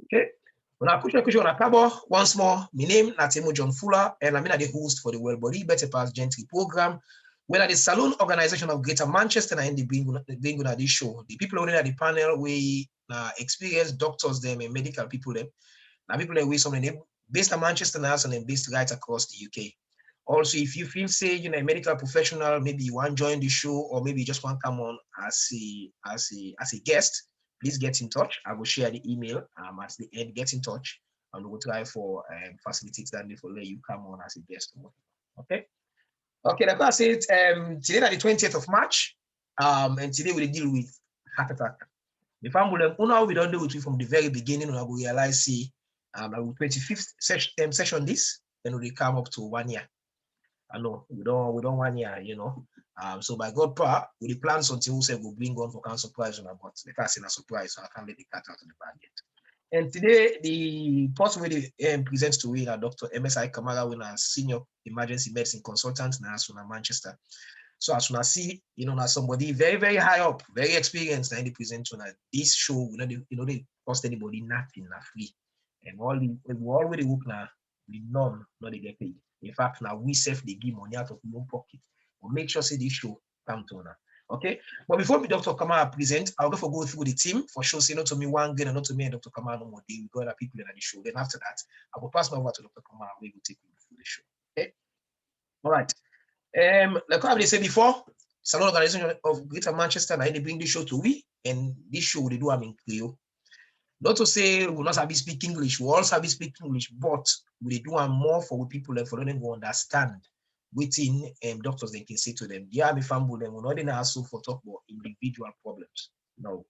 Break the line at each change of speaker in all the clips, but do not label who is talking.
Okay. When I push on a once more, my name is Natemo John Fuller, and I'm the host for the Bɔdi Bεttεh Gentri program. When at the Salon Organization of Greater Manchester and the being at this show, the people on the panel we experienced doctors them and medical people them. Now people that we some of them based in Manchester now and based right across the UK. Also, if you feel say a medical professional, maybe you want to join the show or maybe you just want to come on as a guest, please get in touch. I will share the email at the end. Get in touch and we'll try for facilitate that for let you come on as a guest. Okay. Okay, like I said, today is the 20th of March, and today we'll deal with heart attack. The family, we don't do it from the very beginning, we will realize, see, like 25th session this, then we come up to 1 year. I know we don't 1 year, so by God power, with the plans until we say we'll bring on for kind of surprise on our but the cat in a surprise, so I can't let the cat out of the bag yet. And today, the person we presents to we are Dr. MSI Kamara, we are senior emergency medicine consultant now in Manchester. So as soon as see, now somebody very, very high up, very experienced, and they present to this show, they cost anybody nothing, not free. And we already work now, we none, not they get paid. In fact, now we save they give money out of your own pocket. But make sure say this show come to now. Okay, but before me, Dr. Kamara present, I'll go through the team for sure. Say not to me one game and not to me and Dr. Kamara no more day. We got other people in the show. Then after that, I will pass over to Dr. Kamara. We will take you through the show. Okay, all right. Like I said before, Salon Organization of Greater Manchester, and they bring this show to we, and this show they do I'm in Krio. Not to say we not have to speak English, we also have to speak English, but we do more for people and for them to understand. Within doctors they can say to them, yeah, me family them will not also for talk about individual problems. No,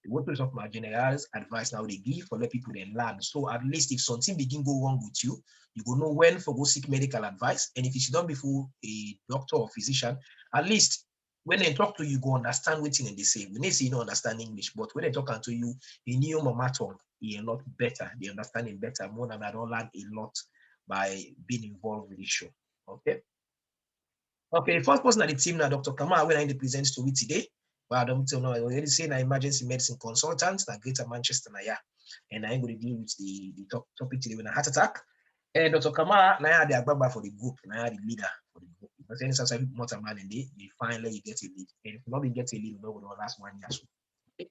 the workers of my general advice now they give for let people then learn. So at least if something begin go wrong with you, you go know when for go seek medical advice. And if it's done before a doctor or physician, at least when they talk to you, go understand what they say. We need to say you don't understand English, but when they talk to you, in your mama tongue, you're a lot better. They understand it better more than I don't learn a lot by being involved with the show. Okay. Okay, first person at the team now, Dr. Kamara, when I present to me today. But I don't know, I already say an emergency medicine consultant at Greater Manchester, and I'm going to deal with the topic today with a heart attack. And Dr. Kamara, now the Agbaba for the group, now the leader for the group. Because any such more time in day, you finally you get a lead. And if you not get a lead, you know the last 1 year. Okay.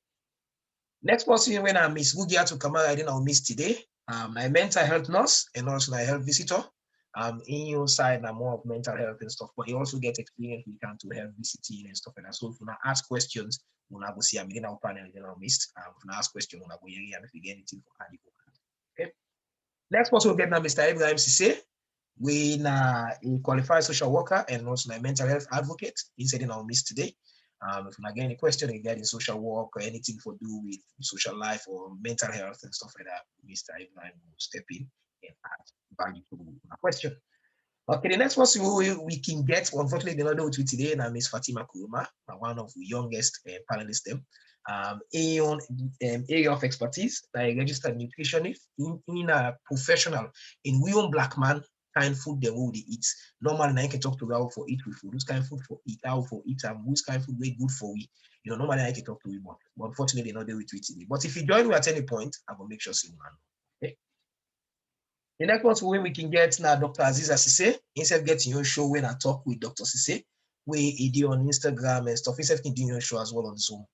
Next person when I miss Gugia to Kamara, I didn't miss today. My mental health nurse and also my health visitor. In your side, now more of mental health and stuff, but you also get experience when you come to health visiting and stuff like that. So if you want to ask questions, when I go see I'm in our panel, then I'll miss. If you ask questions, when I go here, and if you get anything for Andy. Okay. Next person will get now Mr. Ibrahim Sise. We now a qualified social worker and also a mental health advocate. He's in our midst today. If you get any question regarding social work or anything for do with social life or mental health and stuff like that, Mr. Ibrahim will step in and add value to my question. Okay, the next person we can get, unfortunately, they don't know it today, and Miss Fatima Kuruma, one of the youngest panelists. Area of expertise, like registered nutritionist, in a professional, in we own black man kind food they will eat. Normally, I can talk to how for eat with food, who's kind of food for eat, how for eat, who's kind of food very good for we. Normally I can talk to him, but unfortunately, they not do it today. But if you join me at any point, I will make sure you know. Okay. The next one when we can get now Dr. Aziza Sise. Instead of getting your show when I talk with Dr. Sise, we do on Instagram and stuff. Instead of doing your show as well on Zoom.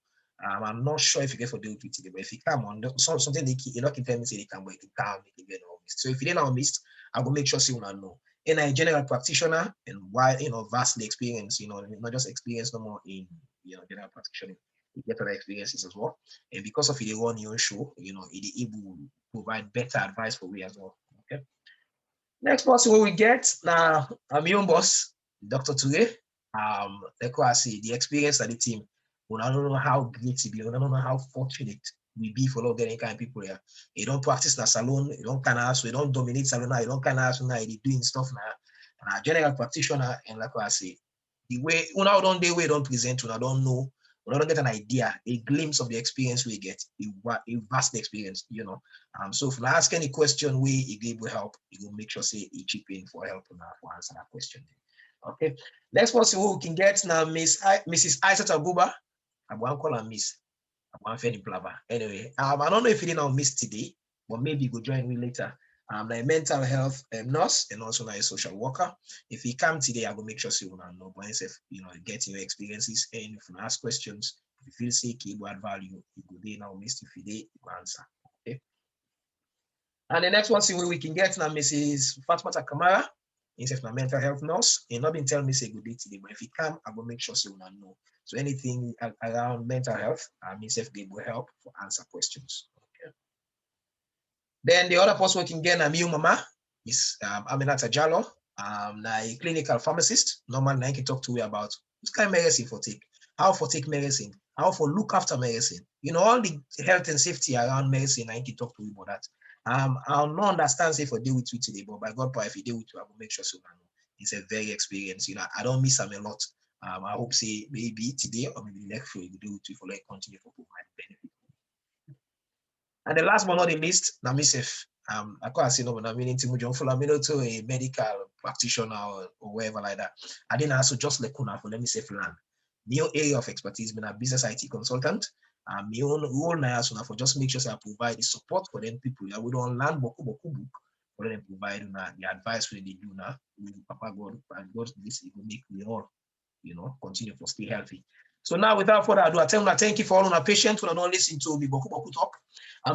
I'm not sure if you get for the today, but if you come on, something they keep, not confirm say they can, but you can come, they can get all missed. So if you didn't know missed, I will make sure you will know. And a general practitioner and why vastly experienced, not just experience no more in general practitioner. You get other experiences as well. And because of it, run your show, it able to provide better advice for we as well. Okay. Next person we get now, I'm your boss, Dr. Ture. Like I say, the experience of the team. I don't know how great to be. I don't know how fortunate we be for all getting kind of people here. You don't practice in a salon, you don't kind of, so you don't dominate salon now, you don't kind of, now you're doing stuff now. And a general practitioner, and like I say, the way, we don't present, we don't know, we don't get an idea, a glimpse of the experience we get, a vast experience, So if I ask any question, we will help, you will make sure say you chip in for help for answer that question. Okay, next person who we can get now, Mrs. Aisat Abuba. I won't call her Miss. I want any blabber. Anyway, I don't know if you didn't know Miss today, but maybe you go join me later. I'm a mental health nurse and also a social worker. If you come today, I will make sure you know, but instead, getting your experiences, and if you ask questions, if you feel sick, you add value, you go there now, Mr. Fide, you answer. Okay. And the next one, see where we can get now, Mrs. Fatmata Kamara, instead of mental health nurse, and not been telling me say good day today, but if you come, I will make sure you know. So anything around mental health, myself will help for answer questions. Okay. Then the other person we can get a mama is Aminata Jallo, a clinical pharmacist. Normally, I can talk to you about what kind of medicine for take, how for take medicine, how for look after medicine. All the health and safety around medicine. I can talk to you about that. I'll not understand say for deal with you today, but by God, if you deal with you, I will make sure so I know. He's a very experienced. I don't miss him a lot. I hope say maybe today or maybe next week we deal with you for like continue for provide benefit. And the last but not the least, now myself, I can't say no, but I'm meaning to to a medical practitioner or whatever like that. I didn't also just like for let me say land. New area of expertise, being a business IT consultant. My own role now for just make sure I provide the support for them people. I would don't land book for them provide the advice when they do now. Papa God and God this will make me all continue to stay healthy. So now, without further ado, I tell you, thank you for all our patience when I don't listen to me Boku talk.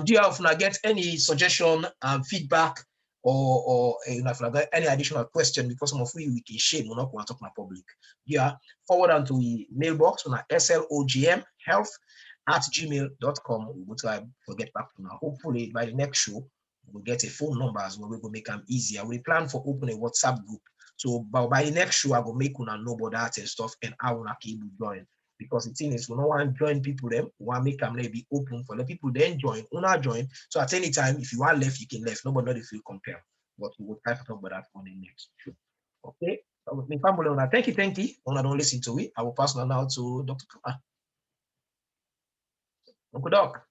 Do you have get any suggestion, feedback, or if you got any additional question, because some of you we can share, we're not going to talk in public. Yeah, forward on to the mailbox on SLOGM health@gmail.com. We will try to get back to now. Hopefully, by the next show, we'll get a phone number as well. We will make them easier. We plan for opening a WhatsApp group. So by the next show, I will make una know about that and stuff, and I will keep join. Because the thing is, we don't want to join people them, we want to make them be open for the people then join, una join. So at any time, if you want left, you can left. Nobody not if you compare. But we will try to talk about that on the next show. Okay. So, thank you. Una don't listen to it. I will pass now to Dr. Kama. Uncle Doc,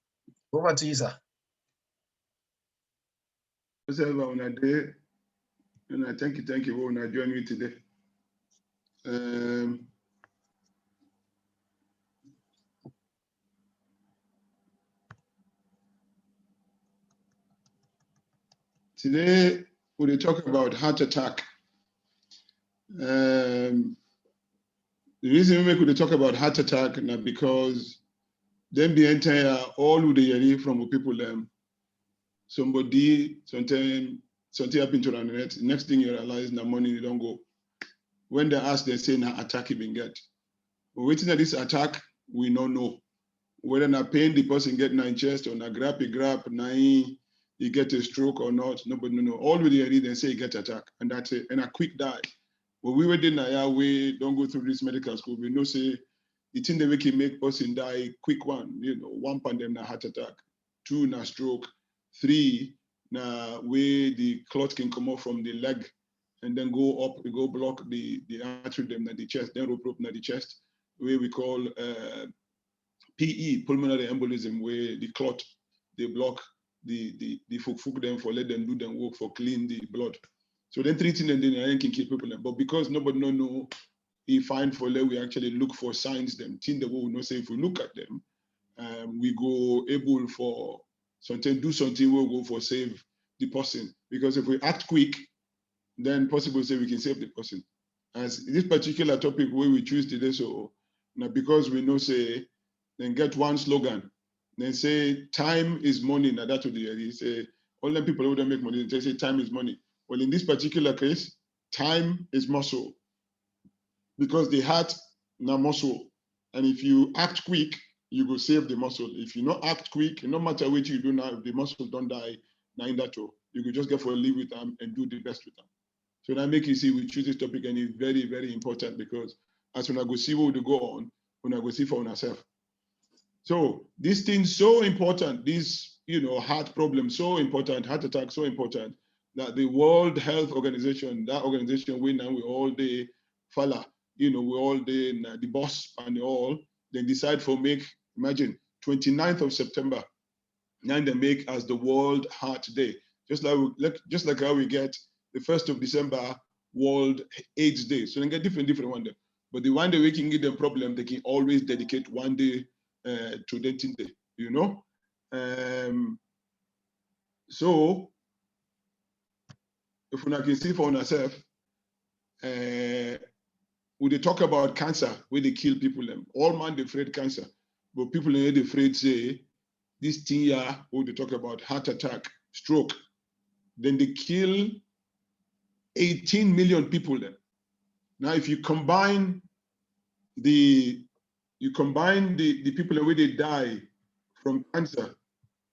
over to you, sir.
Thank you for joining me today. Today, we'll talk about heart attack. The reason we could talk about heart attack now because then the entire all of the year from people somebody something happened to the net. Next thing you realize the money you don't go. When they ask, they say now attack you been get. But waiting at this attack, we don't know. Whether na pain the person get in chest or na grab, na you get a stroke or not, nobody know. All with the they say you get attack, and that's it. And a quick die. But we were in a we don't go through this medical school. We know say the thing that we can make person die quick one, one pandemic na heart attack, 2 na stroke, 3 na where the clot can come off from the leg and then go up, go block the artery them na the chest, then rope na the chest, where we call PE, pulmonary embolism, where the clot they block the folk them for let them do them work for clean the blood. So then treating them then can keep people. But because nobody know he find for let we actually look for signs them. Thing that we will not say if we look at them, we go able for something do something we'll go for save the person. Because if we act quick, then possible say we can save the person. As this particular topic where we choose today, so now because we know say then get one slogan. Then say time is money. Now that's what they say. All the people who don't make money, they say time is money. Well, in this particular case, time is muscle. Because the heart now muscle. And if you act quick, you will save the muscle. If you not act quick, no matter what you do now, if the muscle don't die, now in that way, you could just get for a live with them and do the best with them. So that make you see we choose this topic and it's very, very important because as when I go see what we go on, when I go see for ourselves. So this thing so important, this heart problem so important, heart attack so important that the World Health Organization, that organization we now we all day follow, we all day the boss and all, they decide for imagine 29th of September, now they make as the World Heart Day, just like how we get the 1st of December World AIDS Day. So they get different one day. But the one day we can give them problem, they can always dedicate one day to that day, So, if we can see for ourselves, when they talk about cancer, where they kill people, all man they afraid cancer, but people they afraid say this thing here, where they talk about heart attack, stroke, then they kill 18 million people then. Now, if you combine the people where they die from cancer,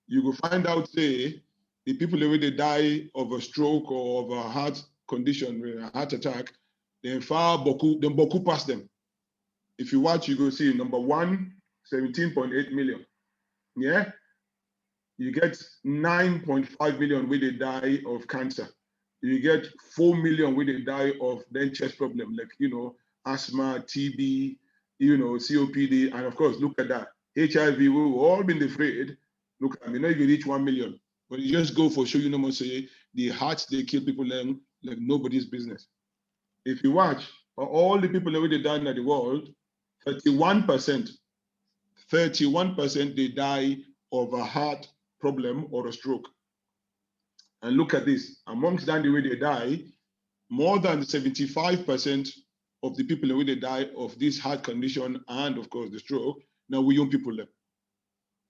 you will find out say the people where they die of a stroke or of a heart condition, a heart attack, they far boku past them. If you watch, you go see number one, 17.8 million. Yeah, you get 9.5 million where they die of cancer. You get 4 million where they die of then chest problem, like asthma, TB, COPD, and of course, look at that. HIV, we've all been afraid. Look, I mean, not even reach 1 million. But you just go for show, say the hearts they kill people then like nobody's business. If you watch, all the people that they die in the world, 31% they die of a heart problem or a stroke. And look at this, amongst them the way they die, more than 75% of the people who they die of this heart condition and of course the stroke, now we young people left.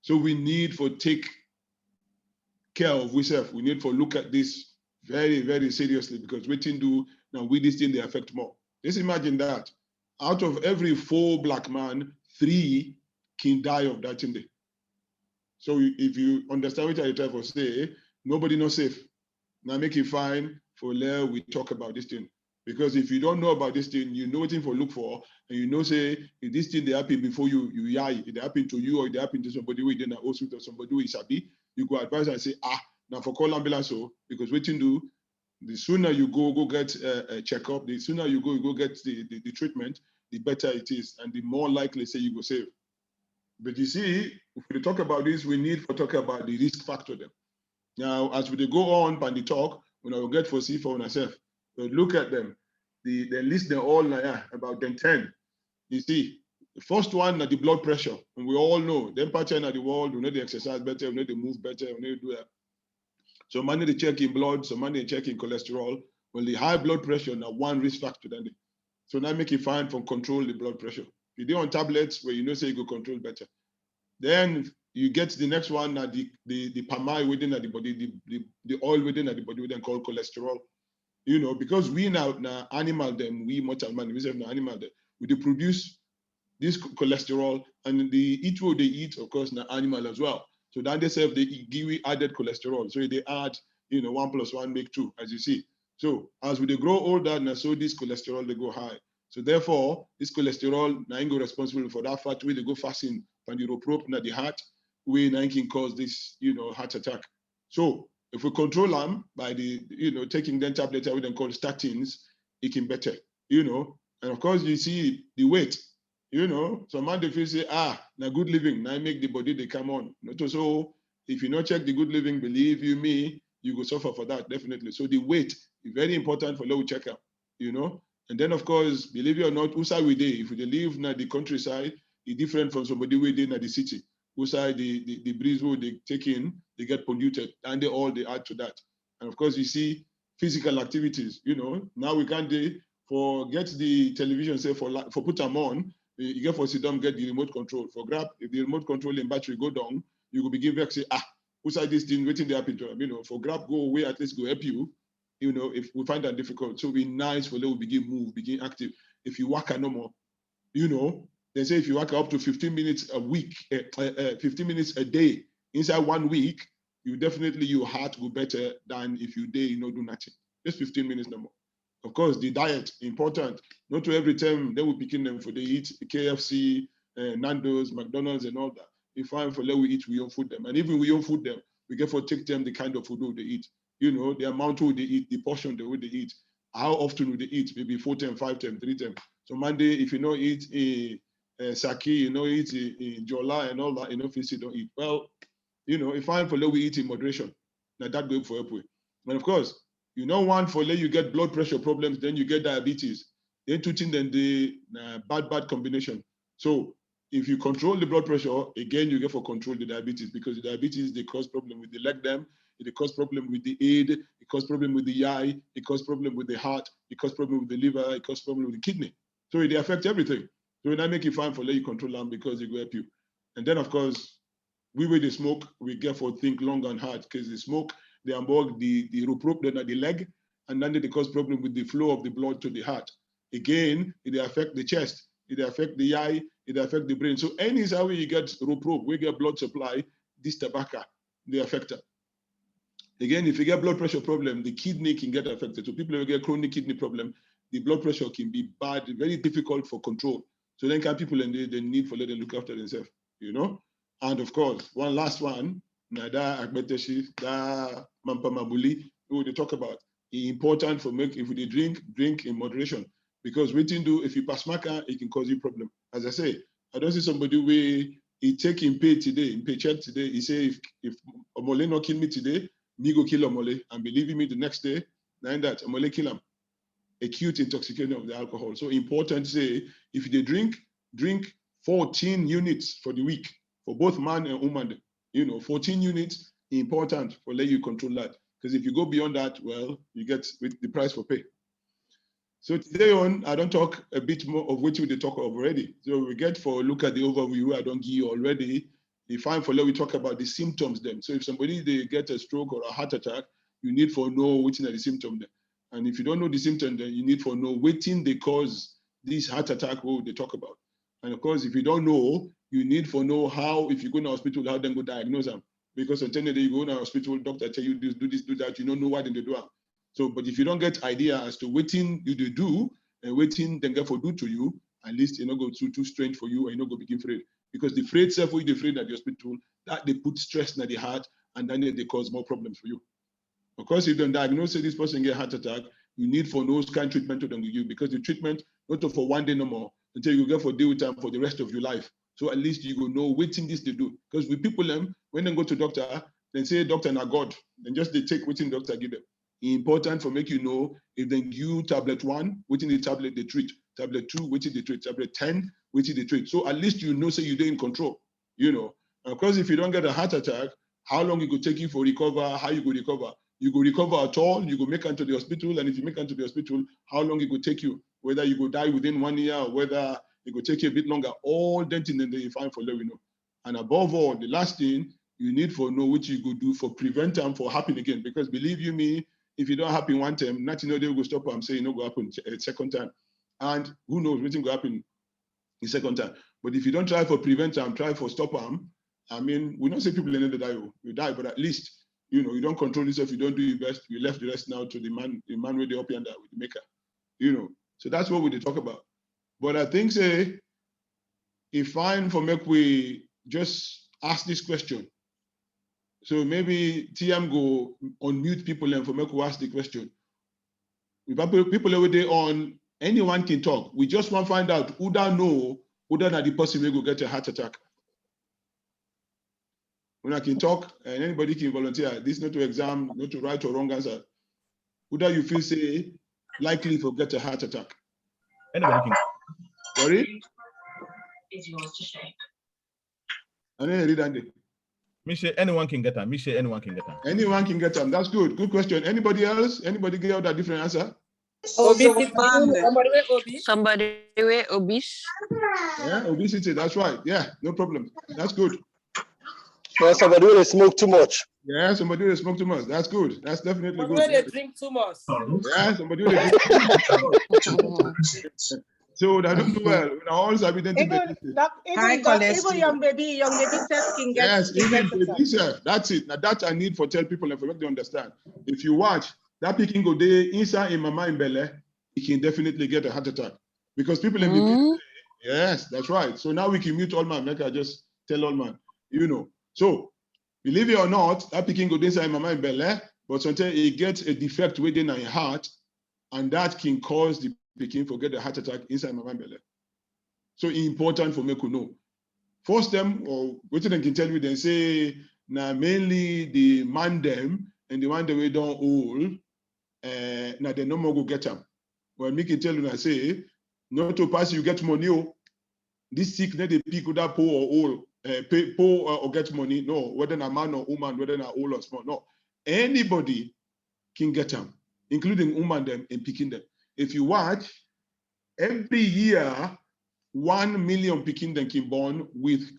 So we need for take care of ourselves. We need for look at this very, very seriously because we think do now with this thing they affect more. Just imagine that out of every 4 black man, 3 can die of that thing. So if you understand what I try to say, nobody knows safe. Now make it fine for Leone we talk about this thing. Because if you don't know about this thing, you know what thing for look for, and say if this thing they happen before you die, if they happen to you or if they happen to somebody who is in a hospital or somebody who is happy, you go advise and say, now for call ambulance, because what you do, the sooner you go get a checkup, the sooner you go get the treatment, the better it is, and the more likely say you go save. But you see, if we talk about this, we need to talk about the risk factor then. Now, as we go on and the talk, when I will get for see for ourselves, but look at them. They list them all about them 10. You see, the first one is the blood pressure. And we all know, them pattern of the world, we know they exercise better, we know they move better, we know they do that. So money they check in blood, so money they check in cholesterol. Well, the high blood pressure now one risk factor then. So now make it fine for control the blood pressure. If you do on tablets where say you go control better. Then you get the next one, the palm oil within the body, the oil within the body, we then call cholesterol. Because we now animal them, we mortal man, we say now animal them, we produce this cholesterol and the eat what they eat, of course, now animal as well. So then they say they give added cholesterol. So they add, 1 + 1 make 2, as you see. So as we grow older, now so this cholesterol they go high. So therefore, this cholesterol now go responsible for that fat way they go fasting from the rope na the heart, we now can cause this, heart attack. So if we control them by the, taking them tablets we then call statins, it can better, And of course you see the weight, some man they feel say, now good living, now make the body they come on. So if you not check the good living, believe you me, you go suffer for that, definitely. So the weight is very important for low checkup, And then of course, believe it or not, usai we day, if we live in the countryside, it's different from somebody we day in the city. Usai the breeze where they take in, they get polluted, and they add to that. And of course, you see physical activities. Now we can't forget the television. Say for put them on, you get for sit down, get the remote control. For grab, if the remote control and battery go down, you will begin to say, usai this thing, waiting they happen to them. For grab go away, at least go help you. If we find that difficult, so be nice for them begin move, begin active. If you work no more, they say if you work up to 15 minutes a week, 15 minutes a day, inside 1 week, your heart will better than if you day, do nothing. Just 15 minutes no more. Of course, the diet, important. Not to every time they will picking them for they eat KFC, Nando's, McDonald's and all that. If fine for let we eat, we don't food them. And even we don't food them, we get for take them the kind of food they eat. The amount they eat, the portion they eat. How often would they eat? Maybe 4 times, 5 times, 3 times. So Monday, if you don't eat sake, eat jola and all that, if you don't eat. Well, if fine for let we eat in moderation. Now that go for help way. And of course, one for let you get blood pressure problems, then you get diabetes. Then 2 things, then the bad combination. So if you control the blood pressure, again, you get for control the diabetes because the diabetes, they cause problem with the leg them. it cause problem with the aid, it cause problem with the eye, it cause problem with the heart, it cause problem with the liver, it cause problem with the kidney. So it affects everything. So when I make it fine for let you control them because it will help you. And then of course, we with the smoke, we get for think long and hard because the smoke, they unbog the rope then at the leg, and then they cause problem with the flow of the blood to the heart. Again, it affect the chest, it affect the eye, it affect the brain. So any how you get rope, we get blood supply, this tobacco, they affect it. Again, if you get blood pressure problem, the kidney can get affected. So people who get chronic kidney problem, the blood pressure can be bad, very difficult for control. So then can people and they need for let them look after themselves, you know? And of course, one last one, Nada Bεttεh, da Mampamabuli, we talk about important for make if we drink in moderation. Because waiting do if you pass marker, it can cause you problem. As I say, I don't see somebody where he take in pay today, in paycheck today, he say if Omole not kill me today, me go kill Omole, and believe me the next day, then that Omole kill him. Acute intoxication of the alcohol. So important to say if they drink 14 units for the week for both man and woman. You know, 14 units important for let you control that. Because if you go beyond that, well, you get with the price for pay. So today on, I don't talk a bit more of what we talk of already. So we get for look at the overview I don't give you already. The fine for let we talk about the symptoms then. So if somebody they get a stroke or a heart attack, you need for know which are the symptoms then. And if you don't know the symptoms, then you need for know waiting they cause this heart attack what they talk about. And of course, if you don't know, you need for know how, if you go to hospital, how then go diagnose them. Because until you go to hospital, doctor tell you this, do that, you don't know what they do. So, but if you don't get idea as to waiting you do and waiting then get for do to you, at least you know go too strange for you and you know go begin afraid. Because the afraid self will be afraid at the hospital, that they put stress in the heart and then they cause more problems for you. Of course, if you don't diagnose this person get heart attack, you need for those kind of treatment to them give you because the treatment not for one day no more until you get for deal with them for the rest of your life. So at least you will know waiting this they do. Because with people when they go to doctor, they say doctor na God, then just they take waiting doctor give them. Important for make you know if they give tablet 1, waiting the tablet they treat, tablet 2, waiting they treat, tablet 10, waiting they treat. So at least you know say you're in control, you know. And of course, if you don't get a heart attack, how long it could take you for recover, how you go recover. You go recover at all, you go make it to the hospital, and if you make it to the hospital, how long it could take you, whether you go die within 1 year or whether it could take you a bit longer, all that thing then you find for let we know. And above all, the last thing you need for know what you go do for prevent them for happening again. Because believe you me, if you don't happen one time, nothing they will stop them saying no go happen a second time. And who knows what will happen the second time. But if you don't try for prevent them, try for stop them, I mean, we don't say people in the die, you die, but at least you know, you don't control yourself, you don't do your best, you left the rest now to the man with the up and down with the maker. You know. So that's what we talk about. But I think say it's fine for make we just ask this question. So maybe TM go unmute people and for make we ask the question. If people over there on anyone can talk. We just want to find out who don't know whether the person will go get a heart attack. When I can talk and anybody can volunteer, this not to exam, not to right or wrong answer. Who do you feel say likely to get a heart attack?
Anybody can.
Sorry?
Is yours to share.
I didn't read that.
Misha, anyone can get them. Misha, anyone can get them.
Anyone can get them. That's good. Good question. Anybody else? Anybody get out a different answer?
Somebody with obese.
Yeah, obesity. That's right. Yeah, no problem. That's good.
Yeah, somebody will smoke too much.
Yeah, somebody will smoke too much. That's good. That's definitely good.
Somebody drink too much.
Yeah, somebody will drink too much. So that don't do well. All identity.
Even young baby self can get.
Yes, even baby self. That's it. Now that I need for tell people and for make them understand. If you watch that picking go there inside in mama in Bεttεh, he can definitely get a heart attack because people in the yes, that's right. So now we can mute all man. Make I just tell all man, you know. So believe it or not, that picking go inside mama in Bεttεh, but sometimes it gets a defect within your heart, and that can cause the picking for get a heart attack inside mama in Bεttεh. So it's important for me to know. First them or what they can tell you, they say now mainly the man them and the one that we don't old, now they no more go get them. Well, me can tell you, I say, not to pass you get money. This sick, they pick with that poor or old, poor or get money. No, whether a man or woman, whether a old or small. No, Anybody can get them, including women them and picking them. If you watch, every year, 1 million picking them can born with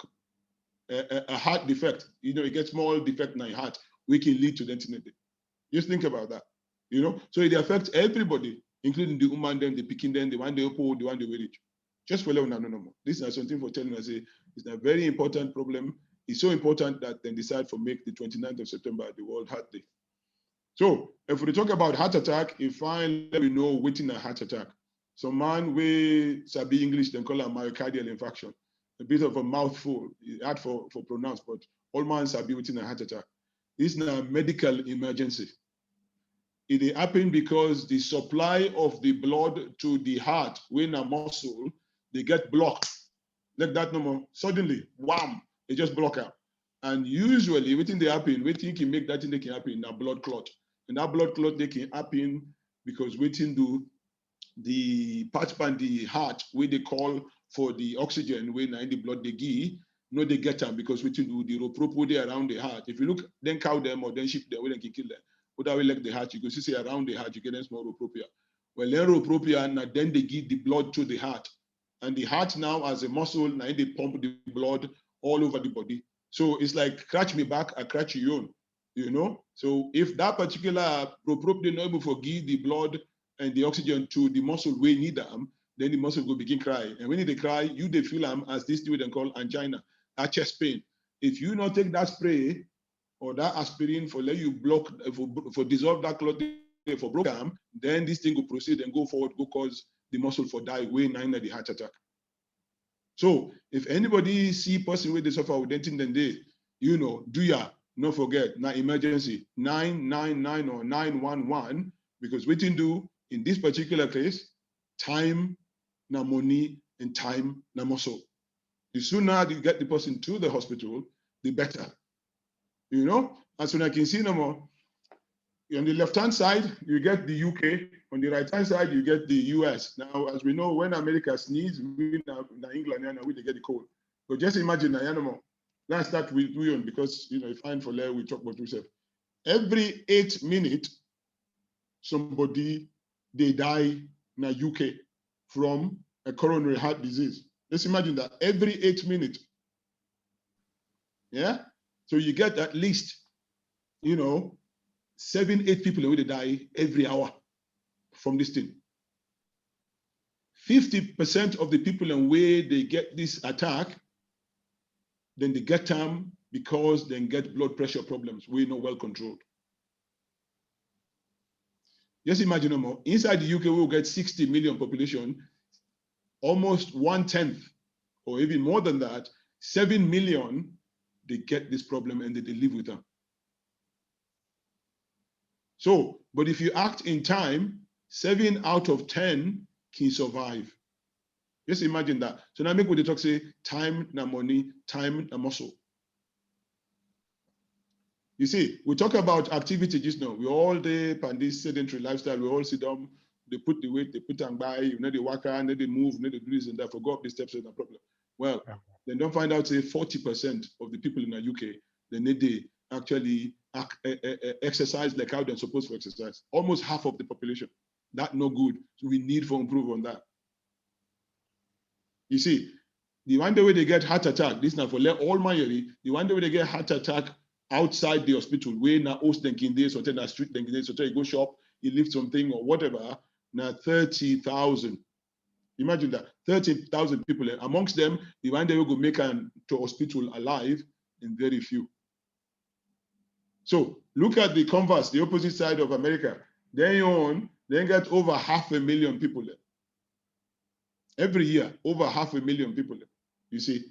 a heart defect. You know, it gets small defect in your heart, which can lead to dentinity. Just think about that. You know, so it affects everybody, including the woman, them, the picking them, the one they hold, the one they wear. Just for Leone, no more. This is something for telling us it's a very important problem. It's so important that they decide to make the 29th of September the World Heart Day. So if we talk about heart attack, if I let me know waiting a heart attack. So man we sabi English, then call it myocardial infarction. A bit of a mouthful, hard for pronounce, but all man sabi waiting a heart attack. It's not a medical emergency. It happens because the supply of the blood to the heart, when a muscle, they get blocked. Like that no more. Suddenly, wham, they just block out. And usually, within they happen, waiting can make that thing they can happen in a blood clot. And that blood clot they can happen because waiting do the part by the heart where they call for the oxygen when in the blood they give, no they get them because waiting do the ropropo they around the heart. If you look, then cow them or then sheep them, we then can kill them. But that way like the heart, you can see around the heart, you get them small ropropia. Well, then ropropia, and then they give the blood to the heart. And the heart now as a muscle, now they pump the blood all over the body. So it's like scratch me back, I scratch you on, you know? So if that particular propropia not able to give the blood and the oxygen to the muscle where you need them, then the muscle will begin cry. And when they cry, you they feel them as this student call angina, that chest pain. If you not take that spray or that aspirin for let you block, for dissolve that clot for broken, then this thing will proceed and go forward, go cause the muscle for die way 9 at the heart attack. So if anybody see person where they suffer with dentin, then they, you know, do ya not forget now emergency 999 or 911 because we can do in this particular case time na money and time na muscle. The sooner you get the person to the hospital, the better. You know, as soon as I can see no more. On the left-hand side, you get the UK. On the right-hand side, you get the US. Now, as we know, when America sneezes, we in England, we get the cold. So just imagine, let's start with you because, you know, if I'm for later, we talk about yourself. Every 8 minutes, somebody, they die in the UK from a coronary heart disease. Let's imagine that every 8 minutes. Yeah? So you get at least, you know, 7-8 people will die every hour from this thing. 50% of the people in where they get this attack, then they get them because they get blood pressure problems. We're not well controlled. Just imagine no more. Inside the UK, we'll get 60 million population, almost 1/10, or even more than that, 7 million, they get this problem and they live with them. So, but if you act in time, 7 out of 10 can survive. Just imagine that. So now make what they talk say, time na money, time na muscle. You see, we talk about activity just now. We all day and this sedentary lifestyle, we all sit down, they put the weight, they put them by, you know, they walk around, they move, they do this and that, forgot the steps is a problem. Well, then don't find out, say 40% of the people in the UK, they actually exercise like how they're supposed to exercise. Almost half of the population. That's no good. So we need to improve on that. You see, the one day where they get heart attack, this now for all my the one day where they get heart attack outside the hospital, where now host them in this, or tell that street them in this, or tell you go shop, you lift something or whatever, now 30,000. Imagine that, 30,000 people. Amongst them, the one day we go make them to hospital alive, and very few. So look at the converse, the opposite side of America. They get over 500,000 people there. Every year, over 500,000 people there, you see.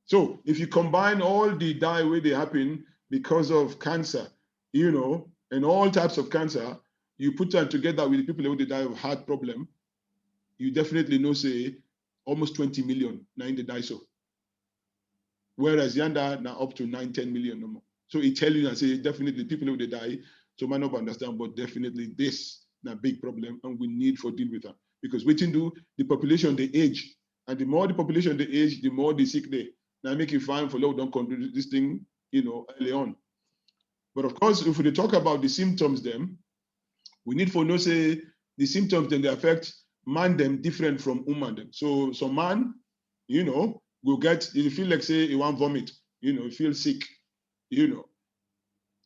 So if you combine all the die where they happen because of cancer, you know, and all types of cancer, you put them together with the people who die of heart problem, you definitely know, say, almost 20 million now in the die so. Whereas yonder now up to 9-10 million no more. So it tell you and say definitely people who they die, so might not understand, but definitely this is a big problem and we need for deal with that. Because we can do the population they age, and the more the population they age, the more the sick they. Now make it fine for low don't control this thing, you know, early on. But of course, if we talk about the symptoms, them, we need for know say the symptoms then they affect man them different from woman them. So some man, you know, will get, you feel like say he want vomit, you know, feel sick, you know,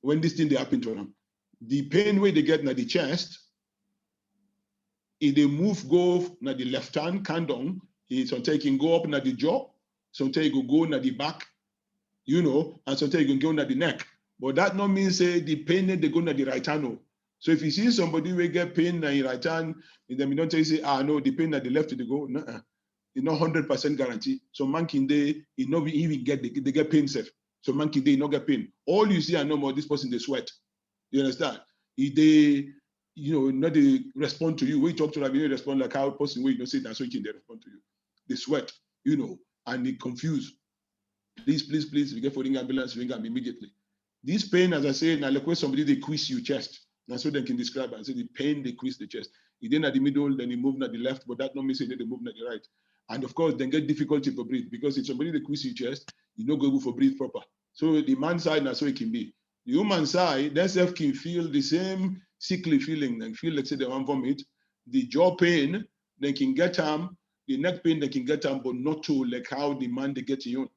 when this thing they happen to them. The pain where they get na the chest, if they move go na the left hand, can down, sometimes it can go up na the jaw, sometimes it go na the back, you know, and sometimes it can go na the neck. But that not mean say the pain they go na the right hand. No. So if you see somebody will get pain na the right hand, then you don't tell you say, ah no, the pain na the left they go. No, it's not 100% guarantee. So man can they not even get they get pain safe. So man can they not get pain. All you see and no more this person they sweat. You understand? If they, you know, not they respond to you. We talk to them, they respond like how person where you don't say that's what they respond to you. They sweat, you know, and they confuse. Please, please, please, we get for the ambulance, ring them immediately. This pain, as I say, now like when somebody they quiz you chest. That's what they can describe and say the pain they quiz the chest. It then at the middle, then they move at the left, but that not mean say they move at the right. And of course, then get difficulty for breathe because if somebody they quiz your chest, you not go for breathe proper. So the man side, that's so it can be. The human side, that self can feel the same sickly feeling and feel like say they want vomit. The jaw pain, they can get them. The neck pain, they can get them, but not to like how the man they get you.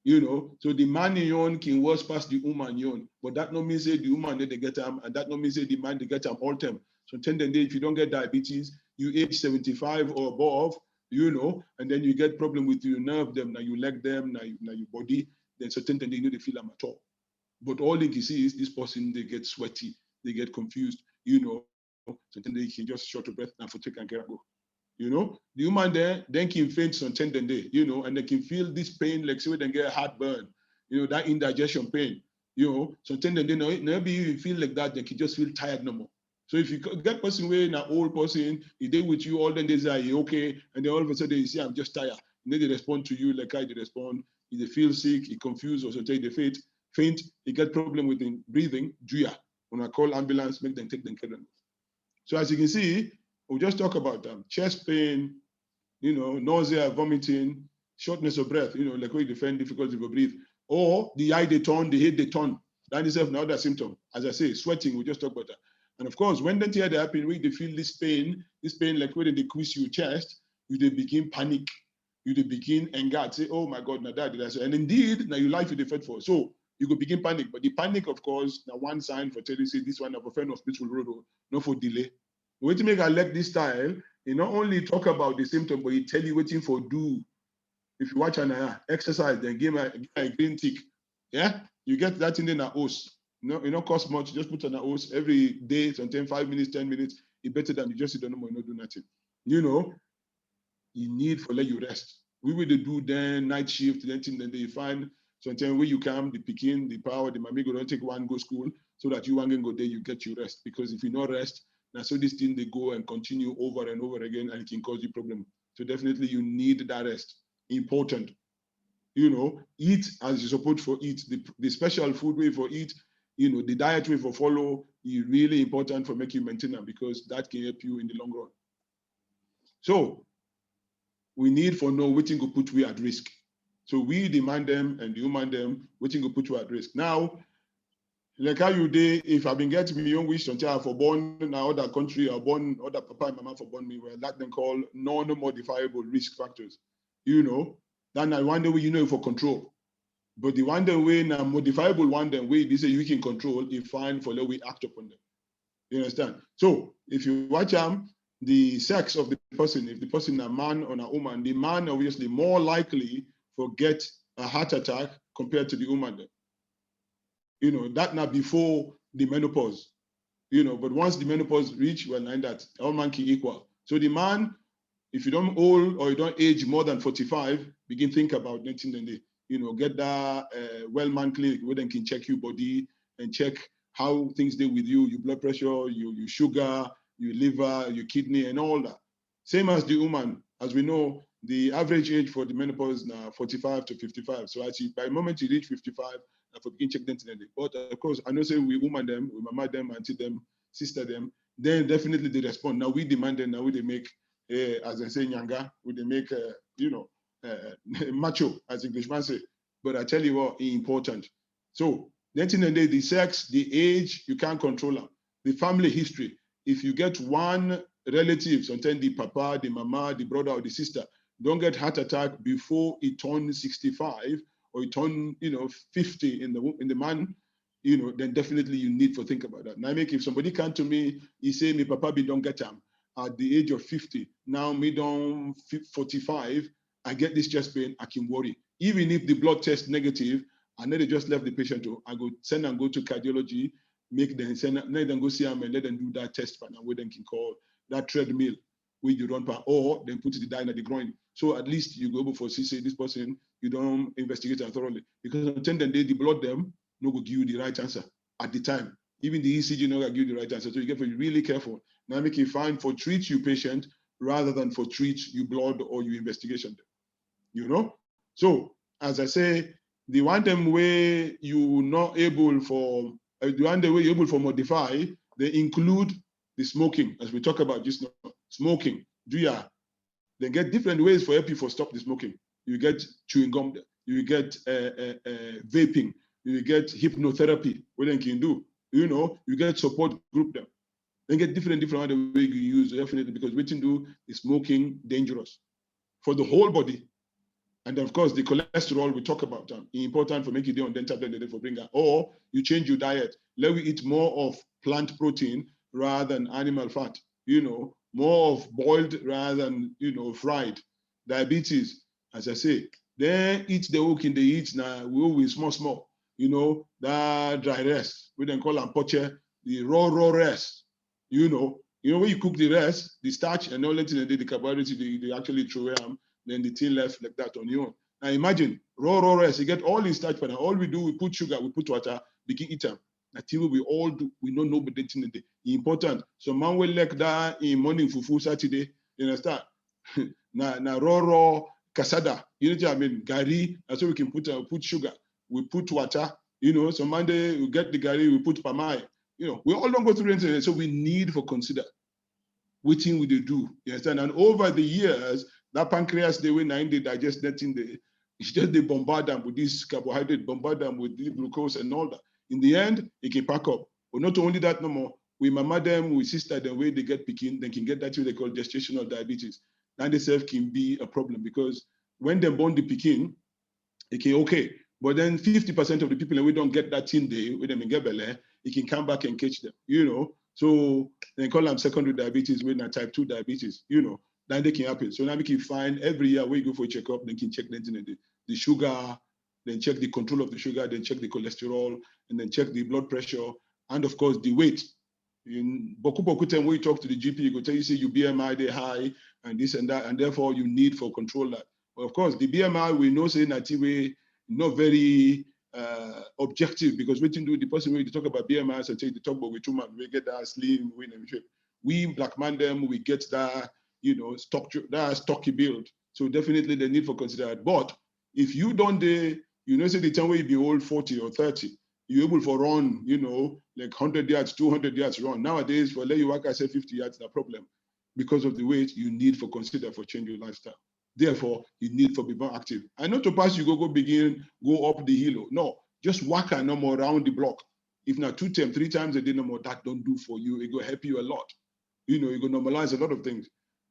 You know, so the man yawn can worse past the woman yawn, but that no means say the woman they get them, and that no means say the man they get them all time. So tendon if you don't get diabetes, you age 75 or above, you know, and then you get problem with your nerve them, now you leg them, now your body, then certain they know they feel them at all. But all they can see is this person they get sweaty, they get confused, you know, so then they can just short of breath and for take and go. You know, the human there then can faint on tendon day, you know, and they can feel this pain like say they get heartburn, you know, that indigestion pain, you know. So tendon day, maybe you feel like that, they can just feel tired no more. So if you get person way an old person, he day with you all then they say, you okay? And then all of a sudden you see, I'm just tired. And then they respond to you like how they respond. If they feel sick, he confused, or so take the faint, he get problem with the breathing, juya. When I call ambulance, make them take them care of them. So as you can see, we'll just talk about them. Chest pain, you know, nausea, vomiting, shortness of breath, you know, like we defend difficulty to breathe. Or the eye they turn, the head they turn. That is another symptom. As I say, sweating, we just talk about that. And of course, when they happen, when they feel this pain like when they quiz your chest, you they begin panic, you they begin anger, say, oh my God, now that did I say? And indeed, now your life you fed for. So you go begin panic. But the panic, of course, now one sign for telling you, say this one of a friend of hospital road, not for delay. Wait to make I like this style, you not only talk about the symptom, but you tell you waiting for do. If you watch an exercise, then give a green tick. Yeah, you get that in the house. No, it don't cost much. Just put on a house every day, sometimes 5 minutes, 10 minutes. It's better than you just sit down and not do nothing. You know, you need for let you rest. We will do then night shift, then they find sometimes where you come, the picking, the power, the mommy go don't take one go school so that you want to go there, you get your rest. Because if you not rest, now so this thing they go and continue over and over again and it can cause you problem. So definitely you need that rest. Important. You know, eat as you're supposed for eat. The special food way for eat, you know, the diet way for follow is really important for making you maintain them because that can help you in the long run. So we need for know which go put we at risk. So we demand them and the human them, which go put you at risk. Now, like how you day, if I've been getting my own wish until I for born in other country or born other papa and mama for born me, well, that them call non-modifiable risk factors. You know, then I wonder way you know for control. But the one the way now modifiable one then way they say you can control, you find for the way act upon them. You understand? So if you watch the sex of the person, if the person is a man or a woman, the man obviously more likely to get a heart attack compared to the woman. You know, that now before the menopause. You know, but once the menopause reach, well, and that all man can equal. So the man, if you don't old or you don't age more than 45, begin think about nothing and you know, get that Wεll man clinic where they can check your body and check how things do with you, your blood pressure, your sugar, your liver, your kidney, and all that. Same as the woman, as we know, the average age for the menopause now 45 to 55. So actually, by the moment you reach 55, for begin check them today. But of course, I know say we woman them, we mama them, auntie them, sister them, then definitely they respond. Now we demand them, now we they make, as I say, nyanga, we they make, you know, macho, as Englishman say. But I tell you what, important. So Then the sex, the age, you can't control them. The family history. If you get one relative, sometimes the papa, the mama, the brother, or the sister, don't get heart attack before it turns 65 or it turns, 50 in the man, then definitely you need to think about that. Now, if somebody come to me, he say, me papa be don't get him at the age of 50. Now me don't 45, I get this chest pain, I can worry. Even if the blood test negative, and then they just left the patient to, I go send and go to cardiology, make them send, let them go see them and let them do that test and where they can call that treadmill where you run per, or then put the dine at the groin. So at least you go able for see, say this person, you don't investigate them thoroughly. Because until then the blood them, no go give you the right answer at the time. Even the ECG no go give you the right answer. So you get to be really careful. Now make it fine for treat you patient rather than for treat you blood or you investigation. So as I say, the one time where you not able for, the one day where you're able for modify, they include the smoking, as we talk about just now. Smoking, they get different ways for help you for stop the smoking. You get chewing gum, you get vaping, you get hypnotherapy, what they can do. You get support group them. They get different other way you use, definitely, because what you do is smoking dangerous for the whole body. And of course, the cholesterol we talk about, important for making you on dental blend for bringer, or you change your diet. Let we eat more of plant protein rather than animal fat, more of boiled rather than, fried. Diabetes, as I say, then eat the hook in the eat now, we always small, that dry rest, we then call them poche, the raw rest, when you cook the rest, the starch and all that, the carbohydrates, they actually throw them. Then the thing left like that on your own. Now imagine, raw rice, you get all these starch, but all we do, we put sugar, we put water, begin eat them. Until we all do, we don't know, but it's important. So man will like that in morning fufu Saturday, you understand? na raw casada, gari, and so we can put sugar, we put water, so Monday we get the gari, we put pamai, we all don't go through it, so we need for consider what thing we do, you understand? And over the years, that pancreas, they will they digest nothing. It's just they bombard them with this carbohydrate, bombard them with the glucose and all that. In the end, it can pack up. But not only that, no more. We mama them, we sister them, way they get picking, they can get that what they call gestational diabetes. And themselves can be a problem because when they born the picking, it can okay. But then 50% of the people we don't get that in day, with them in get Bεttεh, it can come back and catch them, So they call them secondary diabetes, when not type 2 diabetes, then they can happen. So now we can find every year we go for a checkup, they can check the sugar, then check the control of the sugar, then check the cholesterol, and then check the blood pressure, and of course the weight. In boku time when you talk to the GP, you go tell you say your BMI they high and this and that, and therefore you need for control that. But of course the BMI we know say that way not very objective because we can do the person when you talk about BMI and take the talk about we 2 months, we get that slim, we black man them, we get that stocky build. So definitely they need for consider that. But if you don't say the time where you be old 40 or 30, you're able to run, like 100 yards, 200 yards run. Nowadays, for let you work, I say 50 yards, no problem. Because of the weight, you need for consider for change your lifestyle. Therefore, you need for be more active. And not to pass, you go up the hill. No, just walk no more around the block. If not 2 times, 3 times a day no more, that don't do for you. It will help you a lot. It will normalize a lot of things.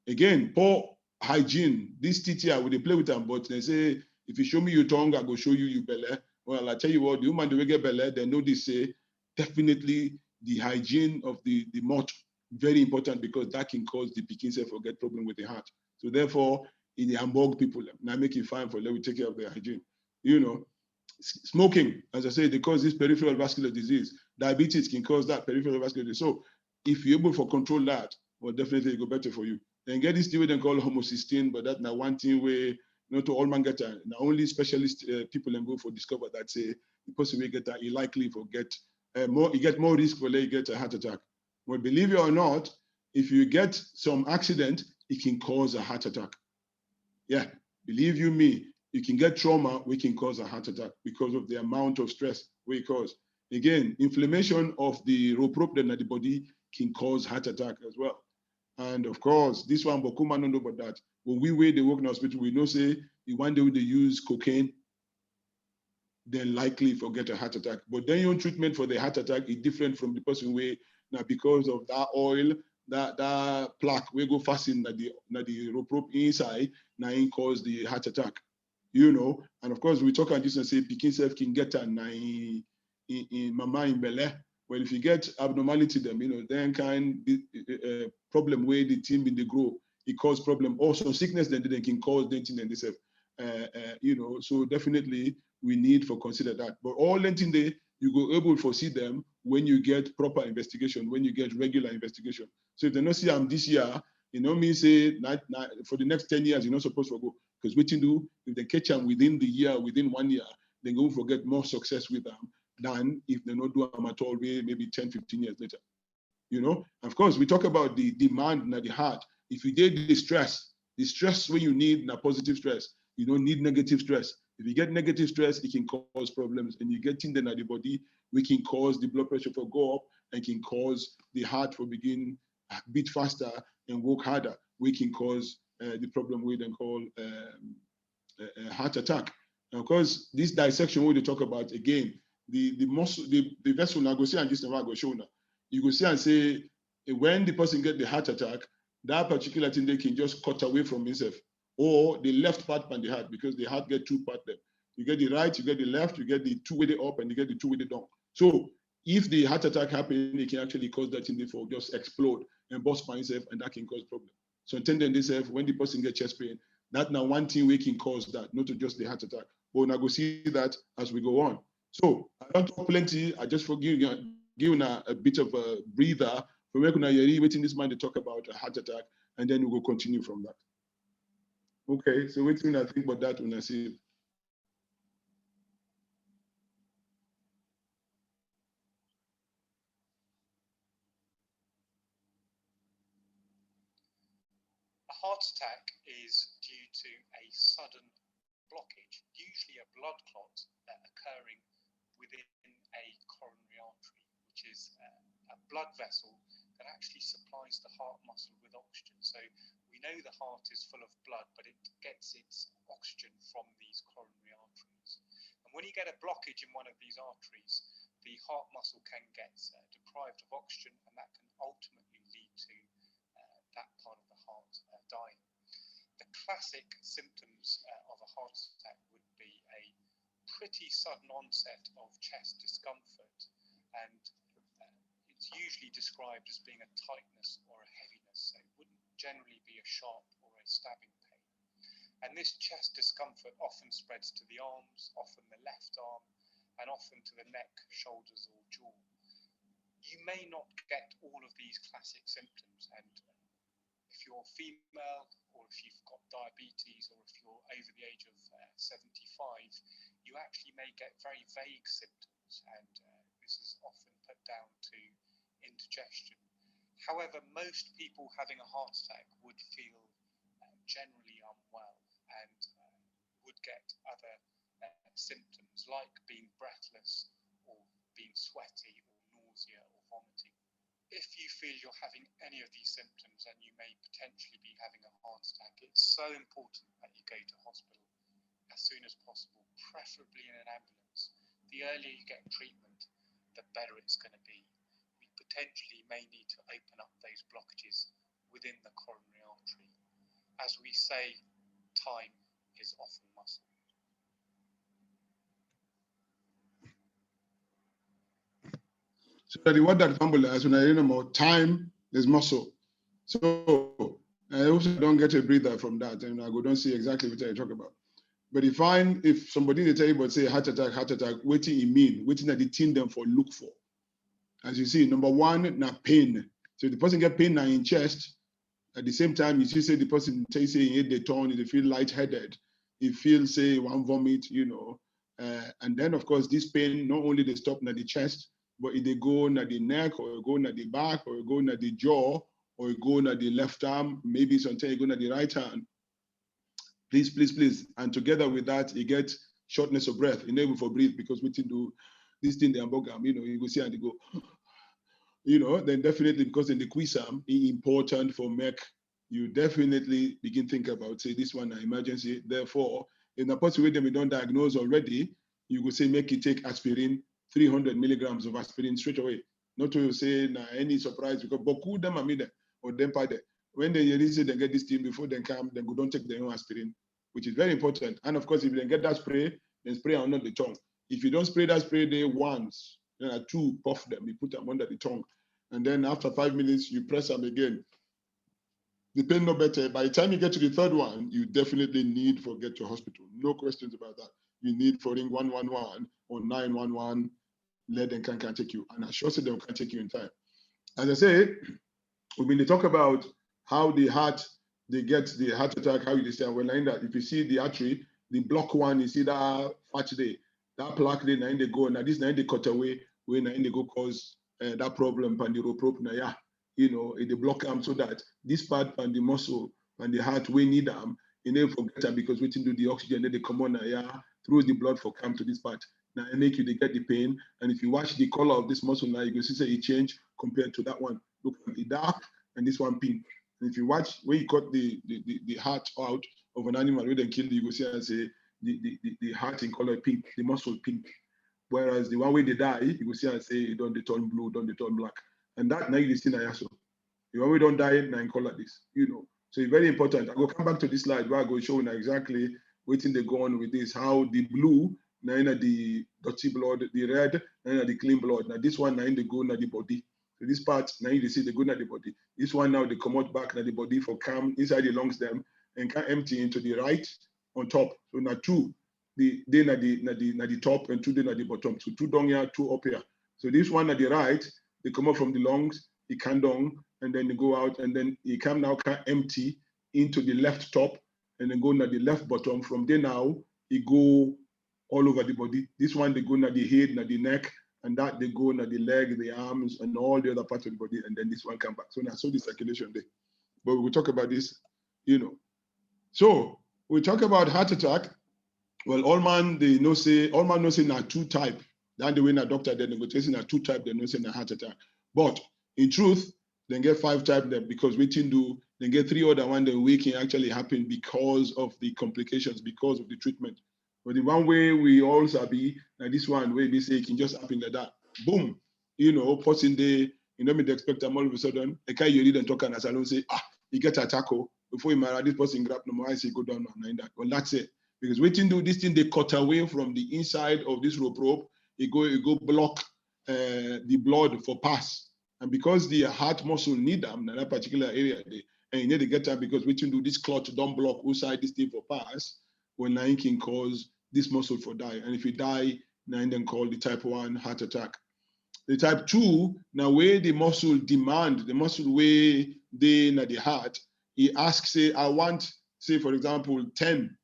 Again, poor hygiene. This TTI, we they play with them, but they say, if you show me your tongue, I go show you your Bεttεh. Well, I tell you what, the woman they will get Bεttεh, they know this say, definitely the hygiene of the mouth, very important because that can cause the picking self or get problem with the heart. So therefore, in the Hamburg people, now make it fine for let me take care of their hygiene. Smoking, as I say, they cause this peripheral vascular disease. Diabetes can cause that peripheral vascular disease. So if you're able to control that, well, definitely it go better for you. Then get this thing we then call homocysteine, but that's not one thing where not to all man get that. Now only specialist people and go for discover that say the person will get that, he likely for get more risk for you get a heart attack. But believe it or not, if you get some accident, it can cause a heart attack. Yeah, believe you me, you can get trauma, we can cause a heart attack because of the amount of stress we cause. Again, inflammation of the rope in the body can cause heart attack as well. And of course, this one, Bokuma don't know about that. When we the work in the hospital, we know say the one day they use cocaine. then likely for get a heart attack. But then your treatment for the heart attack is different from the person where now because of that oil, that plaque we go fasten that the rope inside now it cause the heart attack. You know, and of course we talk about this and say pikin self can get a in mama in Bεttεh. Well, if you get abnormality them, you know, then kind problem where the team in the grow, it cause problem. Also sickness then they can cause denting and this, you know, so definitely we need for consider that. But all denting day, you go able to foresee them when you get proper investigation, when you get regular investigation. So if they not see them this year, you know, me say for the next 10 years, you're not supposed to go. Because what you do, if they catch them within the year, within 1 year, they go forget more success with them than if they not do them at all, maybe 10, 15 years later. You know, of course, we talk about the demand and the heart. If you get the stress when you need a positive stress, you don't need negative stress. If you get negative stress, it can cause problems. And you get things in the body, we can cause the blood pressure to go up and can cause the heart to begin beat faster and work harder. We can cause the problem we then call heart attack. And of course, this dissection we talk about again, the vessel now go see and this never go show now. You go see and say when the person get the heart attack, that particular thing they can just cut away from himself, or the left part and the heart, because the heart get two parts there. You get the right, you get the left, you get the two way up, and you get the two way down. So if the heart attack happens, it can actually cause that thing for just explode and burst by itself, and that can cause problem. So attending this, when the person get chest pain, that now one thing we can cause that, not just the heart attack. But now go see that as we go on. So I don't talk plenty. I just forgive you a bit of a breather for making you waiting this man to talk about a heart attack, and then we will continue from that. Okay, so waiting I think about that when I see it.
A heart attack is due to a sudden blockage, usually a blood clot occurring within a coronary artery, which is a blood vessel that actually supplies the heart muscle with oxygen. So we know the heart is full of blood, but it gets its oxygen from these coronary arteries. And when you get a blockage in one of these arteries, the heart muscle can get deprived of oxygen, and that can ultimately lead to that part of the heart dying. The classic symptoms of a heart attack would be a pretty sudden onset of chest discomfort, and it's usually described as being a tightness or a heaviness, so it wouldn't generally be a sharp or a stabbing pain. And this chest discomfort often spreads to the arms, often the left arm, and often to the neck, shoulders, or jaw. You may not get all of these classic symptoms, and if you're female, or if you've got diabetes, or if you're over the age of 75, you actually may get very vague symptoms, and this is often put down to indigestion. However, most people having a heart attack would feel generally unwell and would get other symptoms like being breathless or being sweaty or nausea or vomiting. If you feel you're having any of these symptoms and you may potentially be having a heart attack, it's so important that you go to hospital as soon as possible, preferably in an ambulance. The earlier you get treatment, the better it's going to be. We potentially may need to open up those blockages within the coronary artery. As we say, time is often muscle.
So that what that example as when I know time is muscle. So I also don't get a breather from that, and I go don't see exactly what I talk about. But if somebody they tell you about say heart attack, waiting it mean, waiting that the thing them for look for. As you see, number one, na pain. So if the person get pain now in chest, at the same time you see say the person say in the turn, they feel lightheaded, he feels say one vomit, you know, and then of course this pain not only they stop at the chest, but if they go at the neck, or go at the back, or go at the jaw, or go at the left arm, maybe sometimes you go at the right hand. Please. And together with that, you get shortness of breath, unable for breathe, because we can do this thing, the ambogam, you know, you go see and they go, you know, then definitely because in the quizam, it's important for MEC, you definitely begin think about, say, this one, an emergency. Therefore, in a possible way, we don't diagnose already, you go say make you take aspirin, 300 milligrams of aspirin straight away. Not to say nah, any surprise because beaucoup them are made or them part when they release it, they get this thing before they come, then go don't take their own aspirin, which is very important. And of course, if they get that spray, then spray under the tongue. If you don't spray that spray day once, then 2 puff them, you put them under the tongue. And then after 5 minutes, you press them again. The pain no better. By the time you get to the 3rd one, you definitely need for get to hospital. No questions about that. You need for ring 111 or 911, let them can take you. And I sure say they can take you in time. As I say, we've been to talk about how the heart, they get the heart attack, how you say, well, in that, if you see the artery, the block one, you see that fat day, that plaque day, now they go, now this now they cut away, when they go cause that problem, and the rope, yeah, you know, they block them so that this part and the muscle and the heart, we need them, you never forget them because we do the oxygen, then they come on, yeah, through the blood for come to this part. Now it make you, they get the pain. And if you watch the color of this muscle now, you can see say it change compared to that one. Look at the dark and this one pink. And if you watch where you cut the heart out of an animal where they kill you, go see and say the heart in color pink, the muscle pink. Whereas the one where they die, you go see and say it don't they turn blue, don't they turn black. And that now you see now so. The one we don't die now in color this, you know. So it's very important. I go come back to this slide where I go show now exactly what they go on with this, how the blue now in the dirty blood, the red now in the clean blood. Now this one now in the go now the body. So this part now you see the go now the body. This one now they come out back now the body for come inside the lungs them and can empty into the right on top. So now 2, they na the top and 2 they na the bottom. So 2 down here, 2 up here. So this one at the right, they come up from the lungs, it can down, and then they go out, and then it can now can empty into the left top, and then go na the left bottom. From there now, it go all over the body. This one they go na the head, na the neck, and that they go na the leg, the arms, and all the other parts of the body, and then this one come back. So now so the circulation there. But we'll talk about this, you know. So we talk about heart attack. Well, all man know say now 2 type. That's the way na doctor they negotiate na 2 type, they know say na heart attack. But in truth, they get 5 type them because we do, they get 3 other one that we can actually happen because of the complications, because of the treatment. But the one way we also be, now this one where we say it can just happen like that. Boom, you know, person day, you know me they expect them all of a sudden, a guy you read and talk and as I don't say, you get a tackle before you marry this person grab no more, I say go down and that. Well, that's it. Because waiting do this thing, they cut away from the inside of this rope, it go block the blood for pass. And because the heart muscle need them in that particular area, and you need to get them because waiting do this clot don't block outside this thing for pass, when now can cause this muscle for die. And if you die, now then call the type 1 heart attack. The type 2, now where the muscle demand, the muscle where they in the heart, he asks, say, I want, say, for example, 10.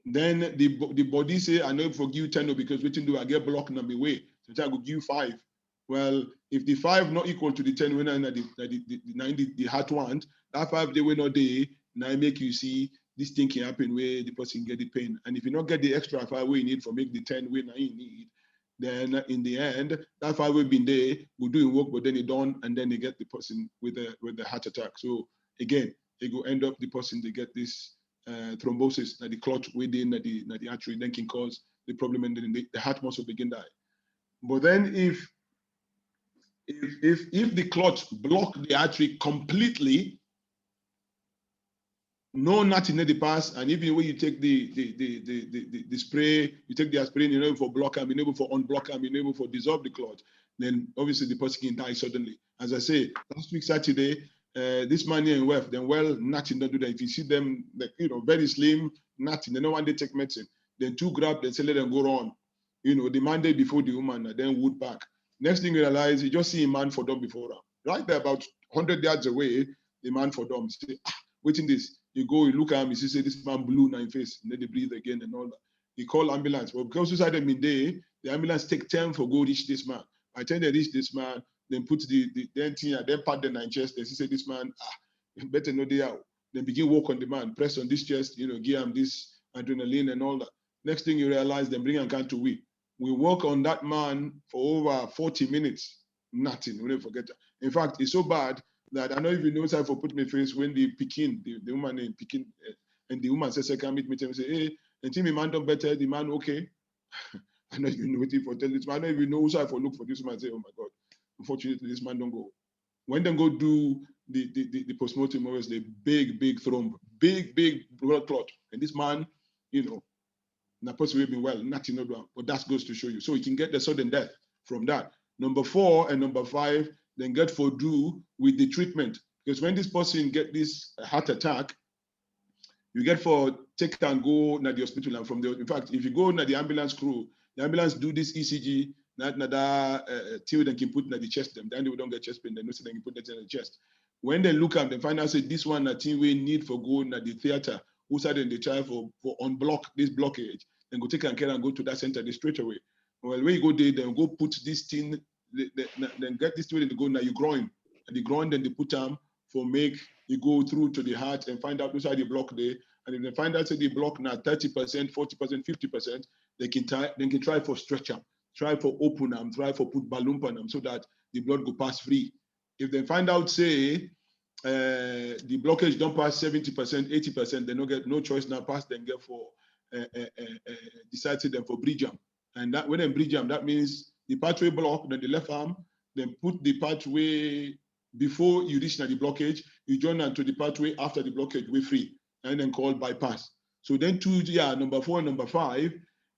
Then the body say, I know forgive 10 because waiting do I get blocked on my way. So I go give 5. Well, if the 5 not equal to the 10 when the heart want, that 5 they will not day, now make you see this thing can happen where the person get the pain. And if you not get the extra 5 we need for make the 10 we now you need, then in the end, that 5 will be there, will do work, but then it done, and then they get the person with the heart attack. So again, they go end up the person they get this thrombosis, that the clot within the artery, then can cause the problem, and then the heart muscle begin die. But then if the clot block the artery completely, no nothing in the pass, and even when you take the spray, you take the aspirin, you're able for block and you're able for unblock and you're able for dissolve the clot, then obviously the person can die suddenly. As I say, last week Saturday, this man here in Wεll, then well, nothing don't do that. If you see them, like, you know, very slim, nothing. They know when they take medicine. Then 2 grab, they say let them go on. You know, the Monday before the woman, and then wood back. Next thing you realize, you just see a man for them before her. Right there, about 100 yards away, the man for them. Say, waiting this. You go, you look at him, you see, say, this man blue now in face, and then they breathe again and all that. You call ambulance. Well, because inside them in day, the ambulance take time for go reach this man. By the time they reach this man, then put the thing, then pat the 9 chest, they say this man, better know they out. Then begin work on the man, press on this chest, you know, give him this adrenaline and all that. Next thing you realize, then bring him to we. We work on that man for over 40 minutes. Nothing, we never forget that. In fact, it's so bad that I know if you know how for put me face when the Pekin, the woman in Pekin, and the woman says, I can't meet me, and say, hey, and Timmy man done better, the man okay. I'm not even waiting for tell this man. I don't even know who I for look for this man. Say, oh my God, unfortunately, this man don't go. When they go do the postmortem, always the big thromb, big blood clot, and this man, you know, that person will be well, nothing not wrong. But that goes to show you. So you can get the sudden death from that. Number 4 and number 5, then get for do with the treatment. Because when this person get this heart attack, you get for take and go to the hospital. And from the, in fact, if you go to the ambulance crew, the ambulance do this ECG, till they can put in the chest them. Then they don't get chest pain, they know so they can put that in the chest. When they look at, they find out say this one a thing we need for going to the theater, who said in the try for unblock this blockage, then go take and care and go to that center straight away. Well, when you go there, then go put this thing, then get this thing and go now you groin. And the groin, then they put them for make you go through to the heart and find out which side the block there. And if they find out say the block now 30%, 40%, 50%, they can try for stretch them, try for open them, try for put balloon on them so that the blood go pass free. If they find out say the blockage don't pass 70%, 80%, they don't get no choice now pass, then get for decide to them for bridge jam. And that when they bridge jam, that means the pathway block, then the left arm, then put the pathway before you reach now the blockage, you join into the pathway after the blockage, we free, and then called bypass. So then number 4 and number 5,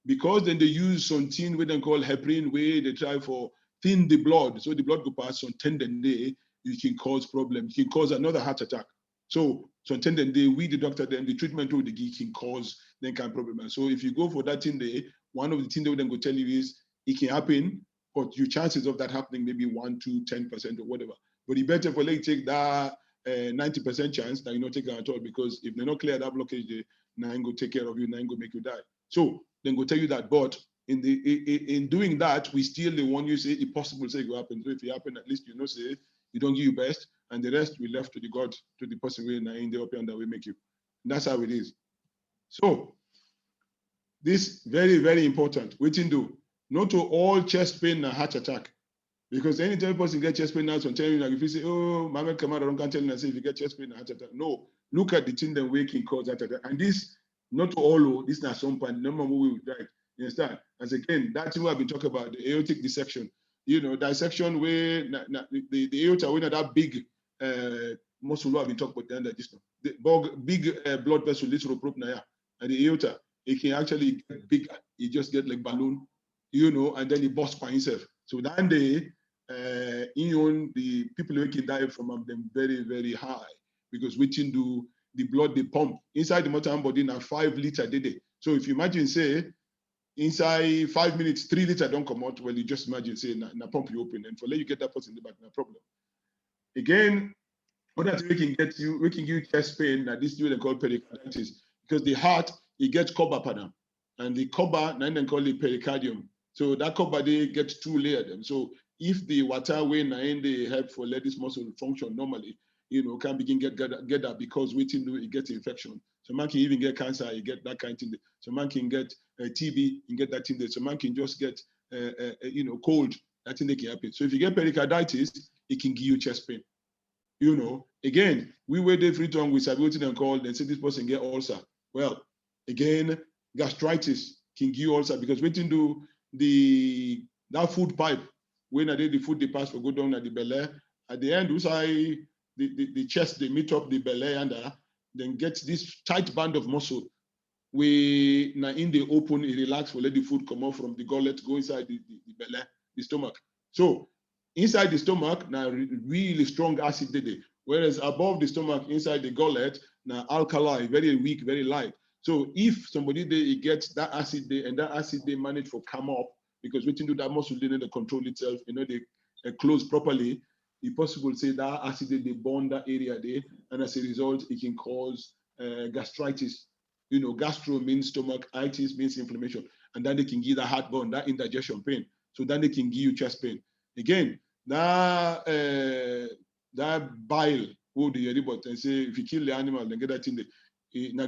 because then they use something we then call heparin, where they try for thin the blood, so the blood go pass on tendon day, you can cause problems, you can cause another heart attack. So tendon day, we the doctor, then the treatment of the can cause then kind of problem. So if you go for that thing day, one of the things they would then go tell you is it can happen, but your chances of that happening maybe 1 to 10% or whatever. But it's better for like take that 90% chance that you not take it at all, because if they not clear that blockage, they now go take care of you, now go make you die. So then go tell you that, but in doing that, we still the one you say it possible say it will happen. So if it happen, at least you know say you don't give your best, and the rest we left to the God, to the person we in the open that we make you. And that's how it is. So this very important. Waiting do not to all chest pain and heart attack. Because anytime a person get chest pain now, so tell you like if you say, oh, Mohammed Kamara don't can tell you say if you get chest pain and heart attack. No, look at the thing that we can cause heart attack. And this not to all, this not some point, number we will die. You understand? As again, that's what I've been talking about, the aortic dissection. You know, dissection where the aorta, when that big muscle I've been talking about the this the big blood vessel, little probe and the aorta, it can actually get bigger. It just get like balloon, you know, and then it bursts by itself. So that day, the people who can die from them very high, because waiting do the blood they pump inside the motor body now 5 liters a day. So if you imagine say inside 5 minutes 3 liters don't come out, well you just imagine say na pump you open and for let you get that person in the back, no problem. Again, what that we can get you, we can give you chest pain. Now this is what they call pericarditis, because the heart it gets cover pattern, and the cover now they call it pericardium. So that cover they get 2 layers. So if the water way now they help for let this muscle function normally, you know, can begin get that because waiting do it gets infection. So man can even get cancer, you get that kind of thing. So man can get TB, you get that thing there. So man can just get you know, cold. That thing they can happen. So if you get pericarditis, it can give you chest pain. You know, again, we were there free tongue with sabi and call, then say this person get ulcer. Well, again, gastritis can give you ulcer because waiting do that food pipe when I did the food they pass for go down at the Bεttεh. At the end, the chest they meet up the Bεttεh and then get this tight band of muscle. We now in the open, it relax for let the food come out from the gullet, go inside the Bεttεh, the stomach. So inside the stomach, now really strong acid there. Whereas above the stomach, inside the gullet, now alkali, very weak, very light. So if somebody there gets that acid there and that acid they manage for come up, because waiting to that muscle they need to control itself, you know, they close properly, it's possible to say that acid they bond that area there, and as a result, it can cause gastritis. You know, gastro means stomach, itis means inflammation, and then they can give that heartburn, that indigestion pain. So then they can give you chest pain. Again, that bile, who the robot and say if you kill the animal, then get that in the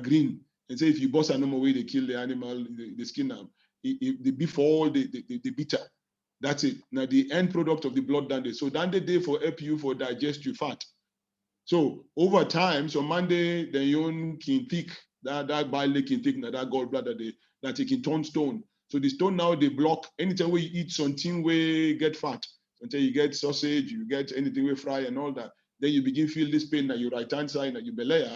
green, and say if you bust an animal way they kill the animal, the skin now, the before the bitter. That's it. Now the end product of the blood done there. So then they for help you for digest your fat. So over time, so Monday the ion can thick, that bile can thick, that gallbladder that it can turn stone. So the stone now they block anytime where you eat something where get fat, until you get sausage, you get anything we fry and all that. Then you begin feel this pain at your right hand side, at your belly.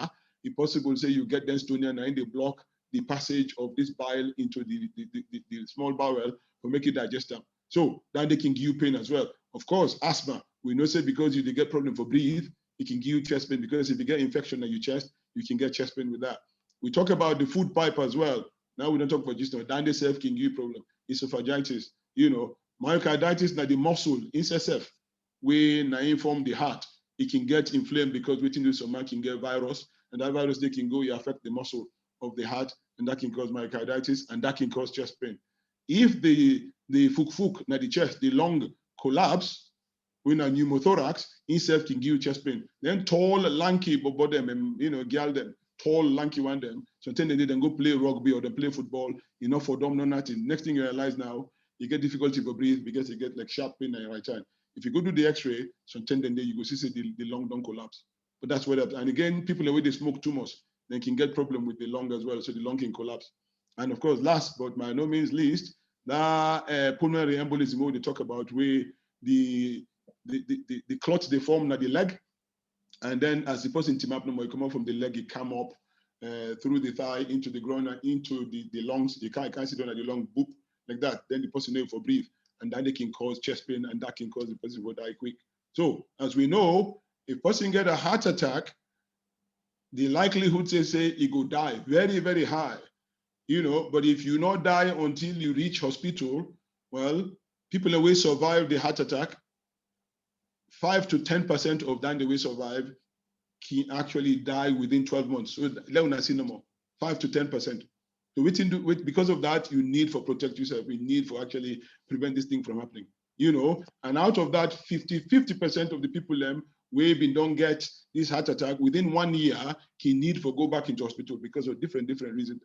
It's possible say you get them stone and they block the passage of this bile into the small bowel to make it digestible. So that they can give you pain as well. Of course, asthma, we know say because you get problem for breathe, it can give you chest pain because if you get infection in your chest, you can get chest pain with that. We talk about the food pipe as well. Now we don't talk about just down the self can give you problem. Esophagitis, myocarditis na the muscle inside self where na inform the heart. It can get inflamed because within the stomach can get virus, and that virus they can go affect the muscle of the heart, and that can cause myocarditis, and that can cause chest pain. If the fuk na the chest, the lung collapse, when a pneumothorax, itself can give you chest pain. Then tall, lanky, but them, and girl them, tall, lanky one them. So then they then go play rugby or they play football, for them, no nothing. Next thing you realize now, you get difficulty to breathe because you get like sharp pain in your right hand. If you go do the x-ray, sometimes then you go see the lung don't collapse. But that's what happens. And again, people the way they smoke too much, they can get problem with the lung as well. So the lung can collapse. And of course, last but by no means least, that pulmonary embolism what they talk about where the clots they form at the leg, and then as the person team up, you come up from the leg, it come up through the thigh into the groin and into the lungs. You can't sit down at the lung, boop, like that. Then the person able to breathe, and then they can cause chest pain, and that can cause the person to die quick. So as we know, if person get a heart attack, the likelihood say he go die very, very high. But if you not die until you reach hospital, well, people will survive the heart attack. 5 to 10% of them that will survive can actually die within 12 months. So Leone see no more. 5 to 10%. So because of that, you need for protect yourself. We need for actually prevent this thing from happening. And out of that, 50% of the people where don't get this heart attack within 1 year can need for go back into hospital because of different reasons.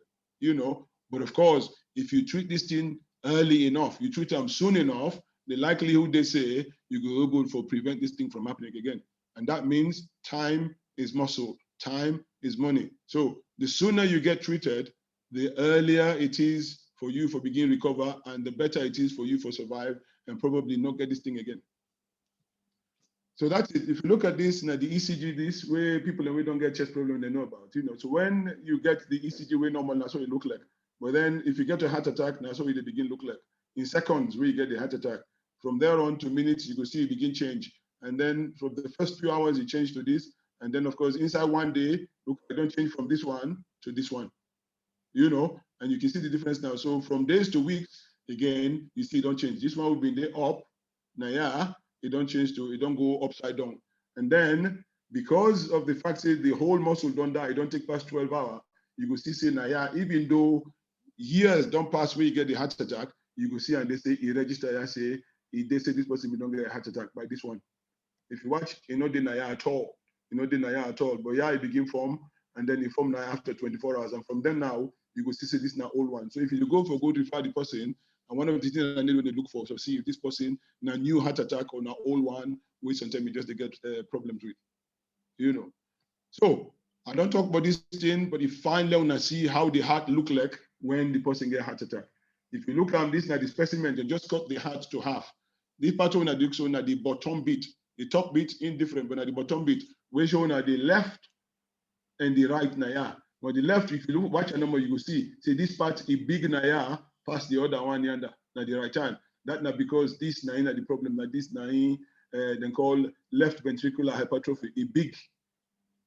But of course, if you treat this thing early enough, you treat them soon enough, the likelihood they say you go able for prevent this thing from happening again. And that means time is muscle, time is money. So the sooner you get treated, the earlier it is for you for begin recover, and the better it is for you for survive and probably not get this thing again. So that's it. If you look at this, now the ECG, this way people who don't get chest problem, they know about. So when you get the ECG way normal, that's what it look like. But then if you get a heart attack, that's what it begin look like. In seconds, where you get the heart attack. From there on to minutes, you can see it begin change. And then from the first few hours, it changed to this. And then of course, inside 1 day, look, I don't change from this one to this one. And you can see the difference now. So from days to weeks, again, you see it don't change. This one will be there up. Now, yeah, it don't change to, it don't go upside down. And then because of the fact that the whole muscle don't die, it don't take past 12 hours, you will see say, now, yeah, even though years don't pass where you get the heart attack, you will see and they say, he register, I say, they say this person will don't get a heart attack by this one. If you watch, you know, deny at all. But yeah, it begin form, and then it form now after 24 hours. And from then now, you go see this now old one. So if you go to refer the person, and one of the things I need when they look for, so see if this person now new heart attack or now old one, which sometimes you just they get problems with, So I don't talk about this thing, but you find Leone see how the heart look like when the person get heart attack. If you look at this now, the specimen, they just cut the heart to half. This part of the bottom bit, the top bit indifferent, but at the bottom bit, we're showing at the left and the right naya. But the left, if you look, watch a number, you will see this part is big naya past the other one yonder, na the right hand. That's not because this naya the problem, that this naya then call left ventricular hypertrophy is big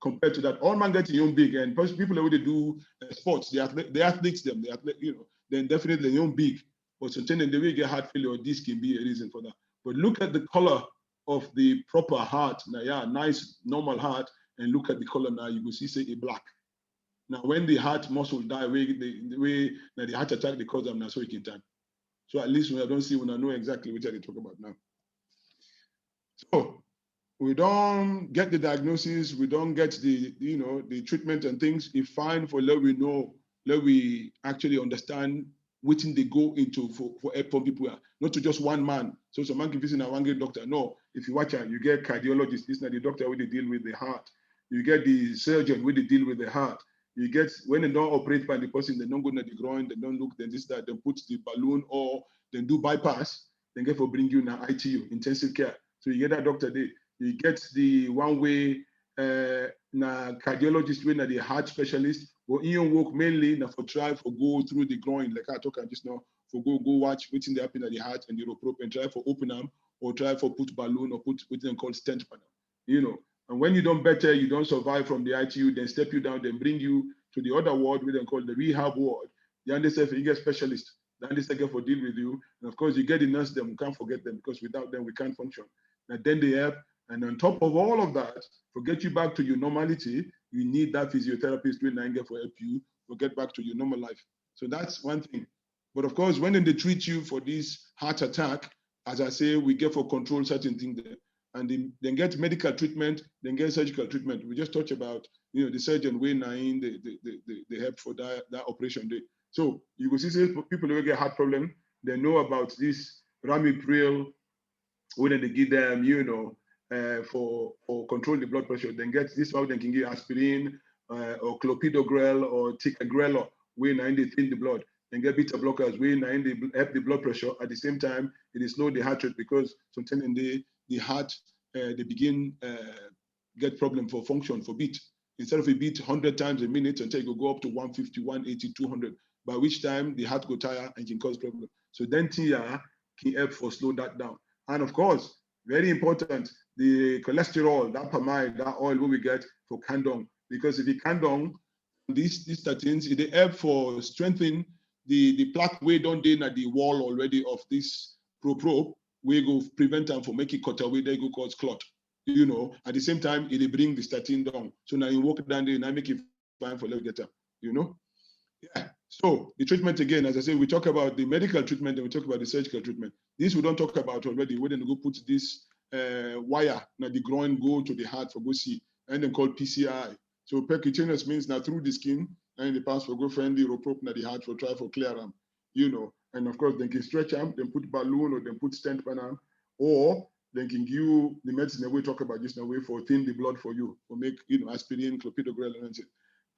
compared to that. All man get young big, and people who they do sports, the athletes, then definitely young big. But sometimes the way you get heart failure, this can be a reason for that. But look at the color of the proper heart. Now, yeah, nice normal heart, and look at the color now. You will see say a black. Now, when the heart muscle die, the way now the heart attack they cause them now, so it can turn. So at least when I don't see, when I know exactly what they talk about now. So we don't get the diagnosis, we don't get the the treatment and things. It's fine for let we know, let we actually understand what they go into for help from people, not to just one man. So some man can visit a one great doctor. No, if you watch it, you get cardiologist. This is not the doctor where they deal with the heart. You get the surgeon where they deal with the heart. You get, when they don't operate by the person, they don't go to the groin, they don't look, then this, that, then put the balloon or then do bypass, then get for bring you now ITU, intensive care. So you get that doctor there. You get the one way na cardiologist when the heart specialist, but in your work mainly na for try for go through the groin, like I talk just now, for go watch what's in the happen at the heart and the rope and try for open arm or try for put balloon or put what they call stent panel, you know. And when you don't better, you don't survive from the ITU, then step you down, then bring you to the other ward, we then call the rehab ward. You understand? You get specialist, then they second for deal with you. And of course, you get the nurse, them, we can't forget them because without them, we can't function. And then they help. And on top of all of that, for get you back to your normality, you need that physiotherapist doing get for help you to get back to your normal life. So that's one thing. But of course, when they treat you for this heart attack, as I say, we get for control certain things there. And then get medical treatment, then get surgical treatment. We just talked about, you know, the surgeon way nine, the help for that operation day. So you will see people who get heart problem, they know about this ramipril, when they give them, you know, for control the blood pressure. Then get this one, they can give aspirin or clopidogrel or ticagrelor, when they thin the blood. Then get beta blockers, when they help the blood pressure. At the same time, it is slow the heart rate because sometimes in the heart, they begin get problem for function, for beat. Instead of a beat 100 times a minute until you go up to 150, 180, 200, by which time the heart go tire and can cause problem. So then TIA can help for slow that down. And of course, very important, the cholesterol, that palmide, that oil what we get for candong. Because if you candong, these statins, it help for strengthening the plaque way down there at the wall already of this probe. We go prevent them from making cut away, they go cause clot. You know, at the same time, it bring the statin down. So now you walk down there and I make it fine for level getter, you know? Yeah. So the treatment again, as I say, we talk about the medical treatment and we talk about the surgical treatment. This we don't talk about already. We're going to go put this wire, now the groin go to the heart for go see, and then called PCI. So percutaneous means now through the skin, and the pass for go find the rope na the heart for try for clear them, you know. And of course, they can stretch them, then put balloon or then put stent panel, or they can give you the medicine that we talk about just now way for thin the blood for you, for make, you know, aspirin, clopidogrel, and so.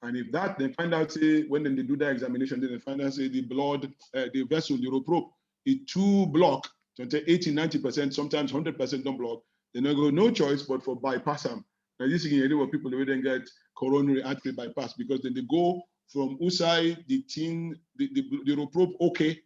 And if that, they find out, say, when they do that examination, then they find out, say, the blood, the vessel, the rope, it too block, 80, 90%, sometimes 100% don't block, then they go no choice but for bypass them. Now, this is what people they then get coronary artery bypass because then they go from Usai, the rope okay,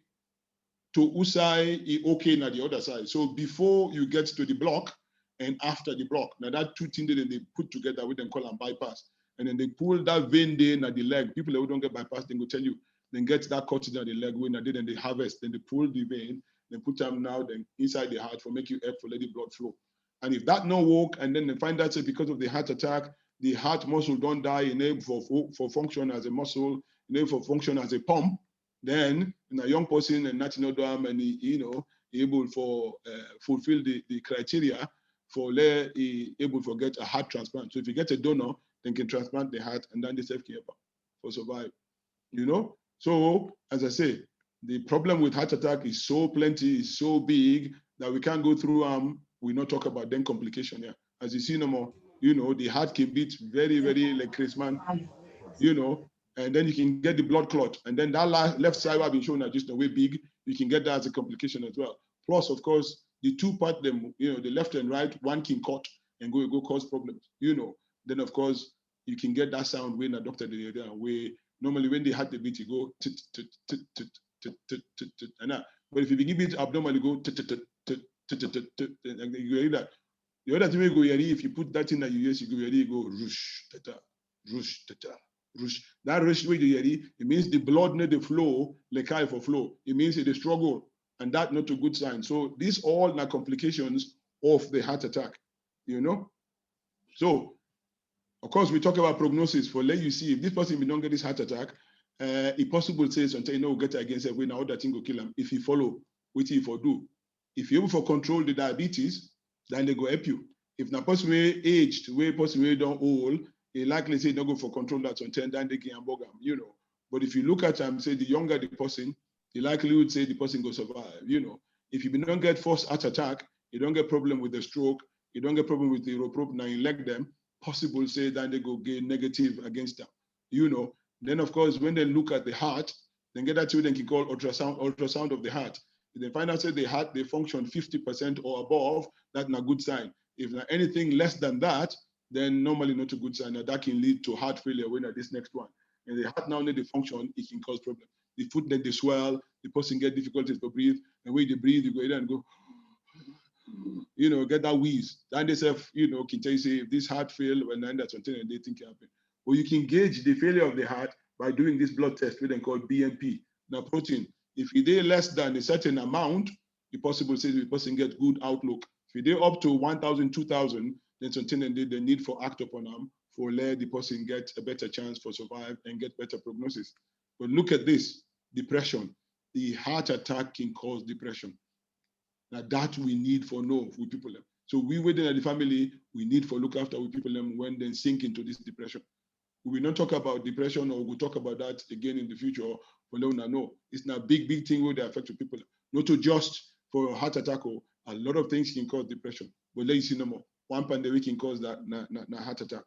to Usai, okay, na the other side. So before you get to the block and after the block, now that two things then they put together, we then call them bypass. And then they pull that vein there at the leg. People who don't get bypass, they go tell you, then get that cut in the leg, when then they harvest, then they pull the vein, then put them now then inside the heart for make you help for let the blood flow. And if that no work, and then they find out say because of the heart attack, the heart muscle don't die, enable for function as a muscle, enable for function as a pump, then in a young person and nothing do and you know, able for fulfill the criteria for able to get a heart transplant. So if you get a donor, then can transplant the heart and then the self-care for survive. You know? So as I say, the problem with heart attack is so plenty, is so big that we can't go through we not talk about then complication here. As you see no more, you know, the heart can beat very, very like Chris man, you know, and then you can get the blood clot. And then that left side I've been shown that just the way big, you can get that as a complication as well. Plus, of course, the two part them, you know, the left and right, one can cut and go cause problems, you know. Then of course, you can get that sound when a doctor did it, where normally when they had the beat, you go but if you give it abnormally, go and you hear that. The other thing we go if you put that in that you use, you go rush, rush, rush. That rush way you hear it means the blood need the flow, like high for flow. It means it is struggle, and that not a good sign. So these all are complications of the heart attack, you know. So of course we talk about prognosis for let you see if this person will not get this heart attack, it possible to say something, you know, get against it when now that thing go kill him. If he follow, what he for do. If you able for control the diabetes, then they go help you. If na person way aged, way person way don't old, they likely say don't go for control that until then they can bug him, you know. But if you look at him, say the younger the person, the likelihood say the person go survive, you know. If you don't get first heart attack, you don't get problem with the stroke, you don't get problem with the rope now you leg them, possible say that they go gain negative against them, you know. Then, of course, when they look at the heart, then get that to they can call ultrasound of the heart. If they find out that the heart, they function 50% or above, that's not a good sign. If anything less than that, then normally not a good sign. Now that can lead to heart failure when at this next one. And the heart now need to function, it can cause problem. The foot then they swell, the person get difficulties to breathe, and when they breathe, you go in and go, get that wheeze. Then they say, can tell you say if this heart fail, when then that's something they think happen. Or you can gauge the failure of the heart by doing this blood test, which they call BNP. Now protein, if it is less than a certain amount, the possible says the person get good outlook. If it is up to 1,000, 2,000, then something they need for act upon them for let the person get a better chance for survive and get better prognosis. But look at this, depression. The heart attack can cause depression. Now that we need for know with people. So we within the family, we need for look after with people when they sink into this depression. We will not talk about depression, or we'll talk about that again in the future. For Leone, no, it's not a big thing where they affect the people. Not to just for heart attack, or a lot of things can cause depression. But let's see no more. One pandemic can cause that heart attack.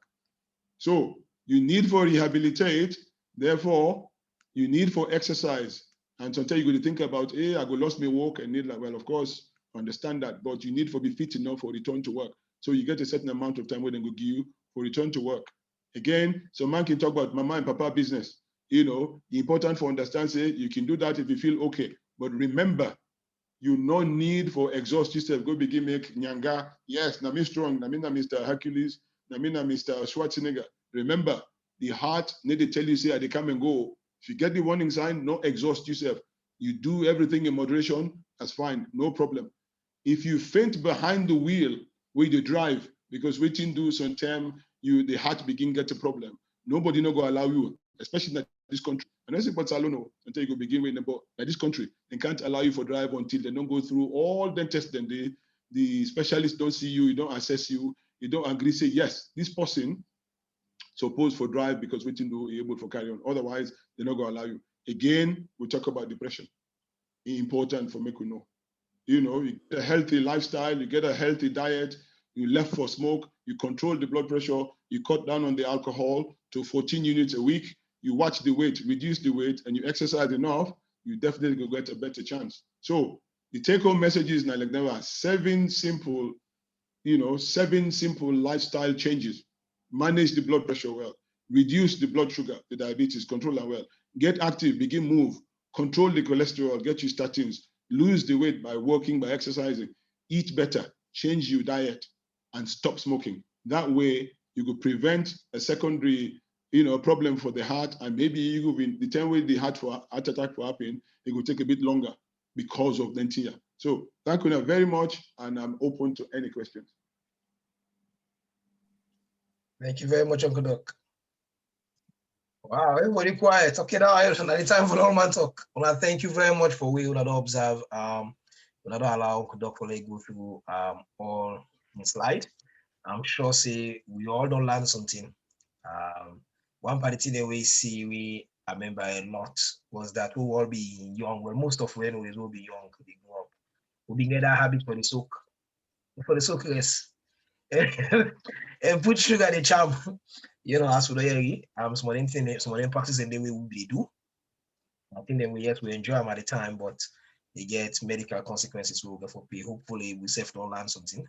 So you need for rehabilitate, therefore you need for exercise. And sometimes you're going to think about, hey, I go lost my walk and need, well, of course, understand that, but you need for be fit enough for return to work. So you get a certain amount of time where they go give you for return to work. Again, so man can talk about mama and papa business. Important for understand, say, you can do that if you feel okay. But remember, you no need for exhaust yourself. Go begin make nyanga. Yes, na me strong. Na me na Mr. Hercules. Na me na Mr. Schwarzenegger. Remember, the heart need to tell you, say, they come and go. If you get the warning sign, no exhaust yourself. You do everything in moderation, that's fine, no problem. If you faint behind the wheel where you drive, because waiting do sometimes the heart begin get a problem. Nobody no go allow you, especially in this country. And I say, but I don't know until you go begin with them. But in this country, they can't allow you for drive until they don't go through all the tests. Then the specialists don't see you, you don't assess you, you don't agree. Say yes, this person supposed for drive because waiting do able for carry on. Otherwise, they're not going to allow you. Again, we talk about depression. It's important for me to know. You get a healthy lifestyle, you get a healthy diet, you left for smoke, you control the blood pressure, you cut down on the alcohol to 14 units a week, you watch the weight, reduce the weight, and you exercise enough, you definitely will get a better chance. So the take-home message is now like there are 7 simple lifestyle changes. Manage the blood pressure well, reduce the blood sugar, the diabetes, control them well, get active, begin move, control the cholesterol, get your statins, lose the weight by working, by exercising, eat better, change your diet, and stop smoking. That way, you could prevent a secondary, problem for the heart, and maybe you will be the time where the heart attack will happen, it will take a bit longer because of the. So thank you very much, and I'm open to any questions.
Thank you very much, Uncle Doc. Wow, everybody quiet. Okay, now it's time for normal talk. Well, thank you very much for we will not observe. We will not allow Uncle Doc to go through all the slide. I'm sure say we all don't learn something. One party that we remember a lot was that we will all be young. Well, most of when we will be young, we grow up. We'll be get that habit for the soak race. And put sugar in the charm, as for the some practice and they will do. I think then we enjoy them at the time, but they get medical consequences we will go for pay. Hopefully we save don't learn something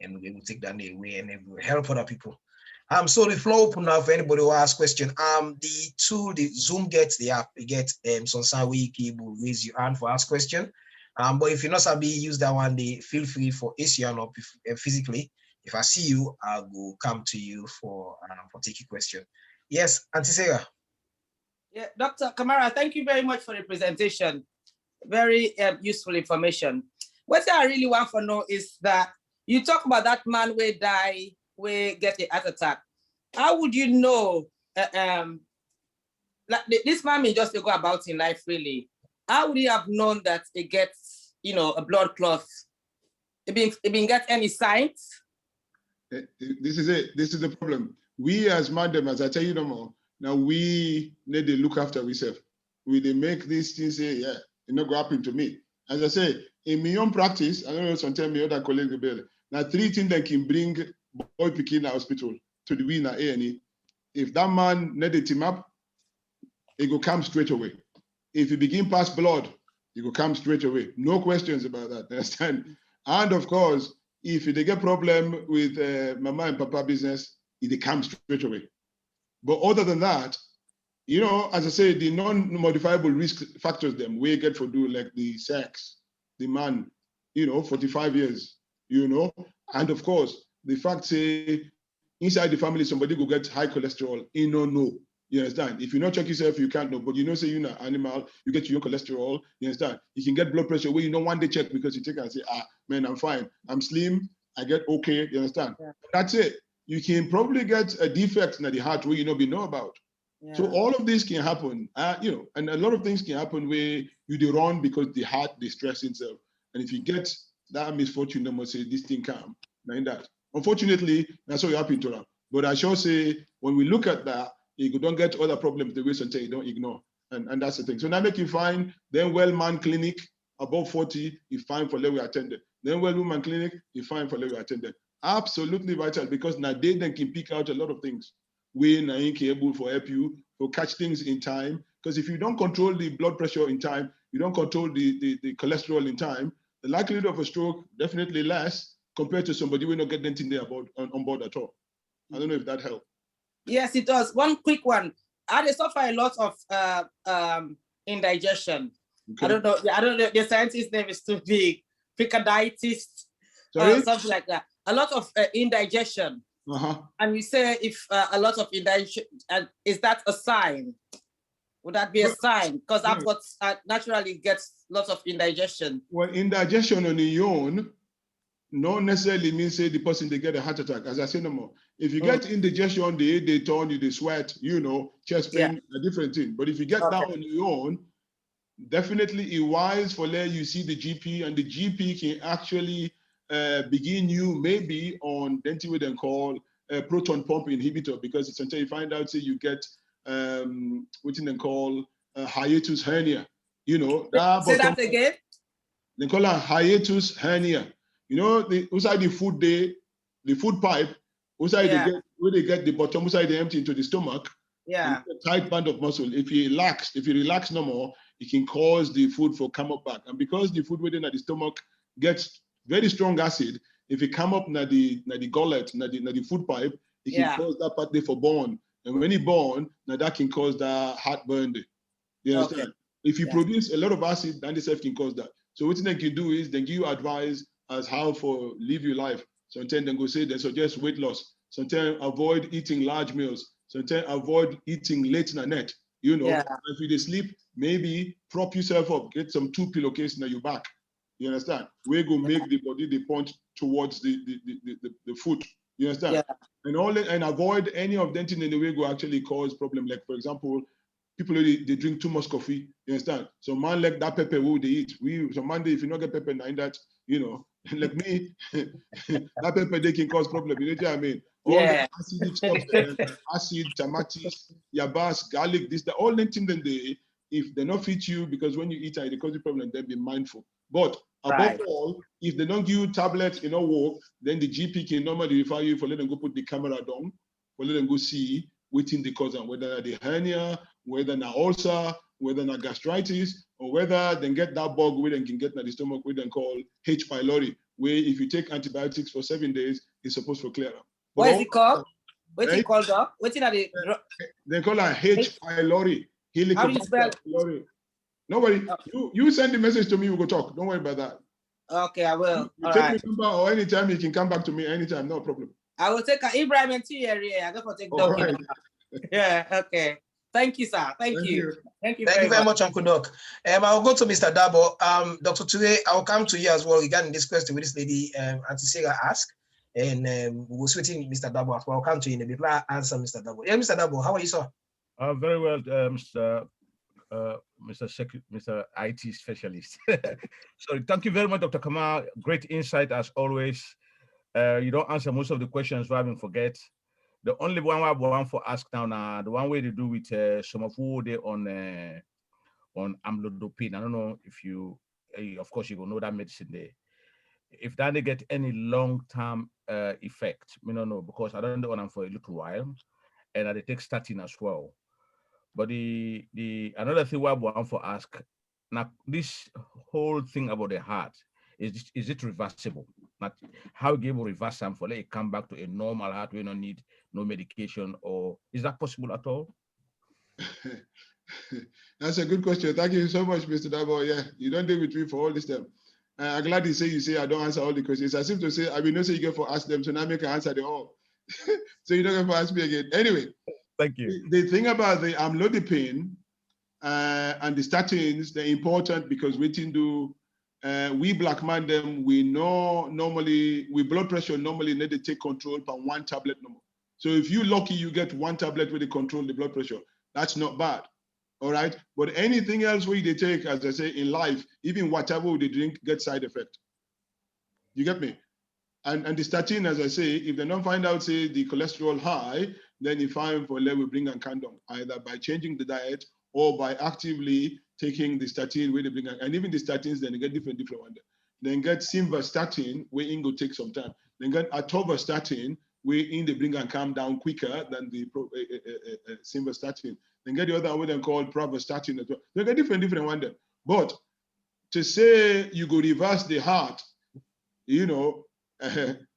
and we will take that away and it will help other people. So the floor open now for anybody who has question. The Zoom gets the app, you get some sign where you will raise your hand for ask question. But if you're not sabi use that one, they feel free for ACN or physically. If I see you, I will come to you for taking question. Yes, Auntie Sarah.
Yeah, Dr. Kamara, thank you very much for the presentation. Very useful information. What I really want to know is that you talk about that man where die, where get a heart attack. How would you know like this man may just go about in life really? How would you have known that it gets, a blood clot? It been get any signs?
This is it. This is the problem. We as madam, as I tell you no more, now we need to look after ourselves. We they make these things say, yeah, it not go happen to me. As I say, in my own practice, I don't know sometimes my other colleague will. Now 3 things that can bring boy picking hospital to the winner A&E. If that man need a team up, it will come straight away. If you begin pass blood, it will come straight away. No questions about that, understand? And of course, if they get problem with mama and papa business, it comes straight away. But other than that, you know, as I say, the non-modifiable risk factors them we get for do like the sex, the man, you know, 45 years, you know, and of course, the fact say inside the family, somebody will get high cholesterol, you know, you understand? If you not check yourself, you can't know, but you know, say you're an animal, you get your cholesterol, you understand? You can get blood pressure where you know one day check because you take it and say, man, I'm fine. I'm slim, I get okay, you understand? Yeah. That's it. You can probably get a defect in the heart where you know about. Yeah. So all of this can happen, you know, and a lot of things can happen where you do run because the heart, they stress itself. And if you get that misfortune, they must say this thing come, like that. Unfortunately, that's what happened to them. But I sure say, when we look at that, you don't get other problems the way until you don't ignore. And that's the thing. So now make you find, then Wεll man clinic, above 40, you find for level attended. Then Wεll woman clinic, you find for level attended. Absolutely vital, because now they then can pick out a lot of things. We are able to help you to catch things in time. Because if you don't control the blood pressure in time, you don't control the cholesterol in time, the likelihood of a stroke definitely less compared to somebody who not get anything there on board at all. I don't know if that helped.
Yes, it does. One quick one. I suffer a lot of indigestion. Okay. I don't know. The scientist name is too big. Pericarditis, something like that. A lot of indigestion. And you say if a lot of indigestion, is that a sign? Would that be a sign? Because I've got naturally gets lots of indigestion.
Well, indigestion on your own, not necessarily means say the person they get a heart attack. As I say no more. If you get indigestion, they turn you, they sweat, you know, chest pain, a different thing. But if you get that on your own, definitely it's wise for let you see the GP, and the GP can actually begin you maybe on dental what they call a proton pump inhibitor, because it's until you find out say you get what they call hiatus hernia. You know,
say that again.
They call it hiatus hernia. You know, outside the food the food pipe, outside where they get the bottom, outside they empty into the stomach. Yeah. A tight band of muscle. If you relax no more, it can cause the food for come up back. And because the food within the stomach gets very strong acid, if it come up na the gullet, na the food pipe, it can cause that part there for burn. And when it burn, now that can cause the heartburn. You understand? Okay. If you produce a lot of acid, then the self can cause that. So what they can do is they give you advice as how for live your life. Sometimes they go say they suggest weight loss. Sometimes avoid eating large meals. Sometimes avoid eating late night. You know, if you sleep, maybe prop yourself up, get some 2 pillowcases on your back. You understand? We go make the body the point towards the foot. You understand? Yeah. And avoid any of them things in the way go actually cause problem. Like for example, people they drink too much coffee. You understand? So man like that pepper what they eat. Some Monday if you not get pepper in that, you know, like me, that pepper they can cause problem. You know what I mean? All the acidic stuff, acid, tomatoes, yabas, garlic, this, all the things then if they not fit you, because when you eat it, they cause you problem, then be mindful. But above all, if they don't give you tablets, you know, work, then the GP can normally refer you for let them go put the camera down, for let them go see within the cause, and whether the hernia, whether an ulcer, whether an gastritis, or whether they get that bug where they can get in the stomach, where they call H. pylori, where if you take antibiotics for 7 days, it's supposed to clear up.
What is it called? What's it called, Doc? What's it
they call it H. pylori.
How do you spell
it? Nobody. You send the message to me, we'll go talk. Don't worry about that.
Okay, I will.
You take my number, or anytime you can come back to me anytime, no problem.
I will take Ibrahim and Thierry. I go for take Doc. Right. Yeah, okay. Thank you, sir. Thank you. Thank you very much,
Uncle Doc. I'll go to Mr. Dabo. Dr. Ture, I'll come to you as well regarding this question with this lady, Auntie Sarah asked. And we'll switch in Mr. Dabo as well. I'll come to you in a bit. I'll answer Mr. Dabo. Yeah, Mr. Dabo, how are you, sir?
Very well, Mr. IT specialist. So thank you very much, Dr. Kamal. Great insight as always. You don't answer most of the questions I haven't forget. The only one I want for ask now, the one way to do with some of who they on amlodipine. I don't know if you, of course, you will know that medicine there. If that they get any long-term effect, I don't know, because I don't know them for a little while, and they take statin as well. But the another thing I want to ask now, this whole thing about the heart, is it reversible? Not how you able reverse them for let it come back to a normal heart we don't need no medication, or is that possible at all?
That's a good question. Thank you so much, Mr. Dabo. Yeah, you don't deal with me for all this time. I'm glad you say I don't answer all the questions. I seem to say I mean no say you get for ask them, so now I make an answer them all. So you don't get to ask me again. Anyway,
thank you.
The thing about the amlodipine and the statins, they're important because we tend to we black man them. We know normally with blood pressure normally need to take control per one tablet number. So if you lucky you get one tablet where they control the blood pressure, that's not bad. All right, but anything else where they take, as I say in life, even whatever they drink, get side effect. You get me? And the statin, as I say, if they don't find out, say, the cholesterol high, then you find for level bring and condom, either by changing the diet or by actively taking the statin where they bring, and even the statins, then they get different ones. Then get simvastatin, where in go take some time. Then get atorvastatin, where in they bring and calm down quicker than the simvastatin. Then get the other one then called pravastatin as well. They get different ones. But to say you go reverse the heart, you know,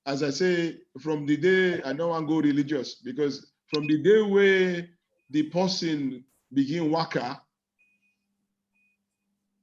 as I say, from the day, I don't want to go religious, because from the day where the person begin waka,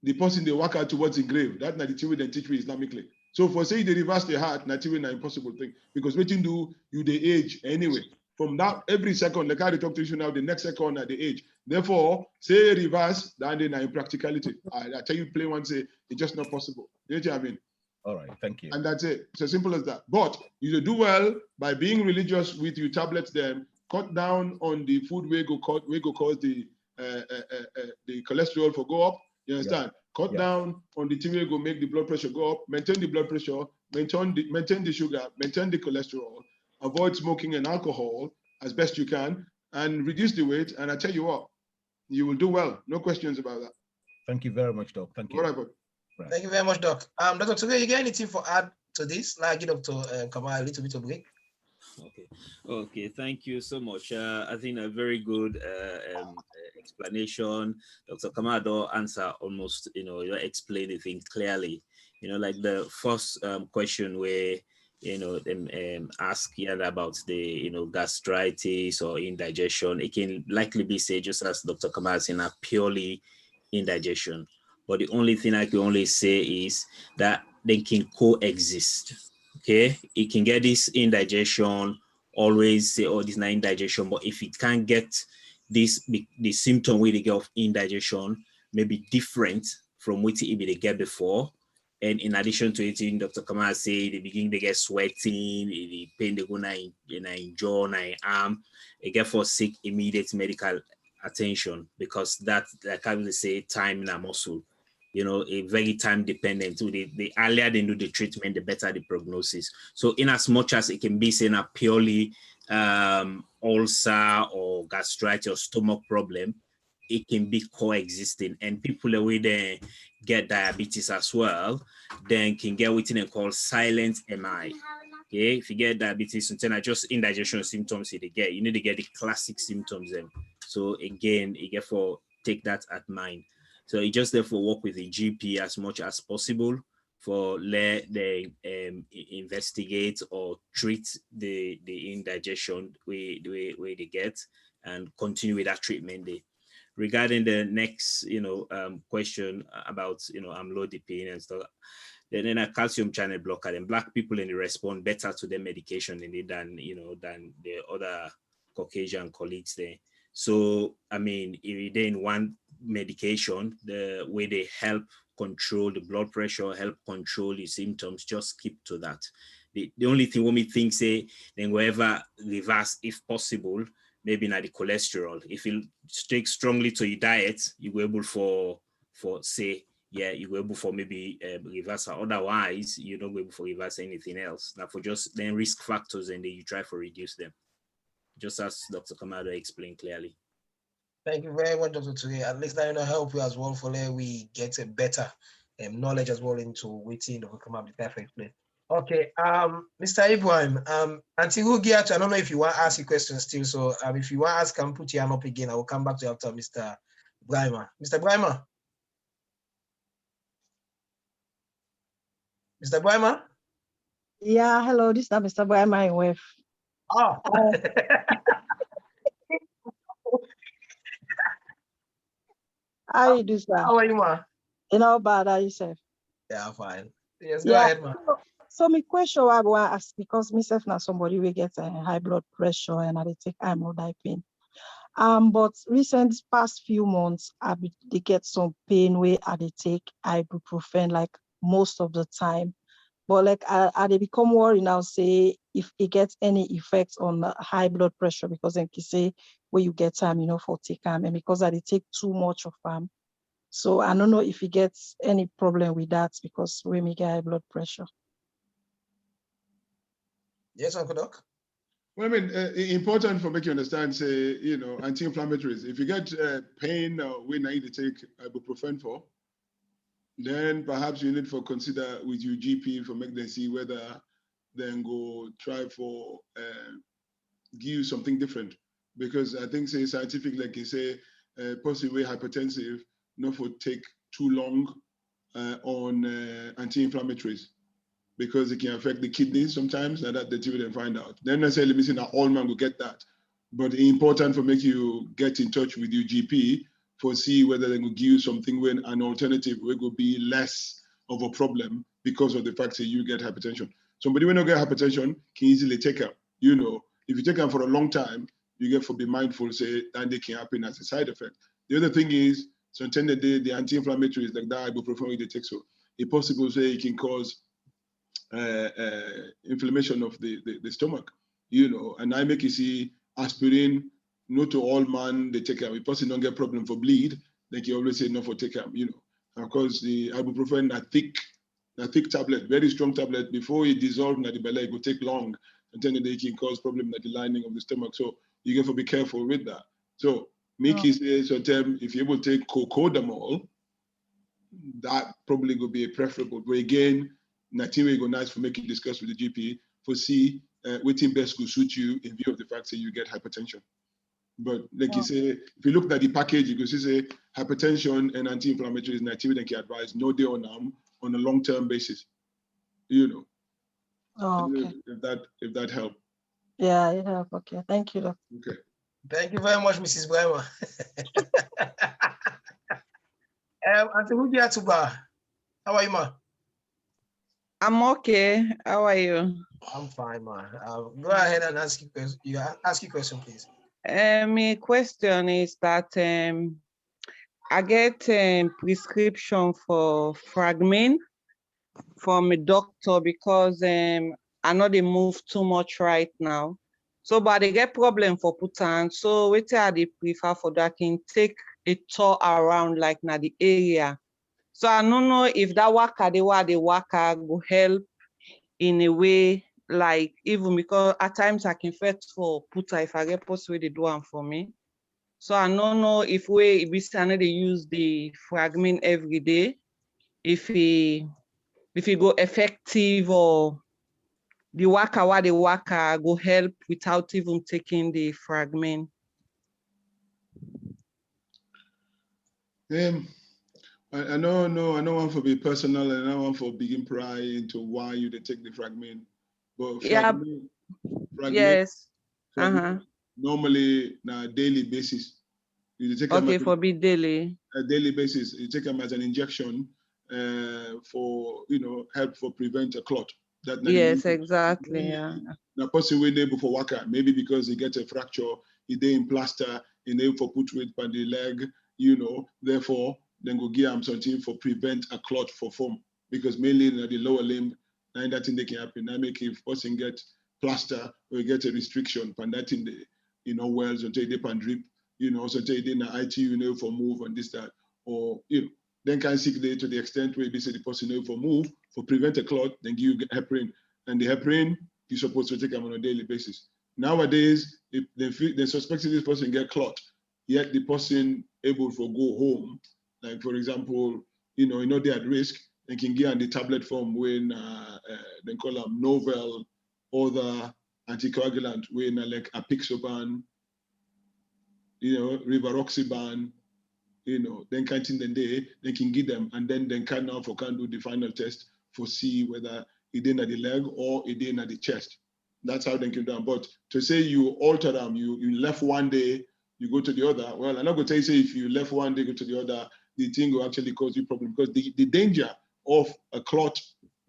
the person they waka towards the grave, that's not the thing we then teach me Islamically. So for say they reverse the heart, not even an impossible thing, because what you do, you the age anyway. From that, every second, like I talk to you now, the next second at the age. Therefore, say reverse, then in impracticality. I tell you plain one, say, it's just not possible. You know what I mean?
All right, thank you.
And that's it. It's as simple as that. But you do well by being religious with your tablets. Then cut down on the food we go cause the cholesterol for go up. You understand? Cut down on the thing we go make the blood pressure go up. Maintain the blood pressure. Maintain the sugar. Maintain the cholesterol. Avoid smoking and alcohol as best you can, and reduce the weight. And I tell you what, you will do well. No questions about that.
Thank you very much, Doc. Thank you.
All right, bud.
Right. Thank you very much, Doc. Dr. Toure, you got anything for add to this? Now, give Dr. Kamal a little bit of break.
Okay. Thank you so much. I think a very good explanation. Dr. Kamado answer almost, you explain the thing clearly. Like the first question where, them ask about the, gastritis or indigestion. It can likely be said, just as Dr. Kamal said, purely indigestion. But the only thing I can only say is that they can coexist. Okay, it can get this indigestion, always say, oh, this is not indigestion, but if it can't get this, the symptom where they get of indigestion may be different from what they get before. And in addition to it, Dr. Kamal say they begin to get sweating, the pain they go in jaw, in arm, they get for seek immediate medical attention, because that, like I would say, time in a muscle. A very time dependent. The earlier they do the treatment, the better the prognosis. So in as much as it can be seen a purely ulcer or gastritis or stomach problem, it can be coexisting. And people who they get diabetes as well, then can get what they call silent MI. Okay, if you get diabetes, and not just indigestion symptoms you need to get the classic symptoms then. So again, you get for take that at mind. So you just therefore work with the GP as much as possible for let they investigate or treat the indigestion way they get, and continue with that treatment day. Regarding the next question about amlodipine and stuff, then a calcium channel blocker, and black people respond better to the medication than the other Caucasian colleagues there. So I mean, if they in one medication, the way they help control the blood pressure, help control the symptoms, just keep to that. The only thing when we think say then wherever reverse if possible, maybe not the cholesterol. If you stick strongly to your diet, you go able for say, yeah, you go able for maybe reverse. Otherwise, you don't go able for reverse anything else. Now for just then risk factors, and then you try for reduce them. Just as Dr. Kamado explained clearly.
Thank you very much, Dr. Toure. At least I help you as well for we get a better knowledge as well into waiting to come up the perfect place. Okay, Mr. Ibrahim, Auntie Rugiat, I don't know if you want to ask a question still, so if you want to ask, can put your hand up again. I will come back to you after Mr. Brahima. Mr. Brahima? Mr. Brahima?
Yeah, hello, this is Mr. Brahima in West.
Oh.
How you do, sir?
How are you, ma?
You know bad, how you say?
Yeah, fine. Yes,
Yeah.
go ahead, ma.
So my question I want to ask, because myself now somebody will get high blood pressure and I take amlodipine. But recent past few months, they get some pain where they take ibuprofen like most of the time. But like I they become worried now, say if it gets any effect on high blood pressure, because then you say where you get time, for take and because they take too much of them. So I don't know if he gets any problem with that because we may get high blood pressure.
Yes, Uncle Doc.
Well, I mean, important for make you understand, say, anti-inflammatories. If you get pain when I need to take ibuprofen for, then perhaps you need to consider with your GP for make them see whether then go try for give you something different. Because I think say scientific, like you say, possibly hypertensive, not for take too long on anti-inflammatories, because it can affect the kidneys sometimes, and that the TV then find out. Then necessarily missing that all man will get that. But it's important for make you get in touch with your GP for see whether they will give you something when an alternative will be less of a problem because of the fact that you get hypertension. Somebody when you get hypertension can easily take them. If you take them for a long time, you get to be mindful, say, that they can happen as a side effect. The other thing is, sometimes the anti-inflammatories like that ibuprofen they take, so it's possible say it can cause inflammation of the stomach, and I make you see aspirin, not to all man they take them. If person don't get problem for bleed, they can always say no for take them, Of course, the ibuprofen a thick tablet, very strong tablet. Before it dissolves in the belly, it will take long, and then they can cause problem in the lining of the stomach. So you have to be careful with that. So make you say sometimes if you able to take cocodamol, that probably will be a preferable. But again, nothing will go nice for making discuss with the GP for see waiting best could suit you in view of the fact that you get hypertension. But like you say, if you look at the package, you can see say hypertension and anti-inflammatories, nothing they can advise no day on them on a long-term basis.
Oh, okay.
If that help.
Yeah, it help. Okay, thank you, Doctor.
Okay.
Thank you very much, Mrs. Brahima. Auntie Rugia Tuba, how are you, ma?
I'm okay. How are you?
I'm fine, ma. Go ahead and ask your question. You ask your question, please.
My question is that I get prescription for Fragmin from a doctor because I know they move too much right now. So, but they get problem for putan. So, what they prefer for that? I can take a tour around like na the area. So I don't know if that waka go help in a way, like even because at times I can fetch for puta if I get post where they do one for me. So I don't know if they use the Fragmin every day, if it go effective or the waka go help without even taking the Fragmin.
I don't want to be personal, and I don't want to begin pry into why you they take the Fragmin. But Fragmin,
yes.
Normally on a daily basis. You take
okay, for be daily.
A daily basis. You take them as an injection for help for prevent a clot.
Yes, exactly. Yeah.
Now, person we able for waka, maybe because he get a fracture, he dey in plaster, he able for put weight on the leg, therefore then go give him something for prevent a clot for form. Because mainly in the lower limb, and that thing they can happen. I make if person get plaster or get a restriction, and that in the wells until they can drip, so they in the ITU for move and this that, or then can sick day to the extent where they say the person for move for prevent a clot, then give you heparin, and the heparin you're supposed to take them on a daily basis. Nowadays, if they suspected this person get clot, yet the person able to go home, like for example, they're at risk, they can get on the tablet form when they call them novel, other anticoagulant, when like apixaban, rivaroxaban, then they can give them, and then they can now do the final test for see whether it in at the leg or it in at the chest. That's how they can do it. But to say you alter them, you left one day, you go to the other. Well, I'm not going to say if you left one day, go to the other, the thing will actually cause you problem, because the danger of a clot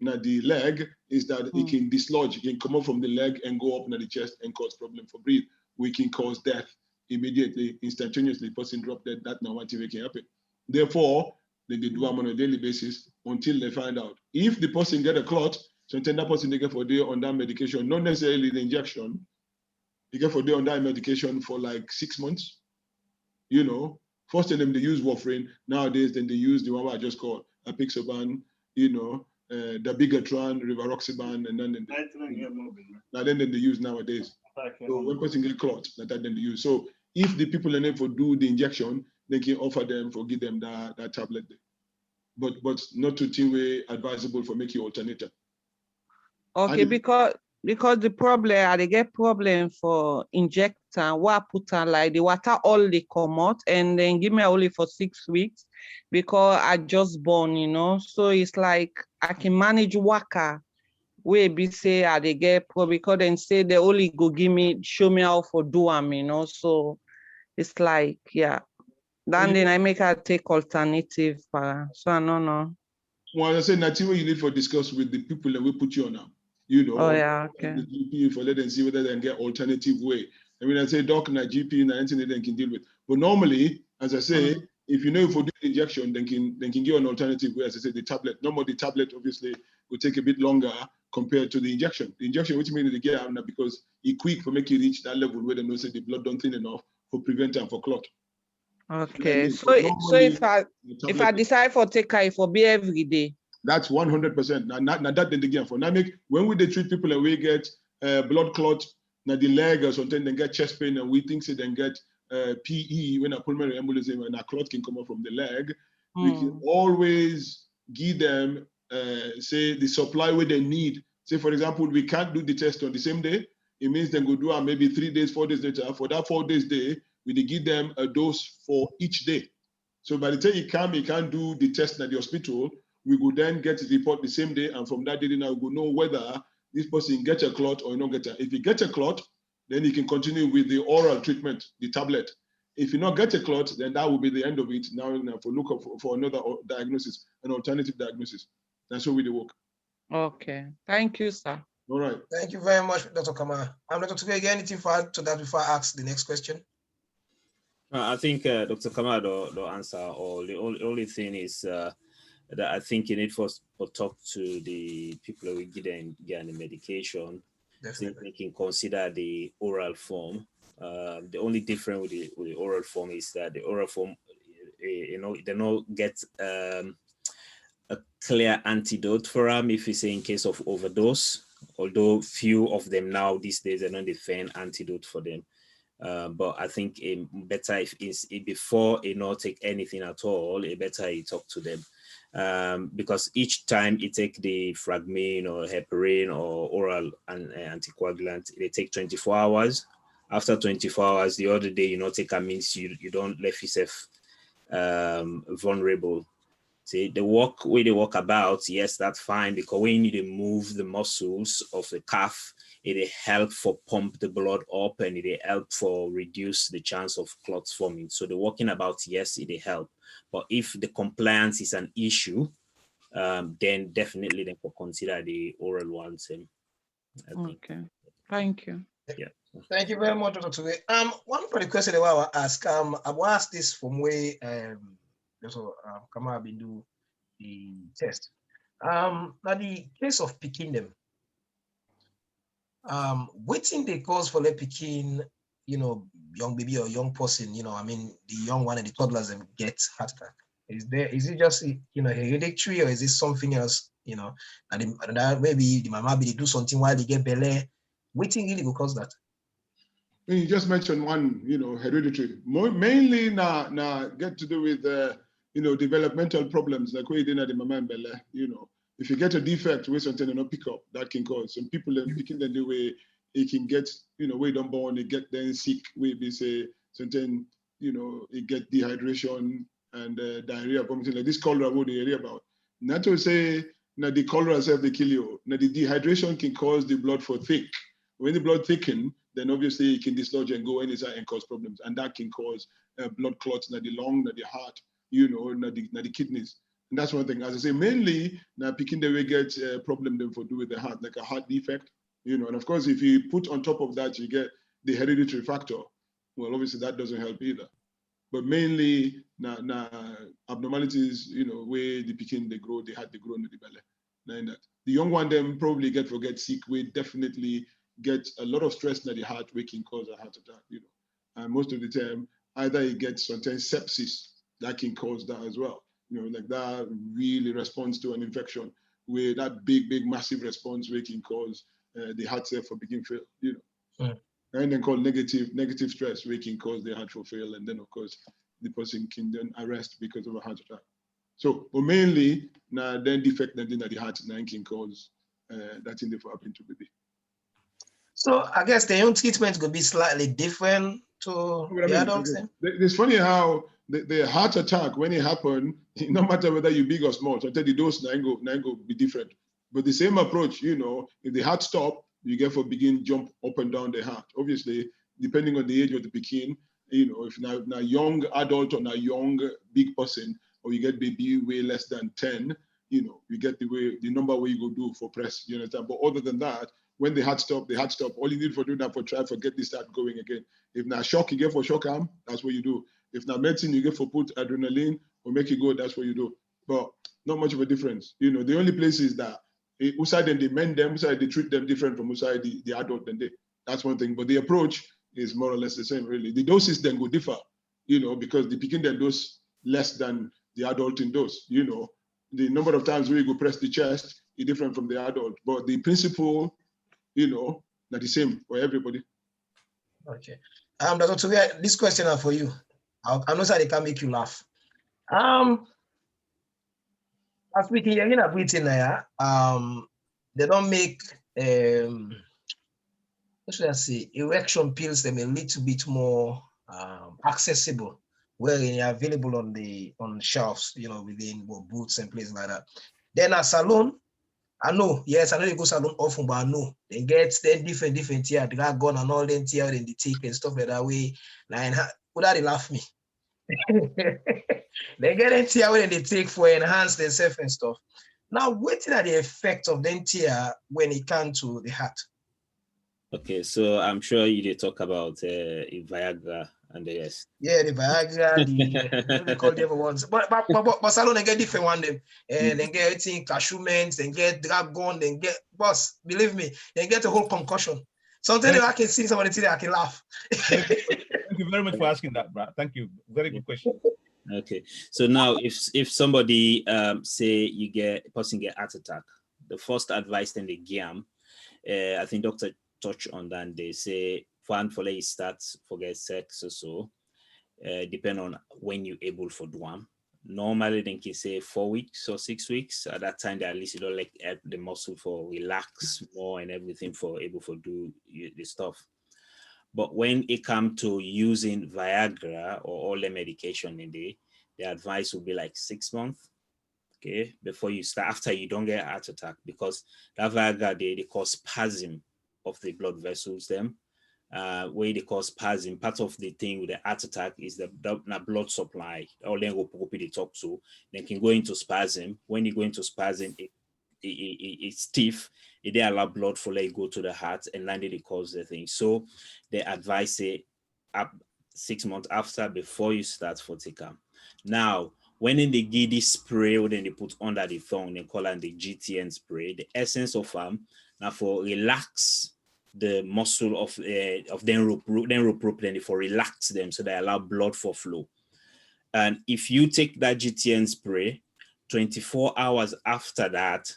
in the leg is that it can dislodge, it can come up from the leg and go up in the chest and cause problem for breathe, which can cause death immediately, instantaneously. Person drop dead, that now what can happen. Therefore, they do them on a daily basis until they find out. If the person get a clot, sometimes that person they get for day on that medication, not necessarily the injection, they get for day on that medication for like 6 months. First of them they use warfarin. Nowadays, then they use the one I just called apixaban, the bigatran, rivaroxaban, and then they use nowadays. So when person get clot, that then they use. So if the people in there for do the injection, they can offer them for give them that tablet. But not to think way advisable for make you alternative.
Okay, because the problem, they get problem for injector, what put on like the water all they come out and then give me only for 6 weeks because I just born, so it's like I can manage waka where be say they get problem because then say they only go show me how for do them, so it's like, yeah. Then I make her take alternative, so I don't know.
Well, I say that's what you need for discuss with the people that will put you on now.
Oh yeah, okay.
The GP for let them see whether they can get alternative way. I mean, I say doc and GP and anything they can deal with. But normally, as I say, if if do the injection, then can give an alternative way. As I say, the tablet. Normally, the tablet obviously will take a bit longer compared to the injection. The injection, which means they get out now because it quick for make you reach that level where they know say the blood don't thin enough for prevent and for clot.
Okay, so if I decide for take care, it will be every day.
That's 100%. Now that then again for now when we treat people and we get blood clot, now the leg or something, then get chest pain, and we think they then get PE when a pulmonary embolism and a clot can come up from the leg. We can always give them say the supply where they need. Say for example, we can't do the test on the same day. It means then go do it maybe 3 days, 4 days later. For that 4 days day, we give them a dose for each day. So by the time he can't do the test at the hospital, we could then get the report the same day, and from that day now we will know whether this person gets a clot or not get a. If he gets a clot, then he can continue with the oral treatment, the tablet. If he not get a clot, then that will be the end of it. Now for look for another diagnosis, an alternative diagnosis. That's how we do work.
Okay, thank you, sir.
All right.
Thank you very much, Dr. Kamara. I'm Dr. Tugay, anything to add to that before I ask the next question?
I think Dr. Kamara don't answer all. The only thing is that I think you need for talk to the people who get the medication.
Definitely.
They can consider the oral form. The only difference with the oral form is that the oral form, they don't get a clear antidote for them if you say in case of overdose. Although few of them now these days are not defend antidote for them. But I think it better if before you not take anything at all, it better you talk to them. Because each time you take the fragmin or heparin or oral anticoagulant, they take 24 hours. After 24 hours, the other day you not take a means you don't let yourself vulnerable. See, the way they walk about, yes, that's fine, because when you need to move the muscles of the calf, it help for pump the blood up, and it help for reduce the chance of clots forming. So the walking about, yes, it help. But if the compliance is an issue, then definitely they can consider the oral ones.
Okay, thank you.
Yeah.
Thank you very much, Dr. Tugay. One for the question that I will ask, I will ask this from where Dr. Kamara been do the test. Now the case of picking them, waiting they cause for the picking, young baby or young person, I mean the young one and the toddlers them get heart attack. Is it just hereditary, or is it something else? And maybe the mama be do something while they get Bεttεh. Waiting really will cause that.
You just mentioned one, hereditary. Mainly now get to do with developmental problems like where you didn't have the mama and Bɛttɛh, if you get a defect where something you not pick up, that can cause some people picking the way it can get, where you don't born, they get then sick, where they say something, it get dehydration and diarrhea, something like this cholera, what they hear about. Not to say now the cholera self they kill you. Now the dehydration can cause the blood for thick. When the blood thicken, then obviously it can dislodge and go inside and cause problems, and that can cause blood clots in the lung, in the heart, in the kidneys. And that's one thing. As I say, mainly now picking the way get problem them for do with the heart, like a heart defect, and of course if you put on top of that you get the hereditary factor. Well, obviously that doesn't help either. But mainly now abnormalities, where the picking they grow, the heart they grow in the belly. That the young one them probably get sick. We definitely get a lot of stress in the heart, which can cause a heart attack. And most of the time either it gets sometimes sepsis that can cause that as well. Like that really responds to an infection, where that big, massive response where can cause the heart cell for begin fail, And then called negative stress, where can cause the heart to fail. And then of course, the person can then arrest because of a heart attack. So, but mainly, now then defect then the heart now can cause that thing for happen to baby.
So I guess the own treatment could be slightly different to the adults.
It's funny how the heart attack, when it happens, no matter whether you're big or small, so the dose now go be different. But the same approach, if the heart stop, you get for begin jump up and down the heart. Obviously, depending on the age of the begin, if now young adult or now young big person, or you get baby way less than 10, you get the number where you go do for press, you understand? But other than that, when the heart stop, all you need for do that for try for get this start going again. If now shock, you get for shock arm, that's what you do. If now medicine, you get for put adrenaline or make it go, that's what you do. But not much of a difference. The only place is that outside then they mend them, outside they treat them different from outside the adult than they. That's one thing. But the approach is more or less the same, really. The doses then go differ, because the picking then dose less than the adult in dose. The number of times where you go press the chest is different from the adult, but the principle, not the same for everybody.
Okay. Dr. Tuvia, this question is for you. I know that they can make you laugh. As we can hear in a Britain, they don't make what should I say, erection pills them a little bit more accessible, where they are available on shelves, within booths and places like that. Then a salon, I know they go salon often, but I know they get different tier, drag gun and all them tier in the take and stuff like that way. Like, would they laugh me? They get a tier when they take for enhance themselves and stuff. Now, what are the effect of them tier when it comes to the heart?
Okay, so I'm sure you did talk about Viagra and the rest.
Yeah, the Viagra, they call the other ones. But salon they get different one them. They get everything, cashewments, they get dragon, they get boss. Believe me, they get a whole concussion. Sometimes I can see somebody today, I can laugh.
Thank you very much for asking that, Brad. Thank you. Very good question.
Okay, so now if somebody say a person get heart attack, the first advice then they give, I think Dr. touch on that. They say for you start forget sex or so, depend on when you're able for do one. Normally they can say 4 weeks or 6 weeks. At that time, they at least you don't like help the muscle for relax more and everything for able for do the stuff. But when it comes to using Viagra or all the medication in the advice will be like 6 months, okay, before you start, after you don't get a heart attack, because that Viagra, they cause spasm of the blood vessels, them, where they cause spasm. Part of the thing with the heart attack is the blood supply, or then they talk to, then can go into spasm. When you go into spasm, it's stiff, it they allow blood flow to go to the heart, and then they cause the thing. So they advise say up 6 months after before you start for Tikam. Now, when they give this spray, then they put under the thumb, they call it the GTN spray. The essence of now for relax the muscle of then rope, then for relax them so they allow blood for flow. And if you take that GTN spray, 24 hours after that,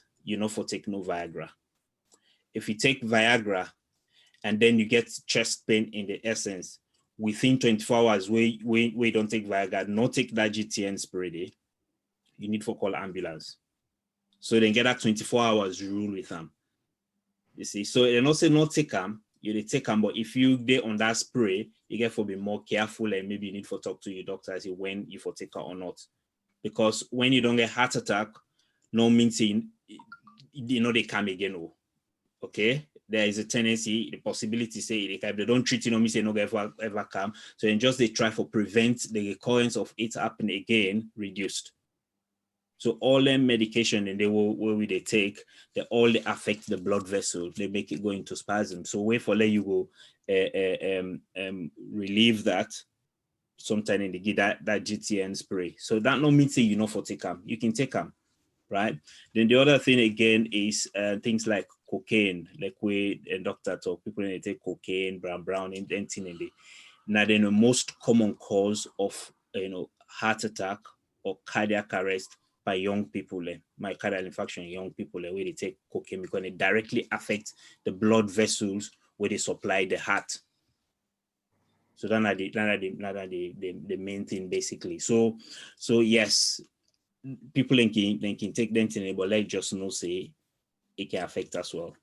for take no Viagra. If you take Viagra and then you get chest pain in the essence, within 24 hours, we don't take Viagra, not take that GTN spray, you need to call ambulance. So then get that 24 hours rule with them. You see, so they not say not take them, you they take them, but if you they on that spray, you get to be more careful and maybe you need to talk to your doctor as when you for take her or not. Because when you don't get heart attack, no means you know they come again. Okay, there is a tendency, the possibility say if they don't treat you, no means they no ever come. So then just they try for prevent the recurrence of it happening again reduced. So all them medication and they will they take, they all affect the blood vessel. They make it go into spasm. So wait for let you go relieve that. Sometime in the give that GTN spray. So that no means you know for take them. You can take them, right? Then the other thing again is things like cocaine, like we and doctor talk. People they take cocaine, brown, and anything in the. Now then the most common cause of heart attack or cardiac arrest by young people, myocardial infarction in young people, where they take cocaine because it directly affects the blood vessels where they supply the heart. So that's the main thing basically. So yes, people can take them to but let just know say it can affect as well.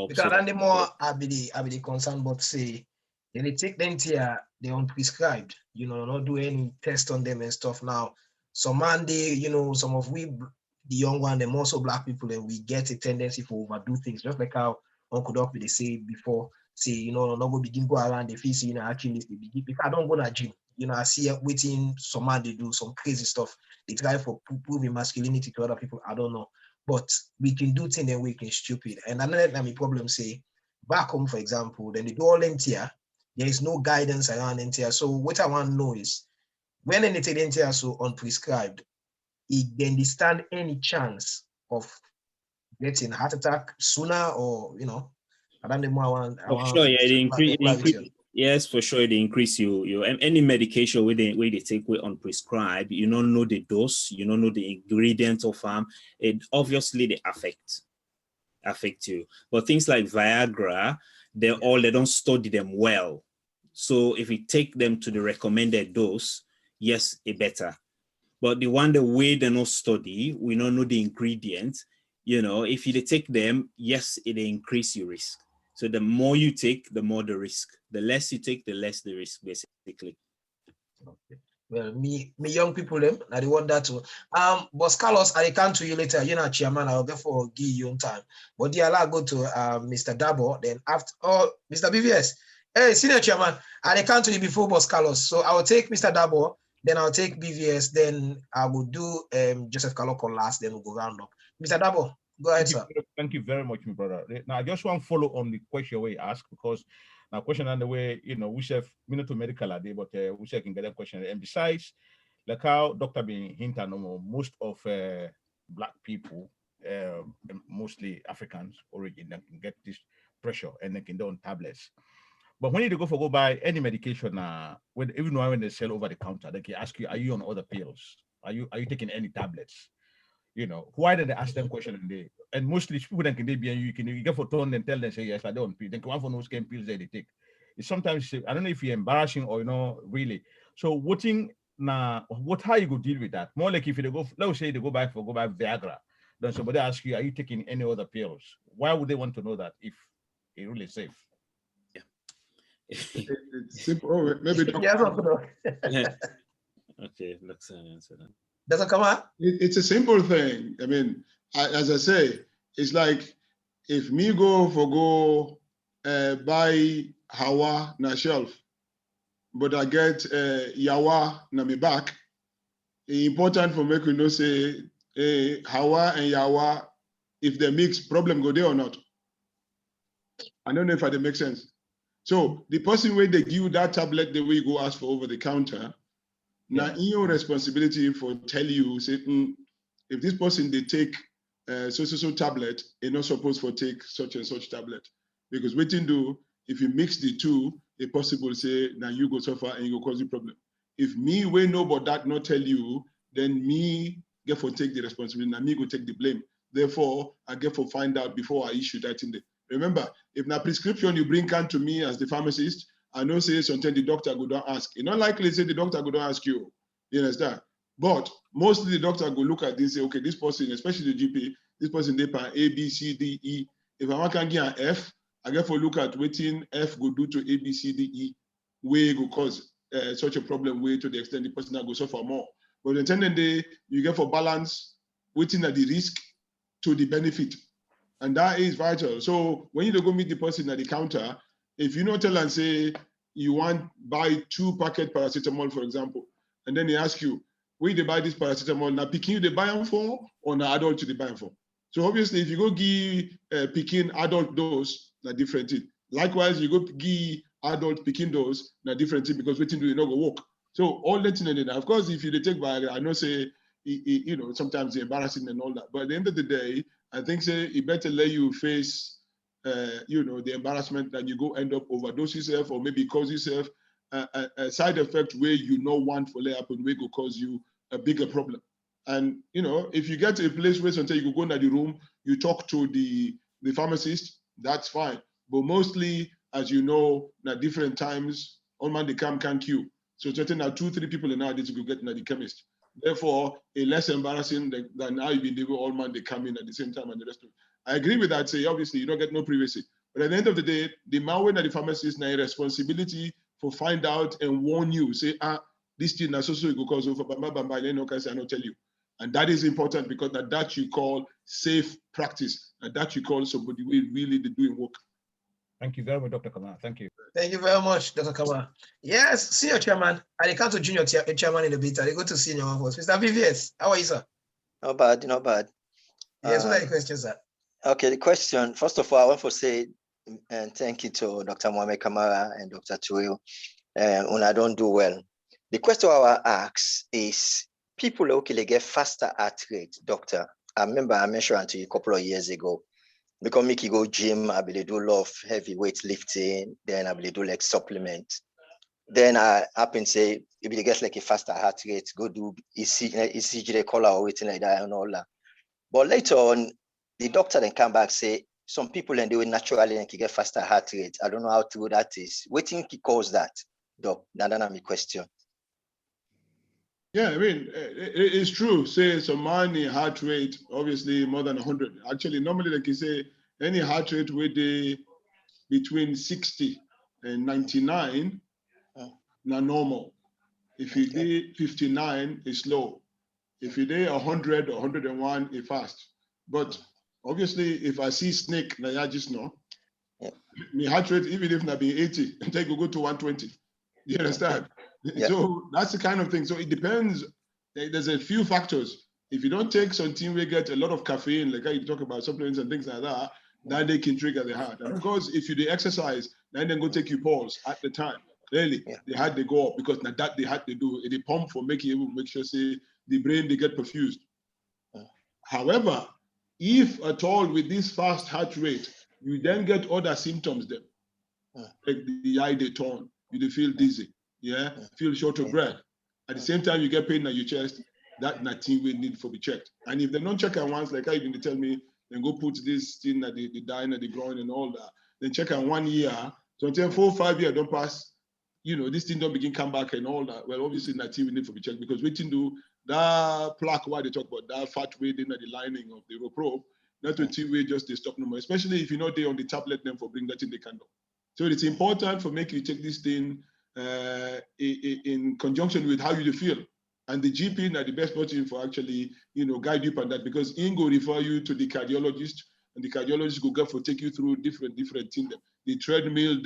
Because then the more I be the concerned but say then they take them here, they unprescribed, not do any test on them and stuff. Now some man they, some of we the young one, them also black people, and we get a tendency for overdo things, just like how Uncle Doc they say before. Say, not go begin go around the face, actually begin because I don't go to gym. I see it waiting some man they do some crazy stuff. They try for proving masculinity to other people. I don't know. But we can do things and we can stupid. And another time problem say back home, for example, then they do all NTR. There is no guidance around NTR. So what I want to know is when they take NTR so unprescribed, then they stand any chance of getting heart attack sooner or I don't know.
Sure, yeah, it increase. Yes, for sure, they increase you any medication where they take away unprescribed. You don't know the dose, you don't know the ingredients of them. It obviously they affect you. But things like Viagra, they don't study them well. So if you take them to the recommended dose, yes, it better. But the way they not study, we don't know the ingredients. If you take them, yes, it increase your risk. So the more you take, the more the risk. The less you take, the less the risk, basically.
Okay. Well, me young people, I don't want that to. Boss Carlos, I can to you later. Chairman, I'll therefore give you on time. But the allow go to Mr. Dabo. Then after, Mr. BVS. Hey, senior chairman, I can to you before Boss Carlos. So I will take Mr. Dabo, then I'll take BVS, then I will do Joseph Kaloko last, then we'll go round up. Mr. Dabo. Go ahead, sir.
Thank you very much, my brother. Now, I just want to follow on the question we asked because now question on the way, we have to medical day, but we can get a question. And besides, like how Dr. been hinting on, most of black people, mostly Africans origin, that can get this pressure and they can do on tablets. But when you go buy any medication, even when they sell over the counter, they can ask you, are you on other pills? Are you taking any tablets? Why did they ask them question? And mostly people that can be and you get for tone and tell them say yes, I don't. They can one for those same pills that they take. It's sometimes I don't know if you're embarrassing or really. So what how you go deal with that? More like if they go, let's say they go buy Viagra, then somebody asks you, are you taking any other pills? Why would they want to know that if it's really safe?
Yeah.
It's simple. Maybe
Okay, let's answer that.
Doesn't come out?
It's a simple thing. I mean, as I say, it's like if me go buy Hawa na shelf, but I get Yawa na me back. It's important for me to know say Hawa and Yawa, if they mix, problem go there or not. I don't know if that makes sense. So the person where they give you that tablet, the way you go ask for over the counter. Now, in your responsibility for tell you, say, if this person they take so tablet, they're not supposed to take such and such tablet. Because what you do, if you mix the two, it's possible say, now you go suffer and you go cause you problem. If me, we know about that, not tell you, then me get for take the responsibility, now me go take the blame. Therefore, I get for find out before I issue that in there. Remember, if na prescription you bring can to me as the pharmacist, I know say sometimes the doctor go don't ask. It's not likely say the doctor go don't ask you. You understand? But mostly the doctor go look at this, say, okay, this person, especially the GP, this person they pan A, B, C, D, E. If I can get an F, I get for look at what F go do to A, B, C, D, E, where go cause such a problem way to the extent the person that go suffer more. But at the end of the day, you get for balance, waiting at the risk to the benefit. And that is vital. So when you go meet the person at the counter, if you not tell and say you want buy 2 packet paracetamol, for example, and then they ask you, where they buy this paracetamol, now picking you they buy them for or now adult to they buy them for? So obviously if you go give picking adult dose, na different thing. Likewise, you go give adult picking dose, na different thing because waiting do you not go work. So all that thing, of course, if you take Viagra, I know say, you know, sometimes it's embarrassing and all that, but at the end of the day, I think say it better let you face, you know, the embarrassment than you go end up overdose yourself or maybe cause yourself a side effect where you no want for lay happen, where could cause you a bigger problem. And you know, if you get to a place where sometimes you go into the room, you talk to the pharmacist, that's fine. But mostly, as you know, at different times, all man they can't queue. So certain 2-3 people in nowadays to go get into the chemist. Therefore, a less embarrassing than how you been able all man they come in at the same time and the rest of it. I agree with that. Say obviously you don't get no privacy, but at the end of the day, the man when the pharmacist now a responsibility for find out and warn you. Say this thing is also go cause over bamba you know can say I not tell you, and that is important because that you call safe practice and that you call somebody who really doing work.
Thank you very much, Dr. Kamara. Thank you.
Thank you very much, Dr. Kamara. Yes, senior chairman. I come to junior chairman in a bit. I go to senior one first. Mr. VVS, how are you, sir?
Not bad, not bad.
Yes, what are the questions, sir?
Okay, the question, first of all, I want to say and thank you to Dr. Mohamed Kamara and Dr. Tuil. When I don't do well. The question I will ask is, people okay, they get faster heart rate, doctor. I remember I mentioned to you a couple of years ago, because me go gym, I will do a lot of heavy weight lifting, then I will do like supplement. Then I happen to say, if you get like a faster heart rate, go do ECG color or waiting like that and all that. But later on, the doctor then come back say, some people and they will naturally and get faster heart rate. I don't know how true that is. What do you think cause that, doc? That's my question.
Yeah, I mean, it's true. Say some man in heart rate, obviously more than 100. Actually, normally like you say, any heart rate where they between 60 and 99, not normal. If you do 59, it's low. If you do 100 or 101, it's fast. But obviously, if I see snake, I just know. My heart rate, even if not be 80, they go to 120. You understand? Yeah. So that's the kind of thing. So it depends. There's a few factors. If you don't take something, we get a lot of caffeine, like how you talk about supplements and things like that, then they can trigger the heart. And of course, if you do exercise, then go take your pulse at the time. Clearly, the heart they go up because that they had to do they pump for making able to make sure say the brain they get perfused. However, if at all with this fast heart rate, you then get other symptoms then, like the eye they turn, you feel dizzy, feel short of breath. At the same time, you get pain in your chest. That nothing will need for be checked. And if they don't check it once, like I even tell me, then go put this thing at the dying at the groin and all that. Then check it 1 year. So until 4 or 5 years don't pass, you know, this thing don't begin come back and all that. Well, obviously nothing will need for be checked because we can do that plaque. Why they talk about that fat weight in the lining of the probe. Not until we just they stop no more. Especially if you know they on the tablet them for bring that in the candle. So it's important for making you take this thing in conjunction with how you feel. And the GP are the best person for actually, you know, guide you on that because he go refer you to the cardiologist and the cardiologist will go for take you through different things. The treadmill,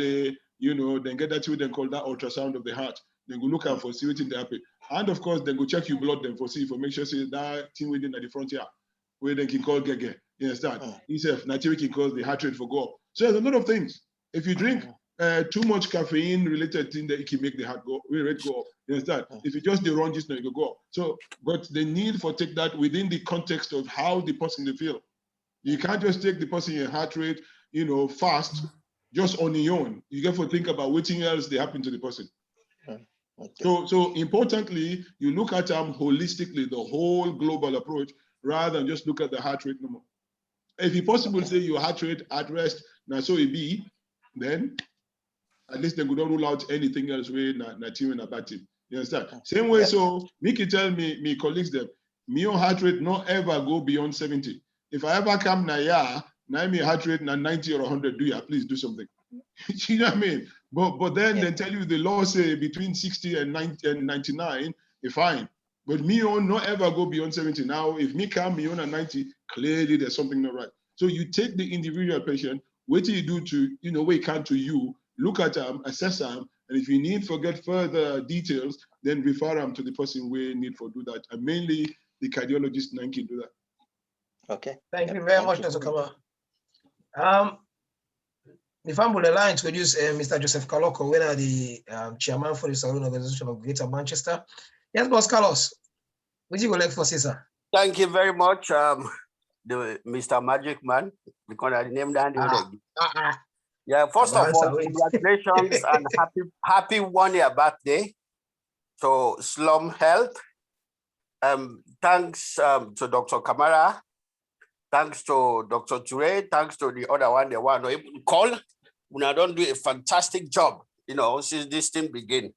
you know, then get that you then call that ultrasound of the heart. Then go look out for see what they happen. And of course, then go check your blood then for see for make sure say that thing within at the frontier where they can call Gege. You understand? Himself, naturally can cause the heart rate for go up. So there's a lot of things. If you drink too much caffeine related thing that it can make the heart rate go up. You understand? If you just the wrong just now, you go up. So, but the need for take that within the context of how the person they feel. You can't just take the person in heart rate, you know, fast, just on your own. You get to think about what else they happen to the person. So importantly, you look at them holistically, the whole global approach, rather than just look at the heart rate no more. If you possible say your heart rate at rest, now so it be, then at least they could not rule out anything else way na team and a bad team. You understand? Same way, so Mickey tell me colleagues them, me own heart rate not ever go beyond 70. If I ever come now, me heart rate na 90 or 100, please do something. You know what I mean? But then they tell you the law say between 60 and 90 and 99, fine. But me own not ever go beyond 70. Now, if me come me own at 90, clearly there's something not right. So you take the individual patient, what do you do to, you know, where it come to you, look at them, assess them, and if you need to get further details, then refer them to the person we need for do that. And mainly the cardiologist can do that.
Okay.
Thank you very much, Dr. Kama. If I'm will allow introduce Mr. Joseph Kaloko, when are the chairman for the Saloon Organization of Greater Manchester. Yes, Boss Carlos, would you go like for sir?
Thank you very much, the Mr. Magic Man, because I named that. Yeah, first of all, congratulations and happy 1 year birthday to Slum Health. Thanks to Dr. Kamara, thanks to Dr. Ture, thanks to the other one, the one who call. We don't do a fantastic job, you know, since this thing began.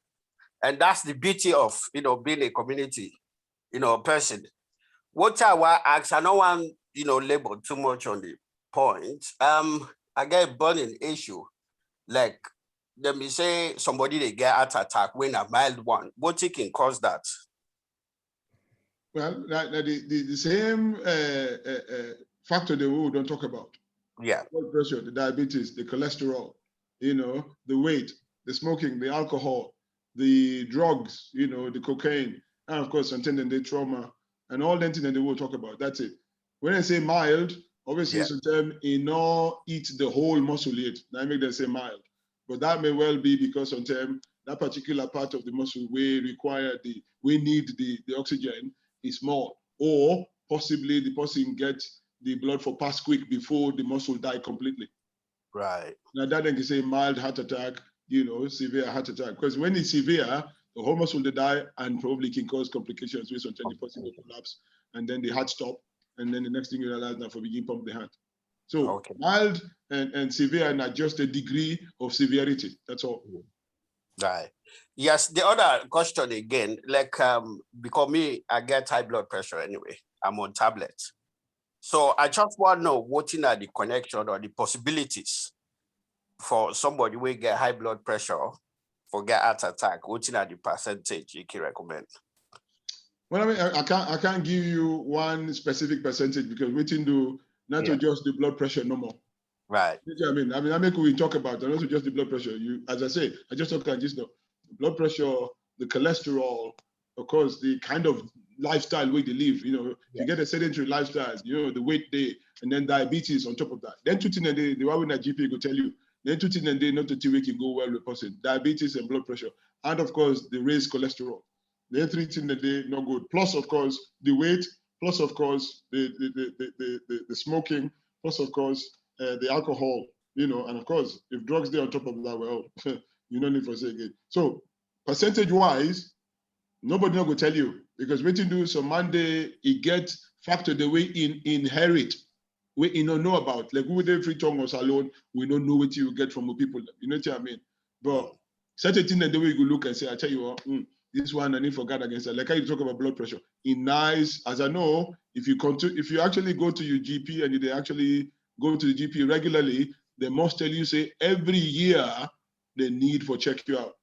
And that's the beauty of, you know, being a community, you know, person. What I want to ask, I don't want, you know, labor too much on the point. I get a burning issue. Like, let me say somebody they get heart attack when a mild one. What can cause that?
Well, the same factor that we don't talk about.
Yeah.
Blood pressure, the diabetes, the cholesterol, you know, the weight, the smoking, the alcohol, the drugs, you know, the cocaine, and of course, sometimes the trauma, and all that things that they will talk about. That's it. When I say mild, obviously, sometimes you know, eat the whole muscle yet. I make them say mild, but that may well be because sometimes that particular part of the muscle we need the oxygen is small, or possibly the person gets the blood for pass quick before the muscle die completely.
Right.
Now that then can say mild heart attack, you know, severe heart attack. Because when it's severe, the whole muscle will die and probably can cause complications with sometimes the person will collapse and then the heart stop. And then the next thing you realize now for begin pump the heart. So mild and severe and just a degree of severity. That's all.
Right. Yes, the other question again, like because me, I get high blood pressure anyway. I'm on tablets. So I just want to know what are the connection or the possibilities for somebody who get high blood pressure for get heart attack. What are the percentage you can recommend?
Well, I mean, I can't give you one specific percentage because we can do not to just the blood pressure no more.
Right.
You know what I mean, I make we talk about and also just the blood pressure. You, as I say, I just talk about just the blood pressure, the cholesterol, of course, the kind of lifestyle way they live. You know, you get a sedentary lifestyle, you know, the weight day, and then diabetes on top of that. Then two things the one with that GP will tell you. Then two things not to we can go well with person, diabetes and blood pressure, and of course the raised cholesterol. The 3 things a day not good. Plus, of course, the weight. Plus, of course, the smoking. Plus, of course, the alcohol. You know, and of course, if drugs there on top of that, well, you don't need for say again. So, percentage-wise, nobody not going to tell you because what you do so Monday it get factor the way in inherit. We you don't know about like we did free tongue us alone. We don't know what you get from people. You know what I mean? But certain thing that the way you look and say, I tell you what. This one I need for God against that. Like how you talk about blood pressure. In nice, as I know, if you actually go to your GP and they actually go to the GP regularly, they must tell you say every year they need for check you out.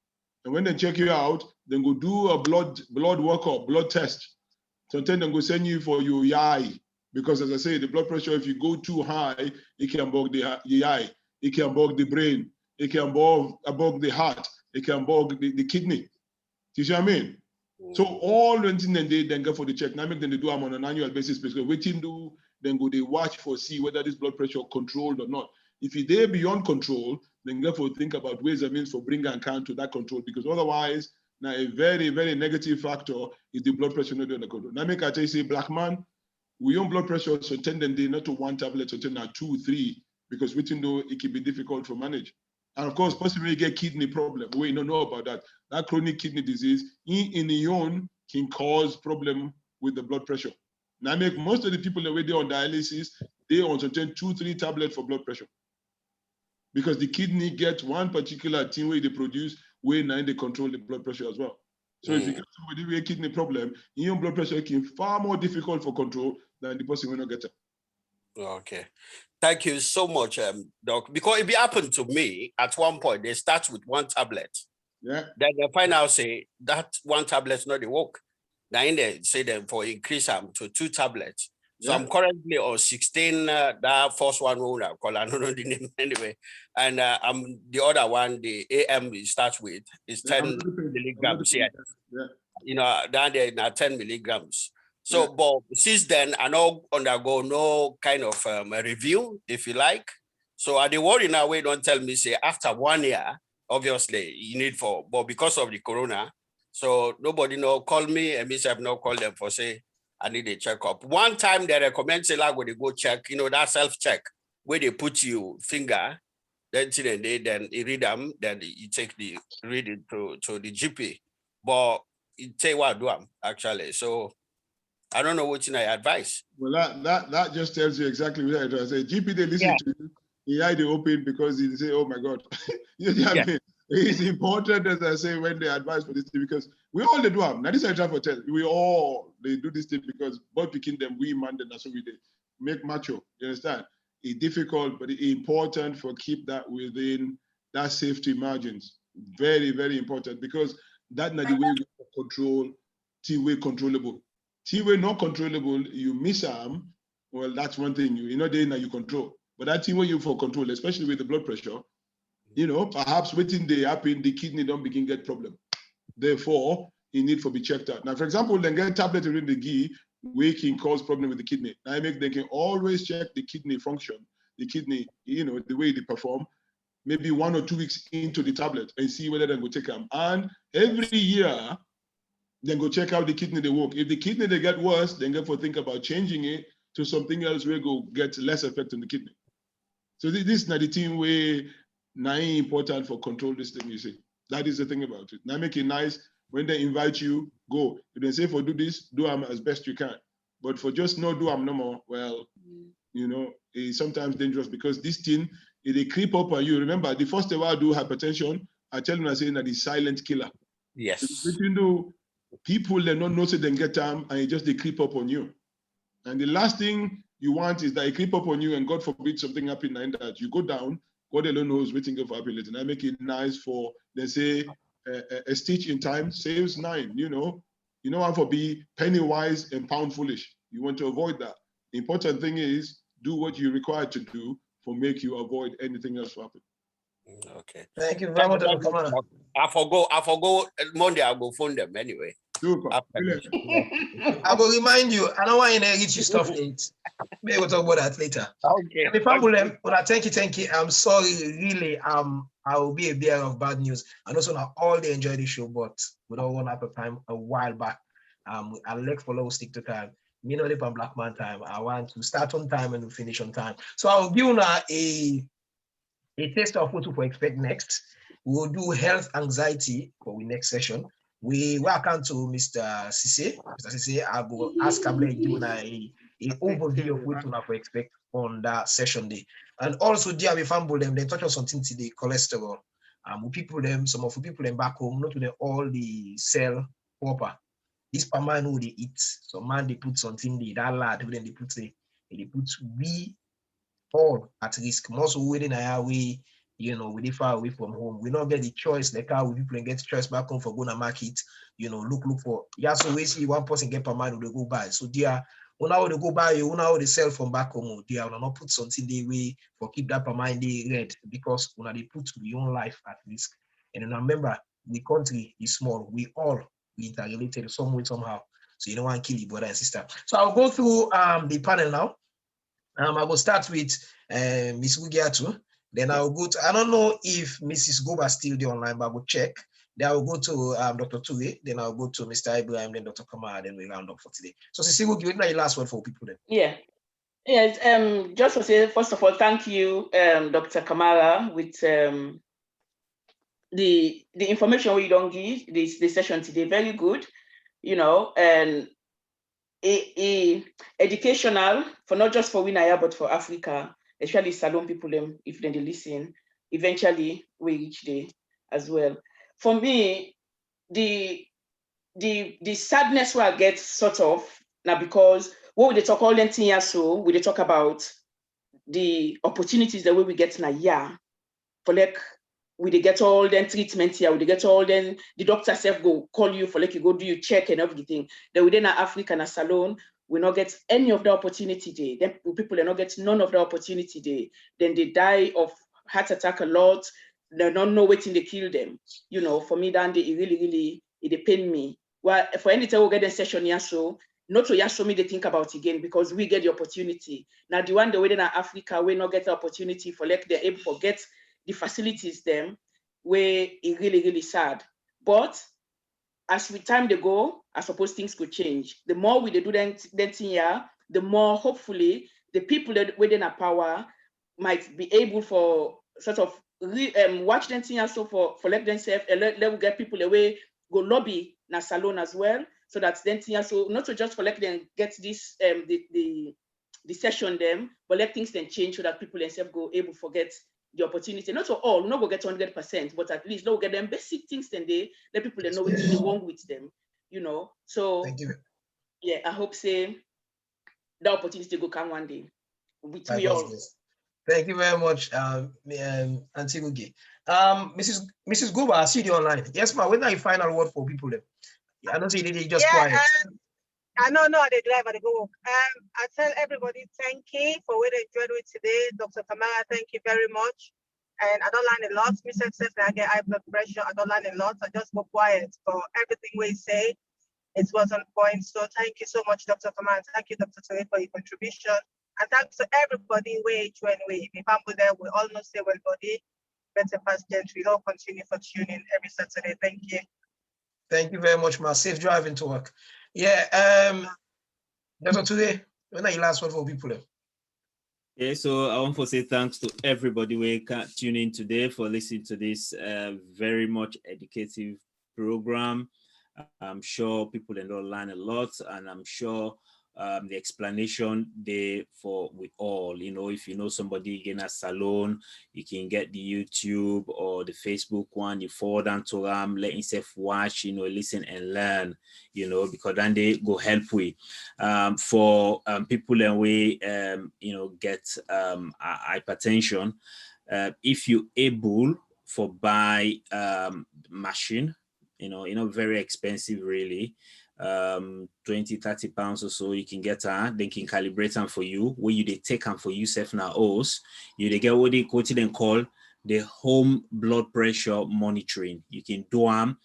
And when they check you out, then go do a blood workup, blood test. Sometimes they go send you for your eye. Because as I say, the blood pressure, if you go too high, it can bog the eye, it can bog the brain, it can bog the heart, it can bog the kidney. You see what I mean? So all the things they then go for the check. Now make them they do them on an annual basis because waiting do then go they watch for see whether this blood pressure controlled or not. If it they beyond control, then go for think about ways and means for bring and count to that control because otherwise now a very very negative factor is the blood pressure not under control. Now make I tell you say black man, we own blood pressure so tend they not to one tablet so tend 2, 3 because waiting do it can be difficult to manage. And of course, possibly get kidney problem. We don't know about that. That chronic kidney disease in the own can cause problem with the blood pressure. Now, I make most of the people that were there on dialysis, they on certain 2, 3 tablets for blood pressure. Because the kidney gets one particular thing where they produce, where now they control the blood pressure as well. So if you get somebody with a kidney problem, your blood pressure can far more difficult for control than the person will not get it.
Okay. Thank you so much, Doc. Because it happened to me at one point, they start with one tablet.
Yeah.
Then they find out say that one tablet's not the work. Then they say them for increase them to 2 tablets. So I'm currently on 16, that first one, I don't know the name anyway. And I'm the other one, the AM it starts with is 10 milligrams. Yeah. You know, down there now 10 milligrams. So, but since then, I now undergo no kind of a review, if you like. So I the worry now, we don't tell me, say, after 1 year, obviously, you need for, but because of the corona, so nobody no call me, and me have no call them for say, I need a checkup. One time they recommend, say, like, when they go check, you know, that self-check, where they put you finger, then you read them, then you take the reading to the GP. But you tell you what do them, actually. So, I don't know what I advise.
Well, that just tells you exactly what I try to say. GP, they listen to you. He had to open because he say, oh my God. You know what I mean? It's important, as I say, when they advise for this thing, because we all they do them. Now, this I try to tell. They do this thing because both picking them, we man, that's what we did. Make macho. You understand? It's difficult, but it's important for keep that within that safety margins. Very, very important, because that's not the way we control T-way controllable. T-way not controllable, you miss arm, well, that's one thing. You know, then you control. But that T-way you for control, especially with the blood pressure, you know, perhaps waiting they happen, the kidney don't begin get problem. Therefore, you need to be checked out. Now, for example, then get tablet in the GI, we can cause problem with the kidney. Now, they can always check the kidney function, the kidney, you know, the way they perform, maybe 1 or 2 weeks into the tablet and see whether they go take them. And every year, then go check out the kidney they work. If the kidney they get worse, then go for think about changing it to something else where go get less effect on the kidney. So this is not the thing where now important for control this thing, you see. That is the thing about it. Now make it nice when they invite you, go. If they say for do this, do them as best you can. But for just no do them no more, well, you know, it's sometimes dangerous because this thing, they creep up on you. Remember, the first time I do hypertension, I tell them I say that it's silent killer.
Yes.
So you know, people they don't know so they get time and it just they creep up on you. And the last thing you want is that they creep up on you and God forbid something happen and that you go down, God alone knows waiting for happiness. And I make it nice for, they say, a stitch in time saves 9, you know. You don't want to be penny wise and pound foolish. You want to avoid that. The important thing is do what you're required to do for make you avoid anything else to happen.
Okay.
Thank you very much.
I forgot Monday, I'll go phone them anyway.
Super.
I will remind you, I don't want to reach you stuff late. Maybe we'll talk about that later.
Okay.
Thank you. I'm sorry, really. I will be a bearer of bad news. And also now all they enjoy the show, but we don't want to have a time a while back. I like follow stick to time. Me not live on Black Man time. I want to start on time and finish on time. So I'll give you now a taste of what to expect next. We'll do health anxiety for the next session. We welcome to Mr. Sise. Mr. Sise, I will ask him to give an overview of what to expect on that session day. And also, dear we family them, they touch on something to the cholesterol. People them, some of the people them back home, not to the all the cell proper. This per man who they eat. Some man they put something there, that lad, then they put we all at risk. Most within a way, you know, we far away from home. We don't get the choice like how people get choice back home for going to market, you know, look for. Yeah, so we see one person get per man they go buy. So dear, when now they go buy, when now they sell from back home, they will not put something they way for keep that per mind they red because when they put your own life at risk. And then remember, the country is small. We all interrelated some way somehow. So you don't want to kill your brother and sister. So I'll go through the panel now. I will start with Miss Wugiatu. Then I'll go to, I don't know if Mrs. Goba still there online, but I will check. Then I'll go to Dr. Ture. Then I'll go to Mr. Ibrahim, then Dr. Kamara, then we round up for today. So Ceci, will give it my last word for people then.
Yeah. Yes, just to say, first of all, thank you, Dr. Kamara, with the information we don't give this session today. Very good, you know, and educational for not just for Winaya, but for Africa, especially Salon people, if they listen, eventually we reach there as well. For me, the the sadness where I get sort of now, because what we talk all them things, so we talk about the opportunities the way we get in a year for like we get all them treatment here, we get all them the doctor self go call you for like you go do your check and everything. Then within Africa and a salon, we not get any of the opportunity there. Then people are not get none of the opportunity there. Then they die of heart attack a lot. They don't know waiting they kill them. You know, for me, then it really it pain me. Well, for any time we get a session here, so not to show me they think about again because we get the opportunity. Now the one the way in Africa we not get the opportunity for like they're able to get the facilities them where it really sad. But as with time they go, I suppose things could change. The more we do that here, the more hopefully the people that within a power might be able for sort of watch them here so for let themselves and let them get people away go lobby na salon as well. So that's then here so not to just collect them get this the session them, but let things then change so that people themselves go able to forget the opportunity. Not to all, not go get 100%, but at least they'll get them basic things then they let people know what's wrong with them, you know. So
Thank you.
Yeah, I hope say the opportunity go come one day with we all.
Thank you very much, Auntie Gugi. Mrs. Guba, I see you online. Yes, ma'am. When are your final word for people? I don't see you just quiet.
I know the driver to go. I tell everybody thank you for what they enjoyed with today. Dr. Kamara, thank you very much. And I don't learn a lot. Myself, I get high blood pressure. I don't learn a lot. I just go quiet. For everything we say, it was on point. So thank you so much, Dr. Kamara. Thank you, Dr. Ture, for your contribution. And thanks to everybody way. If I'm there, we all know say well body, Bẹttẹh pass Gentri. All continue for tuning every Saturday. Thank you.
Thank you very much, ma. Safe driving to work. Yeah, Dr. Ture, when are your last word for people?
Yeah, so I want to say thanks to everybody who can tune in today for listening to this very much educative program. I'm sure people will learn a lot, and I'm sure the explanation there for we all. You know, if you know somebody in a salon, you can get the YouTube or the Facebook one, you forward on to them, let yourself watch, you know, listen and learn, you know, because then they go help we. For people and we, you know, get hypertension, if you able for buy machine, you know, very expensive really, 20-30 pounds or so, you can get they can calibrate them for you, where you they take them for yourself now os you they get what they quoted and call the home blood pressure monitoring. You can do them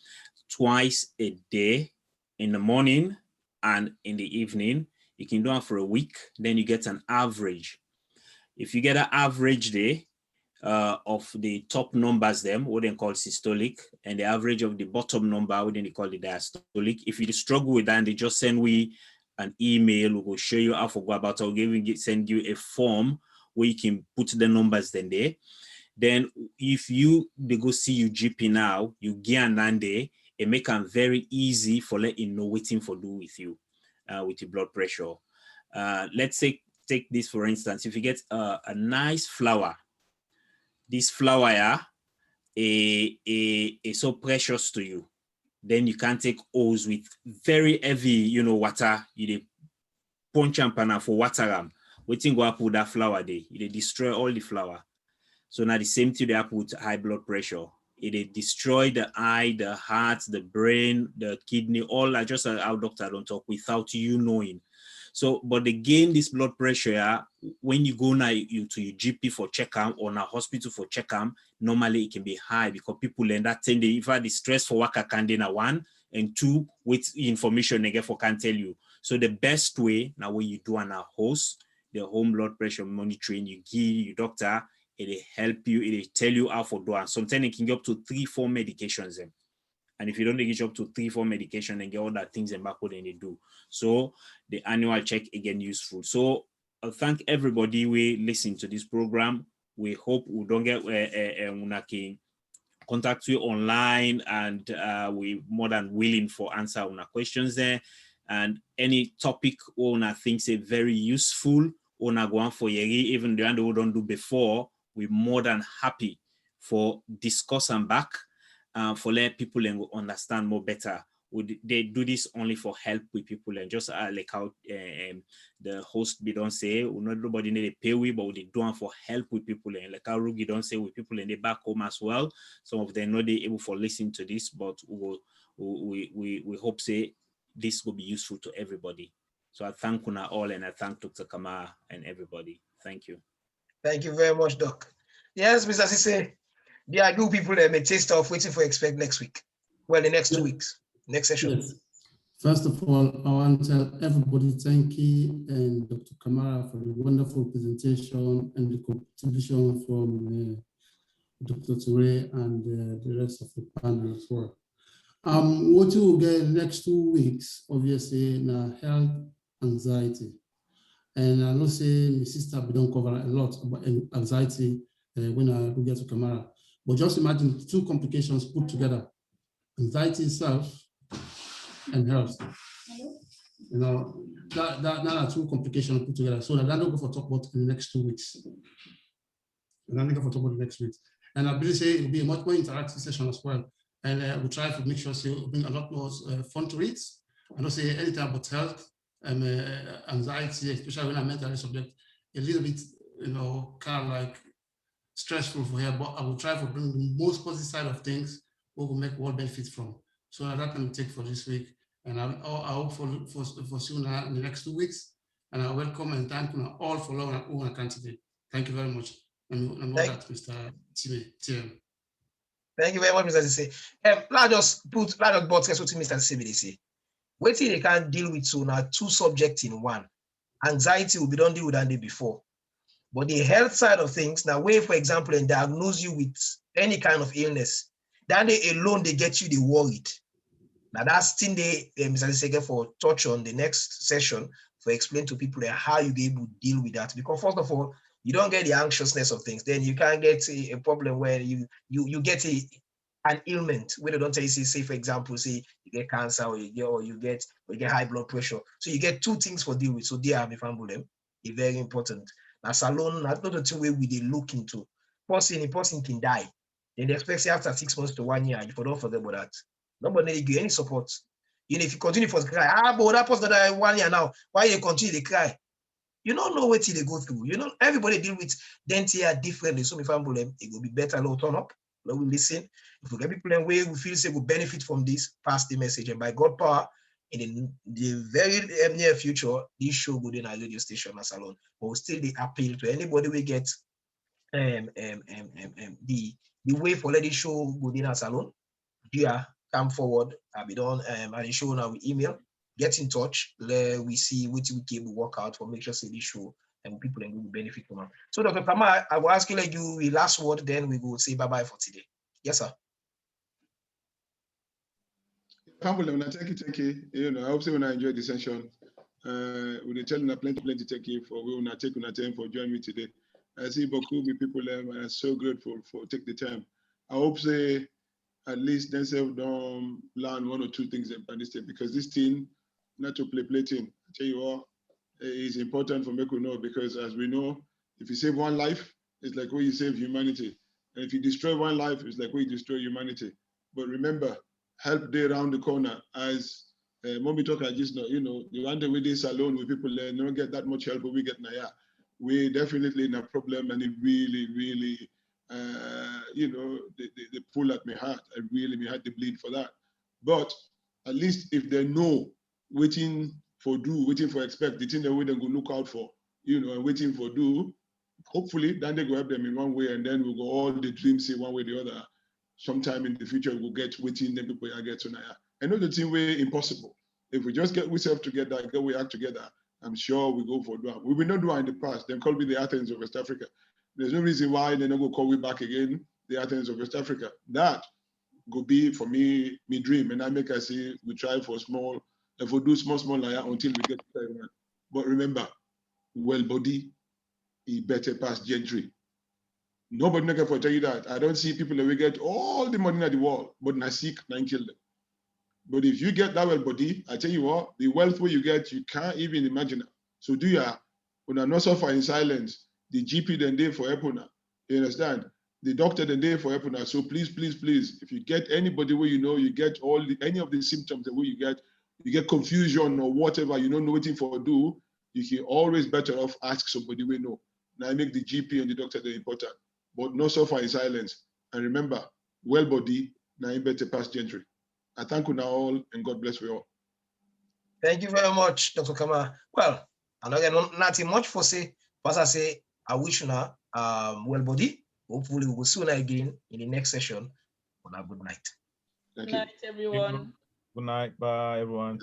twice a day, in the morning and in the evening. You can do them for a week, then you get an average. If you get an average day of the top numbers, them what they call systolic, and the average of the bottom number, what they call the diastolic. If you struggle with that, they just send we an email. We will show you how to go about it. Send you a form where you can put the numbers then there. Then if they go see you GP now, you get an day, it make them very easy for letting you know waiting for do with you with your blood pressure. Let's say take this for instance. If you get a nice flower, this flower is so precious to you, then you can take O's with very heavy, you know, water. You punch and for water waiting go up with that flower day. You destroy all the flower. So now the same thing they have with high blood pressure. It destroy the eye, the heart, the brain, the kidney, all are just our doctor don't talk without you knowing. So, but again, this blood pressure, when you go now to your GP for checkup or a hospital for checkup, normally it can be high because people in that thing, if the stress for work can do one, and two, with information they get for can tell you. So the best way now when you do on a host, the home blood pressure monitoring, you give your doctor, it'll help you, it'll tell you how to do it. Sometimes it can get up to 3-4 medications. And if you don't get up to 3-4 medication and get all that things and backward and they do. So the annual check again useful. So I thank everybody we listen to this program. We hope we don't get contact you online, and we more than willing for answer on our questions there. And any topic on our things are very useful on our go for Yeri, even the one we don't do before, we're more than happy for discuss and back. For let people understand more better they do this only for help with people, and just like how the host be don't say, not nobody need to pay we, but they do it for help with people, and like how Rugi don't say with people in the back home as well. Some of them not able for listening to this, but we hope say this will be useful to everybody. So I thank Una all, and I thank Dr. Kamara and everybody. Thank you.
Thank you very much, Doc. Yes, Mr. Sise, there are good people that may taste of waiting for expect next week. Well, the next 2 weeks, next session.
Yes. First of all, I want to tell everybody thank you and Dr. Kamara for the wonderful presentation and the contribution from Dr. Toure and the rest of the panel as well. What you will get next 2 weeks, obviously, now health, anxiety. And I know say my sister, we don't cover a lot about anxiety when I get to Kamara. But just imagine 2 complications put together: anxiety itself and health. You know, that are 2 complications put together. So that I don't go for talk about in the next 2 weeks. And I don't go for talk about the next week. And I believe say it will be a much more interactive session as well. And we'll try to make sure so we'll bring a lot more fun to it. I don't say anything about health and anxiety, especially when I mental subject, a little bit, you know, kind of like stressful for her, but I will try to bring the most positive side of things we will make world benefits from. So that can take for this week. And I hope for soon in the next 2 weeks. And I welcome and thank you all for long and today. Thank you very much. And all that, Mr. TM.
Thank you very much, Mr. Sise. Let us broadcast what Mr. Sise say. Wait till they can deal with so now 2 subjects in one. Anxiety will be done deal with that day before. But the health side of things, now where, for example, and diagnose you with any kind of illness, that day alone they get you the worried. Now that's thing they Mr. Sise for touch on the next session for explain to people how you be able to deal with that. Because first of all, you don't get the anxiousness of things, then you can't get a problem where you get an ailment where they don't tell you, say for example, say you get cancer or you get high blood pressure. So you get 2 things for deal with. So they are them is very important. Now salon, not the 2 way we they look into. A person can die. Then they expect after 6 months to 1 year, you don't forget about that. Nobody give any support. You know, if you continue for cry, but that person that 1 year now, why you continue to cry? You don't know what they go through. You know, everybody deal with dentia differently. So if I'm it will be better, no turn up, no we listen. If we get people in way we feel say we benefit from this, pass the message. And by God power, in the very near future, this show will in our radio station as alone. But we'll still the appeal to anybody we get the way for let this show go in as alone. Yeah, come forward. I'll be done and the show now with email. Get in touch. We see what we can work out for make sure say this show and people will benefit from it. So Dr. Kama, I will ask you like you the last word, then we will say bye-bye for today. Yes, sir.
Thank you. You know, I hope so when I enjoyed the session. We tell you plenty take you for we will take time for joining me today. I see beaucoup of people and I'm so grateful for take the time. I hope say at least themselves don't learn 1 or 2 things about this thing, because this thing not to play thing. I tell you what, it's important for me to know, because as we know, if you save 1 life, it's like where you save humanity. And if you destroy 1 life, it's like where you destroy humanity. But remember, help day around the corner. As when we talk, I just know, you know, the one day we this alone with people, they don't get that much help, but we get now. We definitely in a problem, and it really, really, you know, they pull at my heart. I really, my heart, they bleed for that. But at least if they know, waiting for expect, the thing that we then go look out for, you know, and waiting for do, hopefully then they go help them in one way, and then we'll go all the dreams say one way or the other. Sometime in the future we'll get waiting, then people get to now. I know the thing way impossible. If we just get ourselves together, get we act together, I'm sure we go for Dua. We will not do it in the past. They call me the Athens of West Africa. There's no reason why they're not going to call me back again, the Athens of West Africa. That could be for me, my dream. And I make I say we try for small, if we do small like that until we get to that. But remember, well Bɔdi, he better pass Gentri. Nobody not going to tell you that. I don't see people that will get all the money in the world, but not sick, not kill them. But if you get that well Bɔdi, I tell you what, the wealth where you get, you can't even imagine it. So do you, when I not suffer in silence, the GP then day for Epona, you understand? The doctor the day for helping us. So please, please, please, if you get anybody where you know you get any of the symptoms that you get confusion or whatever, you don't know what for do, you can always better off ask somebody we know. Now I make the GP and the doctor the important, but not suffer in silence. And remember, well body, now you better pass Gentri. I thank you now all and God bless you all.
Thank you very much, Dr. Kama. Well, and again, nothing much for say. But I say, I wish you now well body. Hopefully, we will soon again in the next session. Have a good night.
Thank
Good night, everyone.
Good night. Bye, everyone.